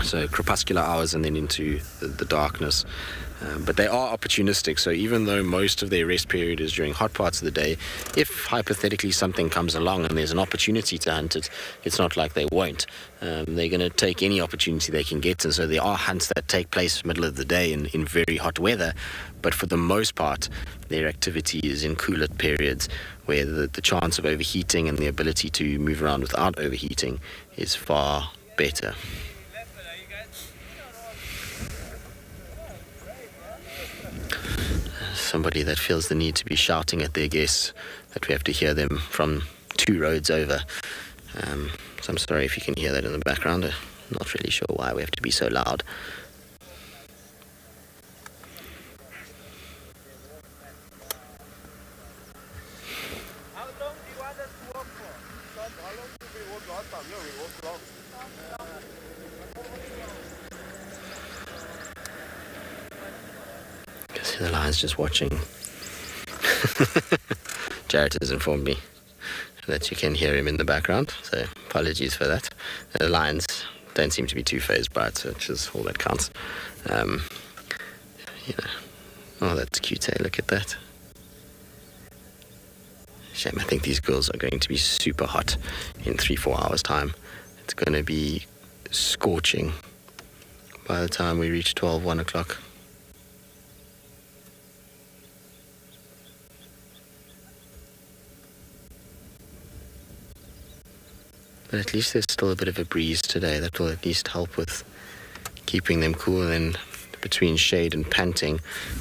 So crepuscular hours and then into the darkness. But they are opportunistic, so even though most of their rest period is during hot parts of the day, if hypothetically something comes along and there's an opportunity to hunt it, it's not like they won't. They're going to take any opportunity they can get, and so there are hunts that take place middle of the day in very hot weather, but for the most part their activity is in cooler periods where the chance of overheating and the ability to move around without overheating is far better. Somebody that feels the need to be shouting at their guests that we have to hear them from 2 roads over. So I'm sorry if you can hear that in the background. I'm not really sure why we have to be so loud. How long do you want us to walk for? How long do we walk last time? No, we walked long. I see the lion's just watching. Jared has informed me that you can hear him in the background, so apologies for that. The lions don't seem to be too fazed by it, which is all that counts. You know. Oh, that's cute, eh? Look at that. Shame, I think these girls are going to be super hot in 3-4 hours' time. It's going to be scorching by the time we reach 1 o'clock. But at least there's still a bit of a breeze today that will at least help with keeping them cool, and then between shade and panting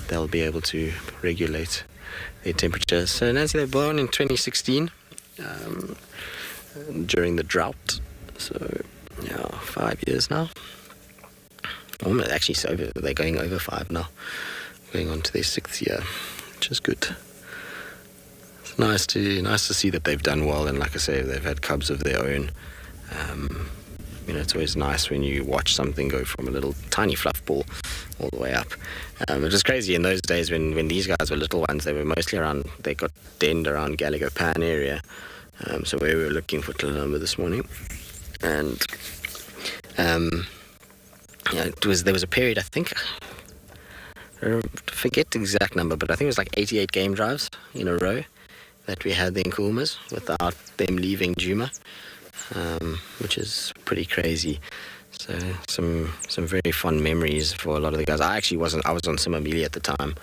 they'll be able to regulate their temperature. So Nancy, they were born in 2016 during the drought, so yeah, 5 years now. Actually, so they're going over 5 now, going on to their 6th year, which is good. It's nice to see that they've done well, and like I say, they've had cubs of their own. You know, it's always nice when you watch something go from a little tiny fluff ball all the way up. It was crazy in those days when these guys were little ones. They were mostly around, they got denned around Gallagher Pan area. So where we were looking for Tulumba this morning. And yeah, there was a period, I think, I forget the exact number, but I think it was like 88 game drives in a row that we had the Nkumas without them leaving Djuma, which is pretty crazy. So some very fun memories for a lot of the guys. I was on Simamili at the time,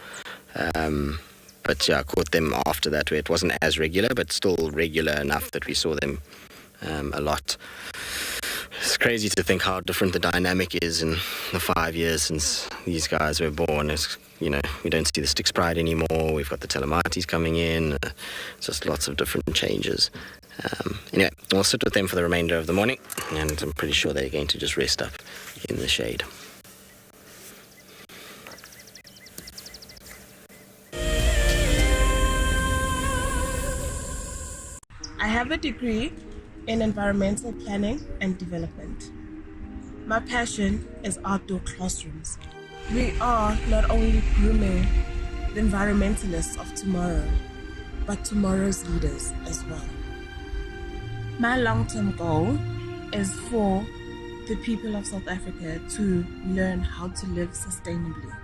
but yeah, I caught them after that, where it wasn't as regular, but still regular enough that we saw them a lot. It's crazy to think how different the dynamic is in the 5 years since these guys were born. It's, you know, we don't see the Styx Pride anymore. We've got the Telematis coming in. Just lots of different changes. Anyway, we'll sit with them for the remainder of the morning, and I'm pretty sure they're going to just rest up in the shade. I have a degree in environmental planning and development. My passion is outdoor classrooms. We are not only grooming the environmentalists of tomorrow, but tomorrow's leaders as well. My long-term goal is for the people of South Africa to learn how to live sustainably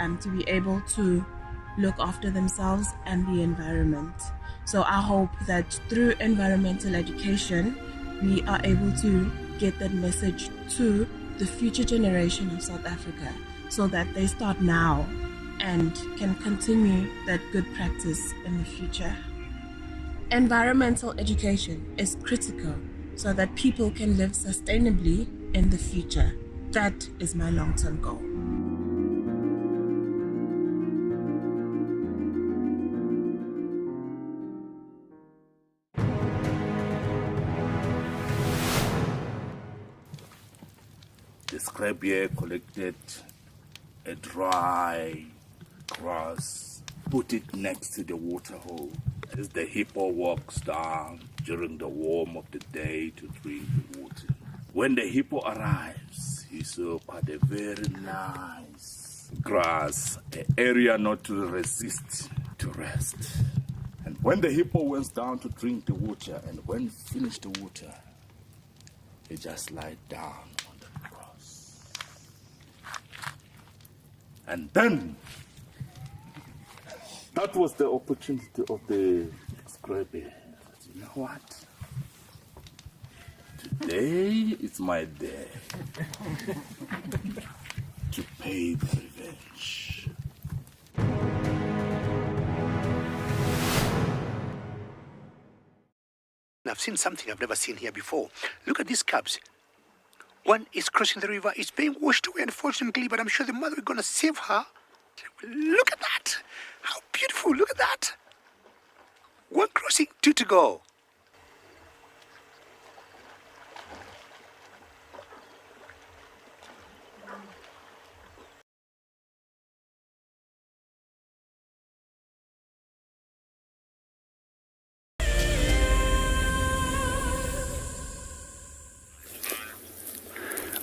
and to be able to look after themselves and the environment. So I hope that through environmental education, we are able to get that message to the future generation of South Africa so that they start now and can continue that good practice in the future. Environmental education is critical so that people can live sustainably in the future. That is my long-term goal. The scribe here collected a dry grass, put it next to the waterhole as the hippo walks down during the warm of the day to drink the water. When the hippo arrives, he saw quite a very nice grass, an area not to resist to rest. And when the hippo went down to drink the water, and when he finished the water, he just lied down on the grass. And then, that was the opportunity of the scribe. You know what? Today is my day to pay the revenge. I've seen something I've never seen here before. Look at these cubs. One is crossing the river. It's being washed away, unfortunately, but I'm sure the mother is going to save her. Look at that. How beautiful. Look at that. One crossing, two to go.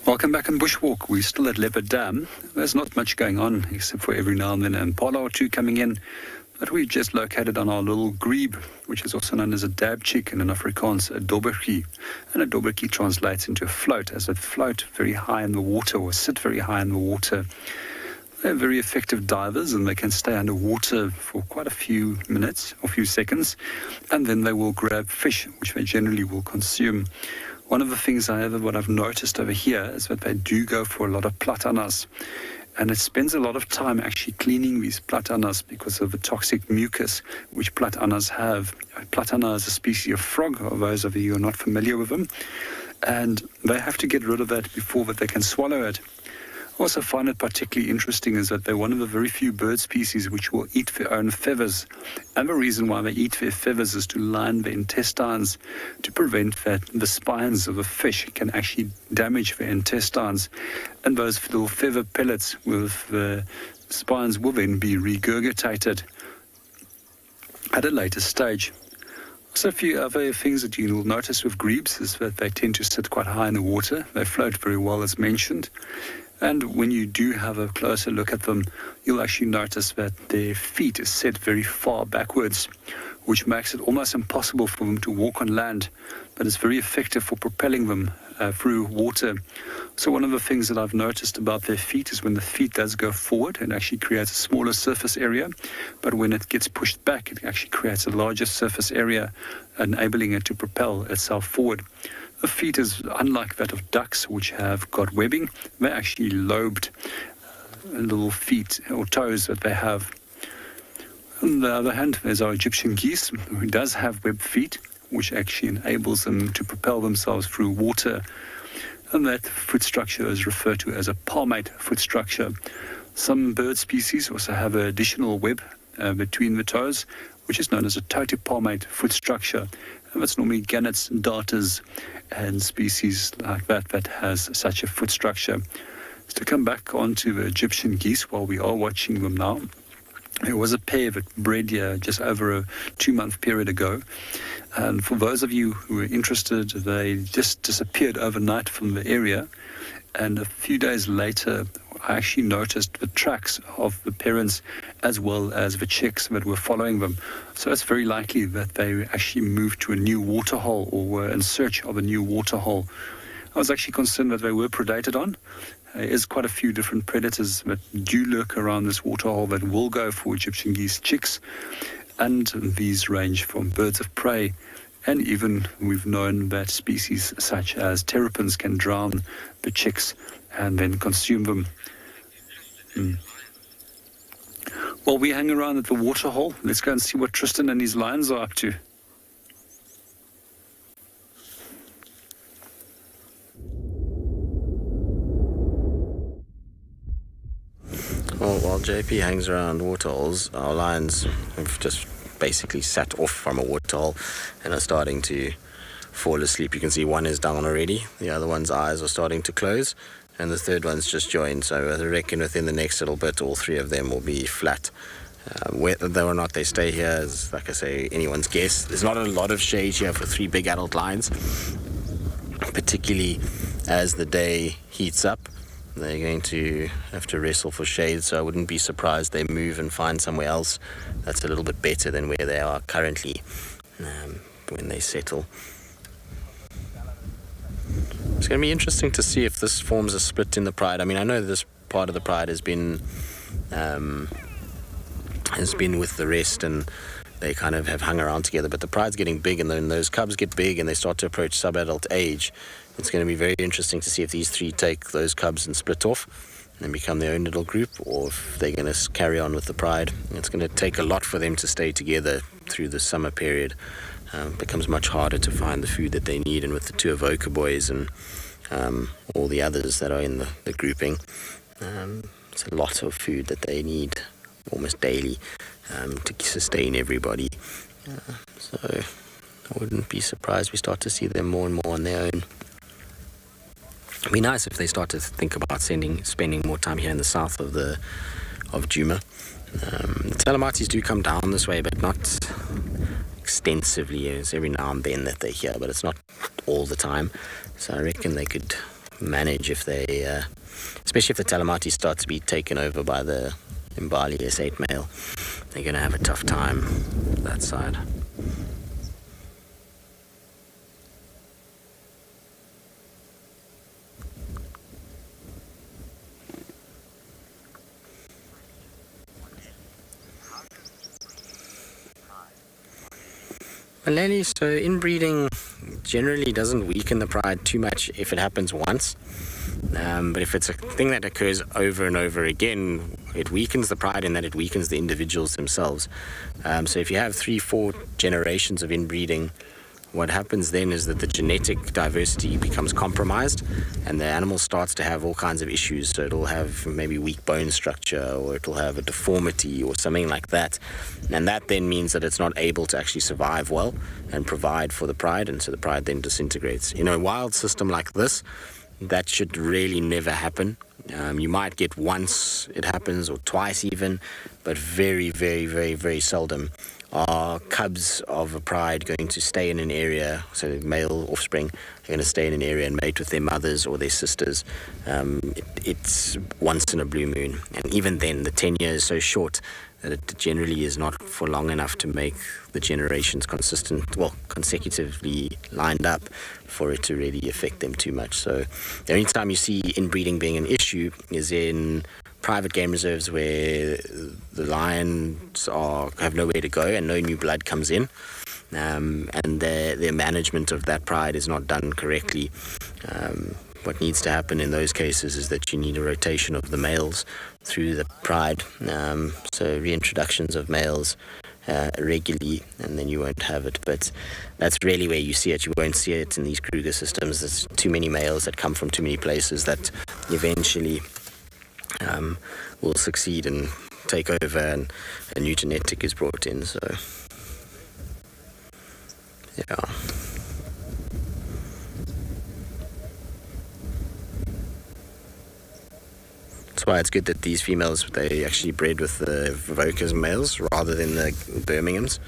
Welcome back on Bushwalk. We're still at Leopard Dam. There's not much going on except for every now and then an Impala or two coming in. But we've just located on our little grebe, which is also known as a dab chick in Afrikaans, a dobbertjie. And a dobbertjie translates into a float, as it float very high in the water or sit very high in the water. They're very effective divers and they can stay underwater for quite a few minutes or few seconds. And then they will grab fish, which they generally will consume. One of the things, however, what I've noticed over here is that they do go for a lot of platanas. And it spends a lot of time actually cleaning these platanas because of the toxic mucus which platanas have. Platana is a species of frog, for those of you who are not familiar with them. And they have to get rid of that before that they can swallow it. I also find it particularly interesting is that they're one of the very few bird species which will eat their own feathers. And the reason why they eat their feathers is to line their intestines to prevent that the spines of a fish can actually damage their intestines. And those little feather pellets with the spines will then be regurgitated at a later stage. Also, a few other things that you will notice with grebes is that they tend to sit quite high in the water. They float very well, as mentioned. And when you do have a closer look at them, you'll actually notice that their feet are set very far backwards, which makes it almost impossible for them to walk on land, but it's very effective for propelling them through water. So one of the things that I've noticed about their feet is when the feet does go forward, it actually creates a smaller surface area, but when it gets pushed back, it actually creates a larger surface area, enabling it to propel itself forward. The feet is unlike that of ducks, which have got webbing. They're actually lobed little feet or toes that they have. On the other hand, there's our Egyptian geese, who does have webbed feet, which actually enables them to propel themselves through water. and that foot structure is referred to as a palmate foot structure. Some bird species also have an additional web between the toes, which is known as a totipalmate foot structure. And that's normally gannets, darters, and species like that that has such a foot structure. So to come back onto the Egyptian geese while we are watching them now, there was a pair that bred here just over a 2-month period ago. And for those of you who are interested, they just disappeared overnight from the area. And a few days later, I actually noticed the tracks of the parents as well as the chicks that were following them. So it's very likely that they actually moved to a new waterhole or were in search of a new waterhole. I was actually concerned that they were predated on. There is quite a few different predators that do lurk around this waterhole that will go for Egyptian geese chicks. And these range from birds of prey, and even we've known that species such as terrapins can drown the chicks and then consume them. While we hang around at the waterhole, let's go and see what Tristan and his lions are up to. Well, while JP hangs around waterholes, our lions have just basically sat off from a waterhole and are starting to fall asleep. You can see one is down already, the other one's eyes are starting to close, and the third one's just joined. So I reckon within the next little bit, all three of them will be flat. Whether or not they stay here is, like I say, anyone's guess. There's not a lot of shade here for 3 big adult lions, particularly as the day heats up. They're going to have to wrestle for shade, so I wouldn't be surprised they move and find somewhere else that's a little bit better than where they are currently when they settle. It's going to be interesting to see if this forms a split in the pride. I mean, I know this part of the pride has been with the rest, and they kind of have hung around together, but the pride's getting big, and then those cubs get big and they start to approach sub-adult age. It's going to be very interesting to see if these 3 take those cubs and split off and become their own little group, or if they're going to carry on with the pride. It's going to take a lot for them to stay together through the summer period. It becomes much harder to find the food that they need, and with the 2 Avoca boys and all the others that are in the grouping, it's a lot of food that they need almost daily to sustain everybody. So I wouldn't be surprised we start to see them more and more on their own. It'd be nice if they start to think about spending more time here in the south of Djuma. The Telematis do come down this way, but not extensively. It's every now and then that they're here, but it's not all the time. So I reckon they could manage if they, especially if the Telematis start to be taken over by the Mbali S8 male. They're going to have a tough time that side. Lely, so inbreeding generally doesn't weaken the pride too much if it happens once. But if it's a thing that occurs over and over again, it weakens the pride in that it weakens the individuals themselves. So if you have 3-4 generations of inbreeding, what happens then is that the genetic diversity becomes compromised and the animal starts to have all kinds of issues. So it'll have maybe weak bone structure, or it'll have a deformity or something like that. And that then means that it's not able to actually survive well and provide for the pride, and so the pride then disintegrates. In a wild system like this, that should really never happen. You might get once it happens, or twice even, but very, very, very, very seldom are cubs of a pride going to stay in an area, so male offspring are going to stay in an area and mate with their mothers or their sisters. It's once in a blue moon, and even then the tenure is so short that it generally is not for long enough to make the generations consecutively lined up for it to really affect them too much. So the only time you see inbreeding being an issue is in private game reserves where the lions have nowhere to go and no new blood comes in, and their management of that pride is not done correctly. What needs to happen in those cases is that you need a rotation of the males through the pride, so reintroductions of males regularly, and then you won't have it. But that's really where you see it. You won't see it in these Kruger systems. There's too many males that come from too many places that eventually will succeed and take over, and a new genetic is brought in. So yeah. That's why it's good that these females, they actually bred with the Vokers males rather than the Birminghams,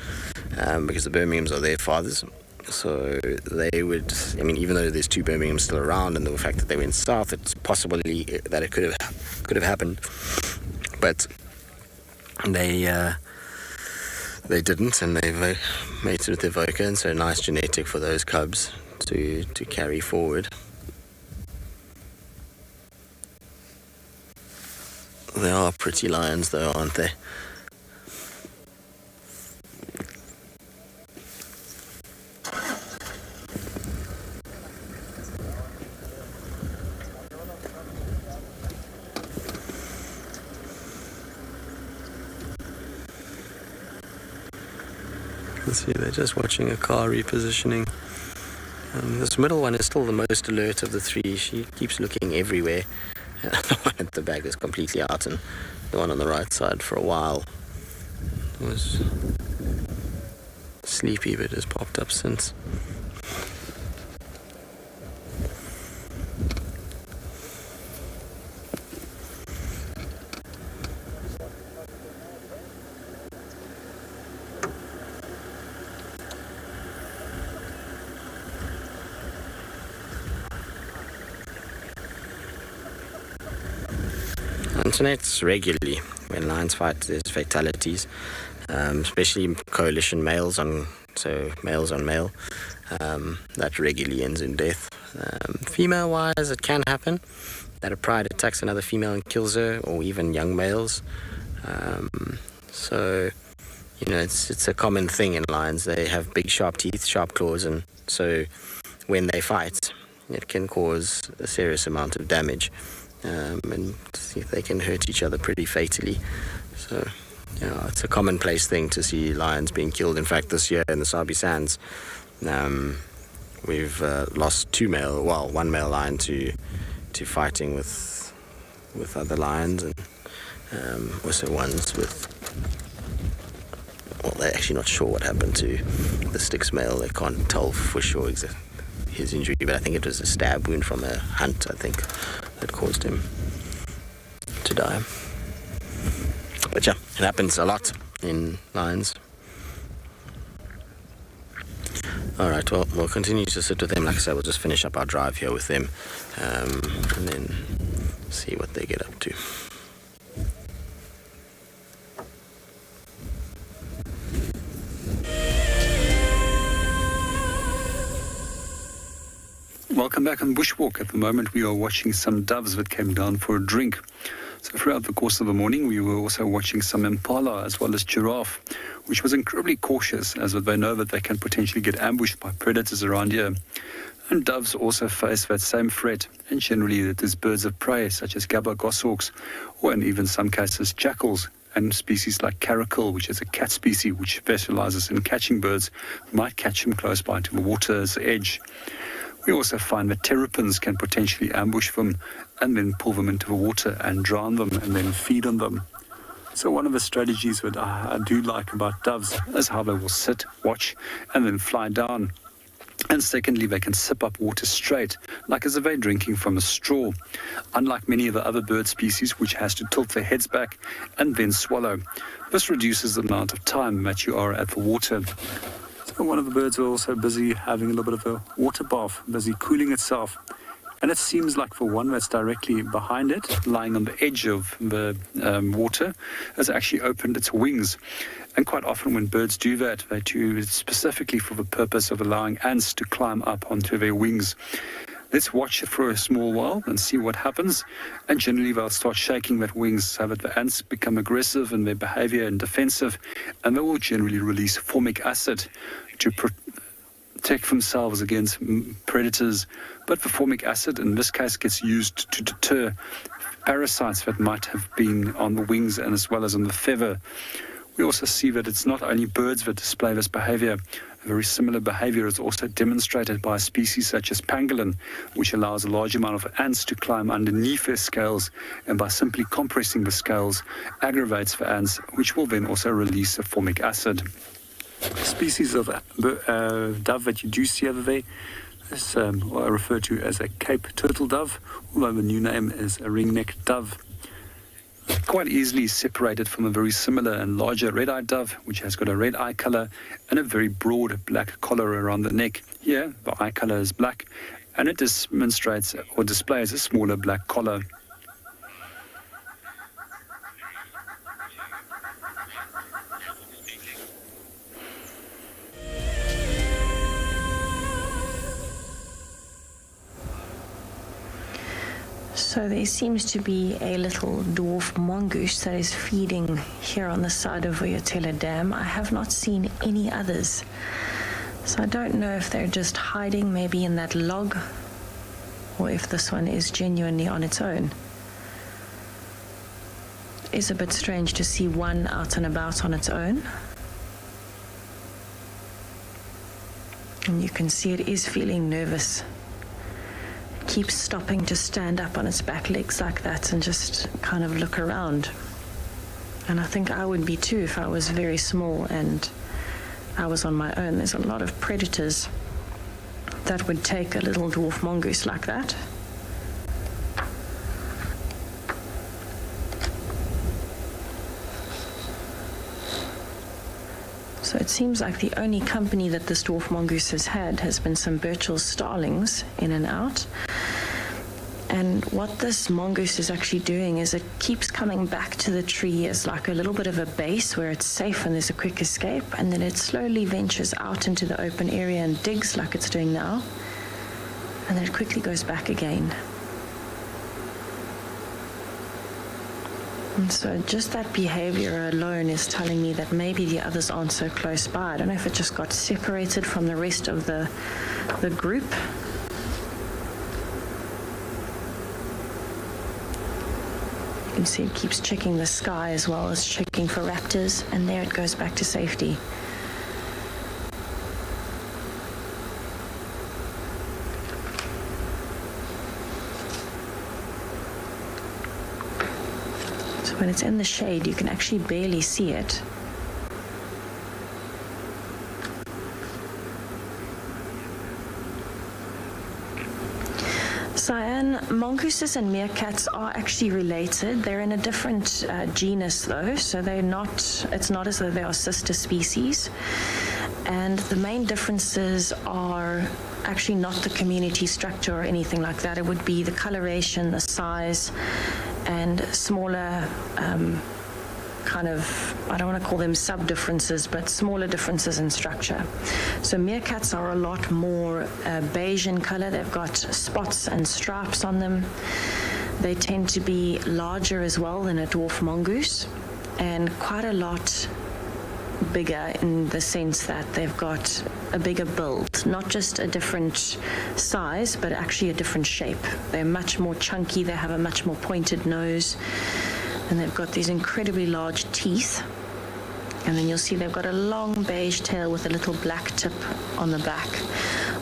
because the Birminghams are their fathers. So they would, I mean, even though there's 2 Birminghams still around, and the fact that they went south, it's possibly that it could have happened, but they didn't, and they mated with their Voker, and so a nice genetic for those cubs to carry forward. They are pretty lions though, aren't they? Let's see, they're just watching a car repositioning. This middle one is still the most alert of the 3. She keeps looking everywhere. The one at the back is completely out, and the one on the right side for a while was sleepy, but has popped up since. Alternates regularly when lions fight. There's fatalities, especially coalition males on male. That regularly ends in death. Female wise, it can happen that a pride attacks another female and kills her, or even young males. So you know, it's a common thing in lions. They have big sharp teeth, sharp claws, and so when they fight, it can cause a serious amount of damage. And they can hurt each other pretty fatally. So, yeah, it's a commonplace thing to see lions being killed. In fact, this year in the Sabi Sands, we've lost one male lion to fighting with other lions, and also ones with. Well, they're actually not sure what happened to the Styx male. They can't tell for sure his injury, but I think it was a stab wound from a hunt, I think, that caused him to die. But yeah, it happens a lot in lions. Alright, well, we'll continue to sit with them. Like I said, we'll just finish up our drive here with them, and then see what they get up to. Welcome back on Bushwalk. At the moment we are watching some doves that came down for a drink. So throughout the course of the morning we were also watching some Impala as well as Giraffe, which was incredibly cautious as they know that they can potentially get ambushed by predators around here. And doves also face that same threat, and generally it is birds of prey such as gabba goshawks, or in even some cases jackals, and species like caracal, which is a cat species which specializes in catching birds, might catch them close by to the water's edge. We also find that terrapins can potentially ambush them and then pull them into the water and drown them and then feed on them. So one of the strategies that I do like about doves is how they will sit, watch, and then fly down. And secondly, they can sip up water straight, like as if they're drinking from a straw, unlike many of the other bird species which has to tilt their heads back and then swallow. This reduces the amount of time that you are at the water. So one of the birds are also busy having a little bit of a water bath, busy cooling itself. And it seems like the one that's directly behind it, lying on the edge of the water, has actually opened its wings. And quite often when birds do that, they do it specifically for the purpose of allowing ants to climb up onto their wings. Let's watch it for a small while and see what happens. And generally they'll start shaking their wings so that the ants become aggressive in their behavior and defensive. And they will generally release formic acid to protect themselves against predators. But the formic acid in this case gets used to deter parasites that might have been on the wings and as well as on the feather. We also see that it's not only birds that display this behavior. A very similar behavior is also demonstrated by a species such as pangolin, which allows a large amount of ants to climb underneath their scales, and by simply compressing the scales, aggravates the ants, which will then also release a formic acid. The species of dove that you do see over there is what I refer to as a Cape turtle dove, although the new name is a ring-necked dove. Quite easily separated from a very similar and larger red-eyed dove, which has got a red eye color and a very broad black collar around the neck. Here, the eye color is black, and it demonstrates or displays a smaller black collar. So there seems to be a little dwarf mongoose that is feeding here on the side of Vuyatela Dam. I have not seen any others. So I don't know if they're just hiding maybe in that log, or if this one is genuinely on its own. It's a bit strange to see one out and about on its own. And you can see it is feeling nervous. Keeps stopping to stand up on its back legs like that and just kind of look around. And I think I would be too if I was very small and I was on my own. There's a lot of predators that would take a little dwarf mongoose like that. So it seems like the only company that this dwarf mongoose has had has been some Birchall's starlings in and out. And what this mongoose is actually doing is it keeps coming back to the tree as like a little bit of a base where it's safe and there's a quick escape, and then it slowly ventures out into the open area and digs like it's doing now, and then it quickly goes back again. And so just that behavior alone is telling me that maybe the others aren't so close by. I don't know if it just got separated from the rest of the group. You can see it keeps checking the sky as well as checking for raptors, and there it goes back to safety. When it's in the shade, you can actually barely see it. Cyan, mongooses and meerkats are actually related. They're in a different genus though, so it's not as though they are sister species. And the main differences are actually not the community structure or anything like that. It would be the coloration, the size, and smaller kind of, I don't want to call them sub-differences, but smaller differences in structure. So meerkats are a lot more beige in color. They've got spots and stripes on them. They tend to be larger as well than a dwarf mongoose, and quite a lot bigger in the sense that they've got a bigger build, not just a different size, but actually a different shape. They're much more chunky, they have a much more pointed nose, and they've got these incredibly large teeth. And then you'll see they've got a long beige tail with a little black tip on the back.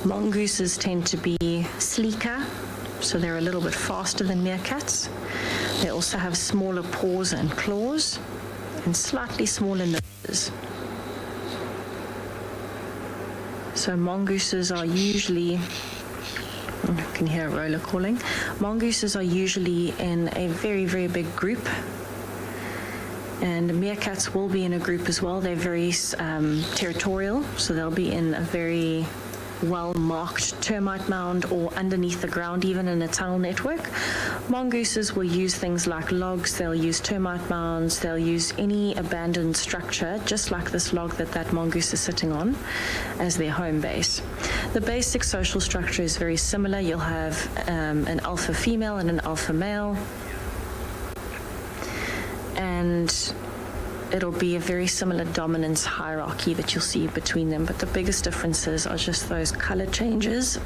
Mongooses tend to be sleeker, so they're a little bit faster than meerkats. They also have smaller paws and claws, and slightly smaller noses. So mongooses are usually, I can hear a roller calling. Mongooses are usually in a very, very big group. And meerkats will be in a group as well. They're very territorial, so they'll be in a very well-marked termite mound or underneath the ground, even in a tunnel network. Mongooses will use things like logs, they'll use termite mounds, they'll use any abandoned structure, just like this log that mongoose is sitting on, as their home base. The basic social structure is very similar. You'll have an alpha female and an alpha male, and it'll be a very similar dominance hierarchy that you'll see between them, but the biggest differences are just those color changes,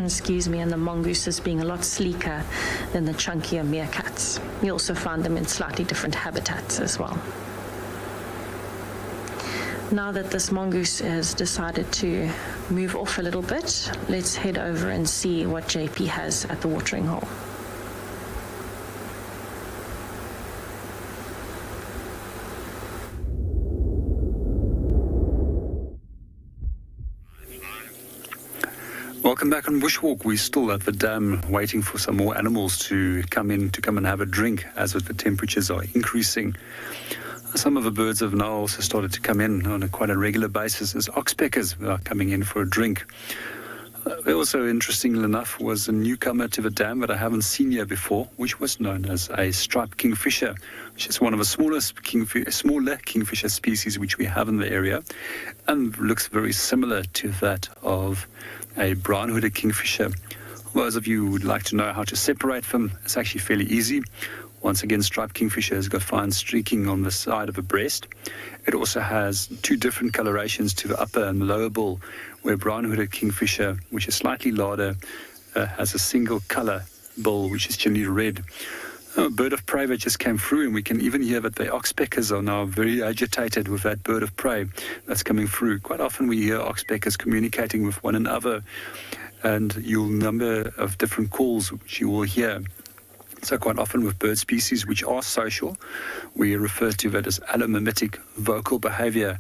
excuse me, and the mongooses being a lot sleeker than the chunkier meerkats. You also find them in slightly different habitats as well. Now that this mongoose has decided to move off a little bit, let's head over and see what JP has at the watering hole. Welcome back on Bushwalk. We're still at the dam waiting for some more animals to come and have a drink as the temperatures are increasing. Some of the birds have now also started to come in on quite a regular basis as oxpeckers are coming in for a drink. Also, interestingly enough, was a newcomer to the dam that I haven't seen here before, which was known as a striped kingfisher, which is one of the smaller kingfisher species which we have in the area, and looks very similar to that of a brown-hooded kingfisher. Those of you who would like to know how to separate them, it's actually fairly easy. Once again, striped kingfisher has got fine streaking on the side of the breast. It also has two different colorations to the upper and the lower bill, where brown-hooded kingfisher, which is slightly larger, has a single color bill, which is generally red. A bird of prey that just came through, and we can even hear that the oxpeckers are now very agitated with that bird of prey that's coming through. Quite often we hear oxpeckers communicating with one another, and you'll number of different calls which you will hear. So quite often with bird species which are social, we refer to that as allomimetic vocal behavior,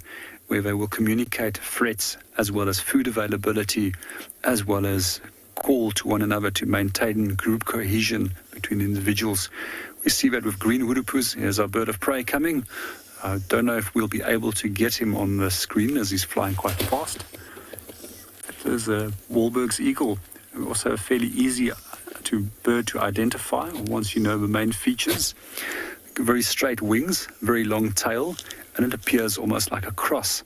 where they will communicate threats as well as food availability, as well as call to one another to maintain group cohesion between individuals. We see that with green hurupus. Here's our bird of prey coming. I don't know if we'll be able to get him on the screen as he's flying quite fast. There's a Wahlberg's eagle, also a fairly easy bird to identify once you know the main features. Very straight wings, very long tail, and it appears almost like a cross.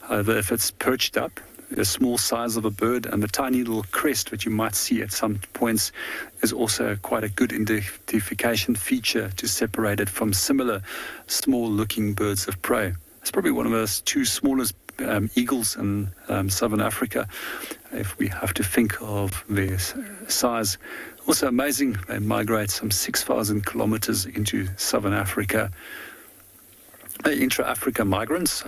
However, if it's perched up, the small size of a bird and the tiny little crest that you might see at some points is also quite a good identification feature to separate it from similar small-looking birds of prey. It's probably one of those two smallest eagles in southern Africa, if we have to think of their size. Also amazing, they migrate some 6,000 kilometers into southern Africa. Intra-Africa migrants,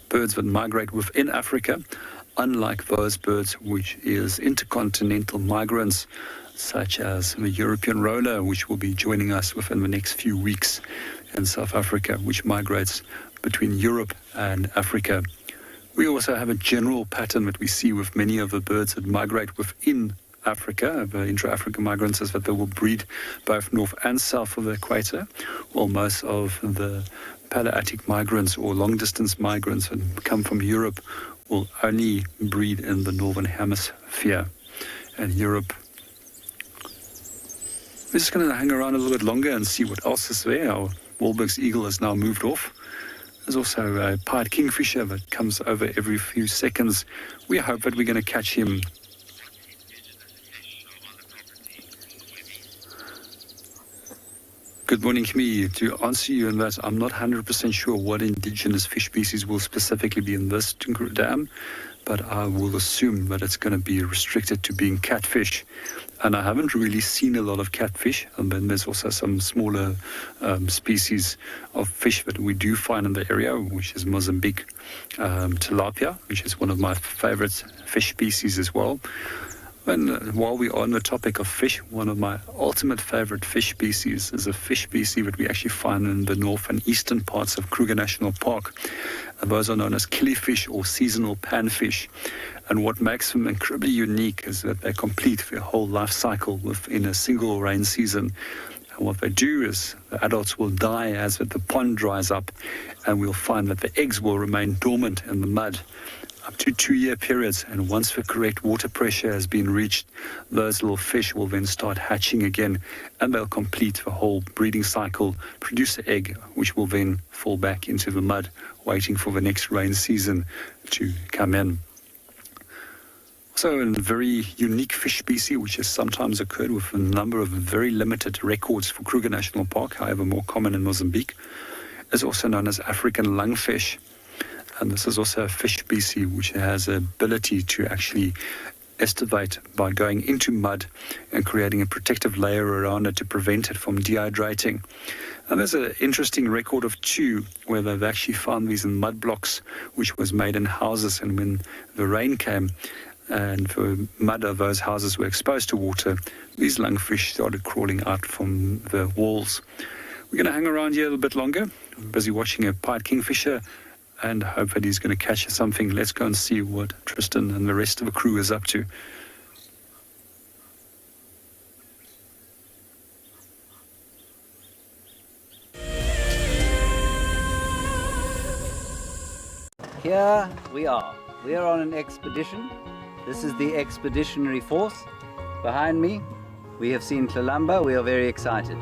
birds that migrate within Africa, unlike those birds which is intercontinental migrants, such as the European roller, which will be joining us within the next few weeks in South Africa, which migrates between Europe and Africa. We also have a general pattern that we see with many of the birds that migrate within Africa. The intra-African migrants is that they will breed both north and south of the equator, while most of the Palearctic migrants or long-distance migrants that come from Europe will only breed in the northern hemisphere and Europe. We're just going to hang around a little bit longer and see what else is there. Our Wahlberg's eagle has now moved off. There's also a pied kingfisher that comes over every few seconds. We hope that we're going to catch him. Good morning, Kimi. To answer you on that, I'm not 100% sure what indigenous fish species will specifically be in this dam, but I will assume that it's going to be restricted to being catfish. And I haven't really seen a lot of catfish, and then there's also some smaller species of fish that we do find in the area, which is Mozambique tilapia, which is one of my favorite fish species as well. And while we are on the topic of fish, one of my ultimate favorite fish species is a fish species that we actually find in the north and eastern parts of Kruger National Park. And those are known as killifish or seasonal panfish. And what makes them incredibly unique is that they complete their whole life cycle within a single rain season. And what they do is the adults will die as the pond dries up, and we'll find that the eggs will remain dormant in the mud up to 2-year periods, and once the correct water pressure has been reached, those little fish will then start hatching again, and they'll complete the whole breeding cycle, produce an egg, which will then fall back into the mud, waiting for the next rain season to come in. Also, a very unique fish species, which has sometimes occurred with a number of very limited records for Kruger National Park, however more common in Mozambique, is also known as African lungfish. And this is also a fish species which has the ability to actually estivate by going into mud and creating a protective layer around it to prevent it from dehydrating. And there's an interesting record of 2 where they've actually found these in mud blocks, which was made in houses. And when the rain came and the mud of those houses were exposed to water, these lungfish started crawling out from the walls. We're going to hang around here a little bit longer. I'm busy watching a pied kingfisher and hope that he's going to catch something. Let's go and see what Tristan and the rest of the crew is up to. Here we are. We are on an expedition. This is the expeditionary force. Behind me, we have seen Tlalamba. We are very excited.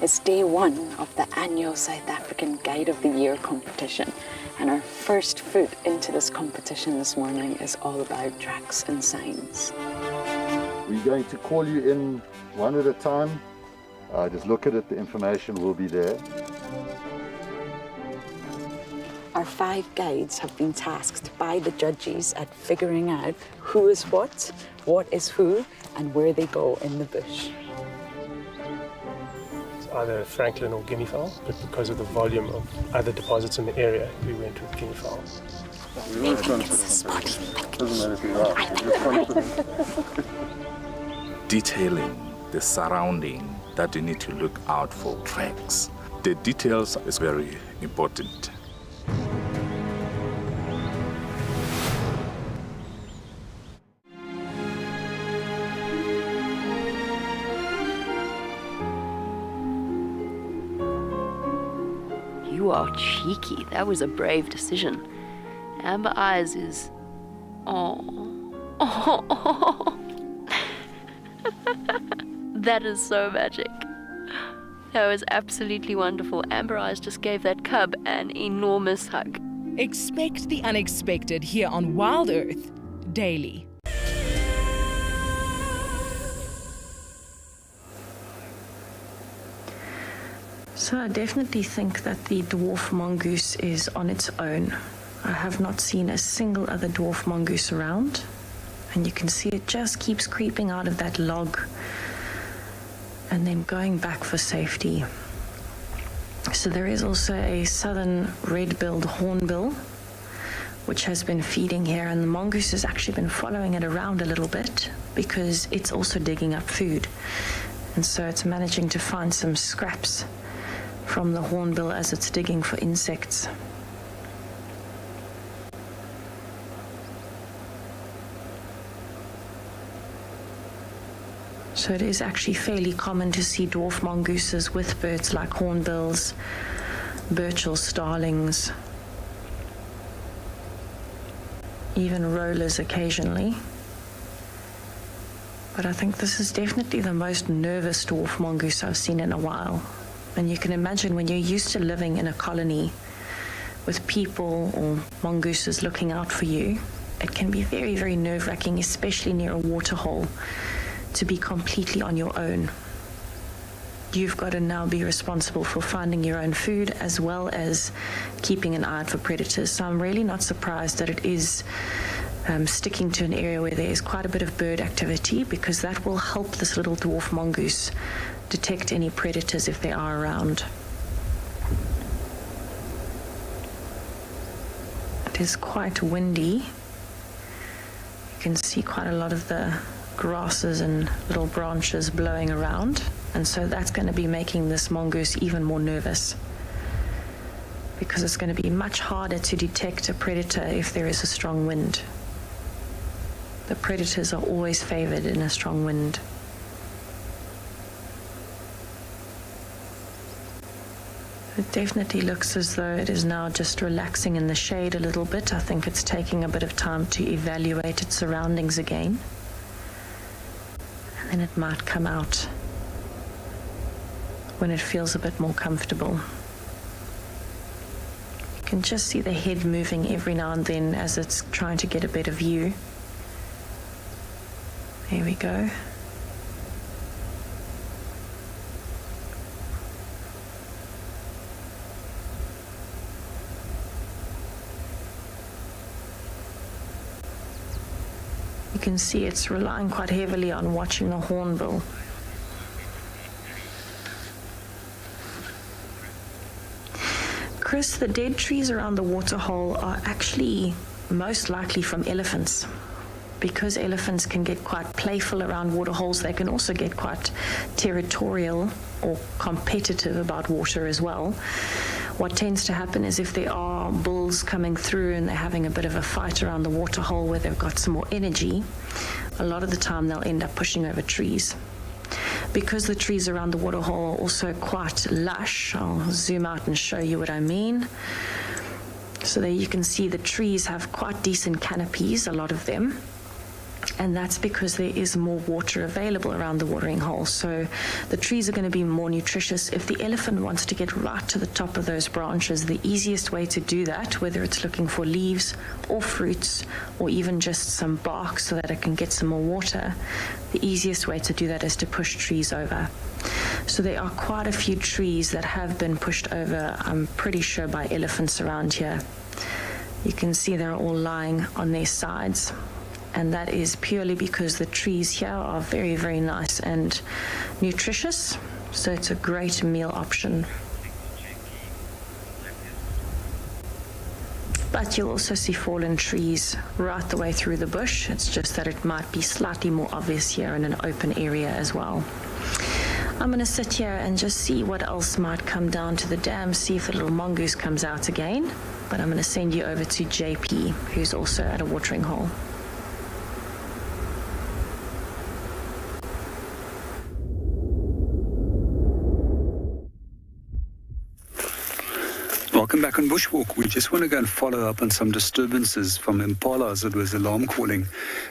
It's day 1 of the annual South African Guide of the Year competition, and our first foot into this competition this morning is all about tracks and signs. We're going to call you in one at a time. Just look at it, the information will be there. Our 5 guides have been tasked by the judges at figuring out who is what is who, and where they go in the bush. Either Franklin or guinea fowl, but because of the volume of other deposits in the area, we went with guinea fowl. Detailing the surrounding that you need to look out for tracks. The details is very important. You are cheeky. That was a brave decision. Amber Eyes is... Oh. That is so magic. That was absolutely wonderful. Amber Eyes just gave that cub an enormous hug. Expect the unexpected here on WildEarth daily. So I definitely think that the dwarf mongoose is on its own. I have not seen a single other dwarf mongoose around, and you can see it just keeps creeping out of that log and then going back for safety. So there is also a southern red-billed hornbill which has been feeding here, and the mongoose has actually been following it around a little bit because it's also digging up food, and so it's managing to find some scraps from the hornbill as it's digging for insects. So it is actually fairly common to see dwarf mongooses with birds like hornbills, Burchell starlings, even rollers occasionally. But I think this is definitely the most nervous dwarf mongoose I've seen in a while. And you can imagine when you're used to living in a colony with people or mongooses looking out for you, it can be very, very nerve-wracking, especially near a waterhole, to be completely on your own. You've got to now be responsible for finding your own food as well as keeping an eye out for predators. So I'm really not surprised that it is sticking to an area where there is quite a bit of bird activity, because that will help this little dwarf mongoose detect any predators if they are around. It is quite windy. You can see quite a lot of the grasses and little branches blowing around, and so that's going to be making this mongoose even more nervous, because it's going to be much harder to detect a predator if there is a strong wind. The predators are always favored in a strong wind. It definitely looks as though it is now just relaxing in the shade a little bit. I think it's taking a bit of time to evaluate its surroundings again. And then it might come out when it feels a bit more comfortable. You can just see the head moving every now and then as it's trying to get a better view. There we go. You can see it's relying quite heavily on watching the hornbill. Chris, the dead trees around the Waterhole are actually most likely from elephants. Because elephants can get quite playful around waterholes, they can also get quite territorial or competitive about water as well. What tends to happen is if there are bulls coming through and they're having a bit of a fight around the waterhole where they've got some more energy, a lot of the time they'll end up pushing over trees. Because the trees around the Waterhole are also quite lush, I'll zoom out and show you what I mean. So there you can see the trees have quite decent canopies, a lot of them. And that's because there is more water available around the watering hole. So the trees are going to be more nutritious. If the elephant wants to get right to the top of those branches, the easiest way to do that, whether it's looking for leaves or fruits or even just some bark so that it can get some more water, the easiest way to do that is to push trees over. So there are quite a few trees that have been pushed over, I'm pretty sure, by elephants around here. You can see they're all lying on their sides. And that is purely because the trees here are very, very nice and nutritious. So it's a great meal option. But you'll also see fallen trees right the way through the bush. It's just that it might be slightly more obvious here in an open area as well. I'm going to sit here and just see what else might come down to the dam, see if the little mongoose comes out again. But I'm going to send you over to JP, who's also at a watering hole. Welcome back on Bushwalk. We just want to go and follow up on some disturbances from impalas that was alarm calling.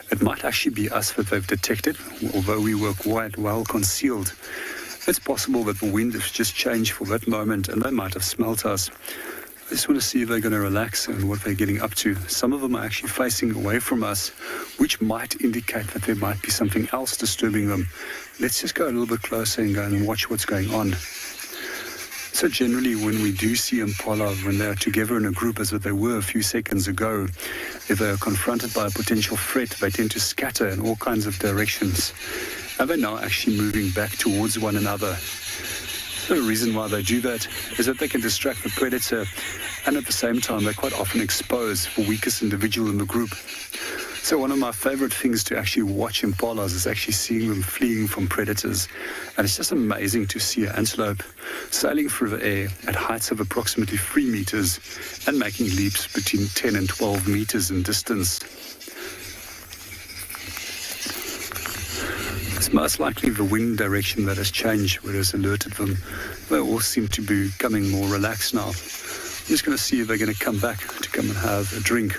It might actually be us that they've detected, although we were quite well concealed. It's possible that the wind has just changed for that moment and they might have smelt us. I just want to see if they're going to relax and what they're getting up to. Some of them are actually facing away from us, which might indicate that there might be something else disturbing them. Let's just go a little bit closer and go and watch what's going on. So generally when we do see impala, when they're together in a group as they were a few seconds ago, if they are confronted by a potential threat, they tend to scatter in all kinds of directions. And they're now actually moving back towards one another. The reason why they do that is that they can distract the predator, and at the same time they're quite often exposed the weakest individual in the group. So one of my favorite things to actually watch impalas is actually seeing them fleeing from predators. And it's just amazing to see an antelope sailing through the air at heights of approximately 3 meters and making leaps between 10 and 12 meters in distance. It's most likely the wind direction that has changed, which has alerted them. They all seem to be becoming more relaxed now. I'm just going to see if they're going to come back to come and have a drink.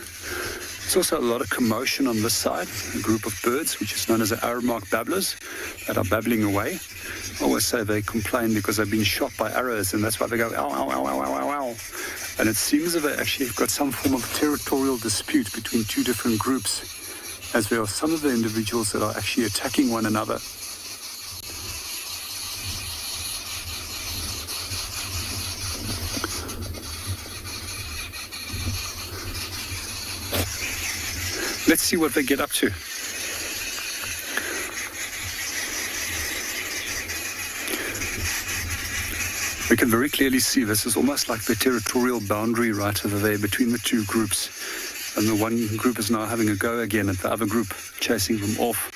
There's also a lot of commotion on this side, a group of birds, which is known as the arrow-marked babblers, that are babbling away. I always say they complain because they've been shot by arrows, and that's why they go, ow, ow, ow, ow, ow, ow. And it seems that they actually have got some form of territorial dispute between two different groups, as there are some of the individuals that are actually attacking one another. Let's see what they get up to. We can very clearly see this is almost like the territorial boundary right over there between the two groups. And the one group is now having a go again at the other group, chasing them off.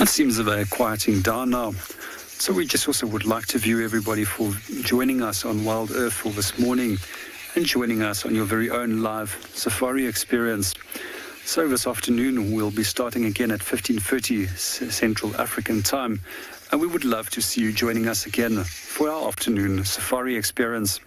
It seems that they're quieting down now. So we just also would like to view everybody for joining us on WildEarth for this morning and joining us on your very own live safari experience. So this afternoon we'll be starting again at 15:30 Central African time, and we would love to see you joining us again for our afternoon safari experience.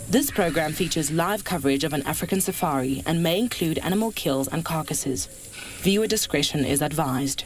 This program features live coverage of an African safari and may include animal kills and carcasses. Viewer discretion is advised.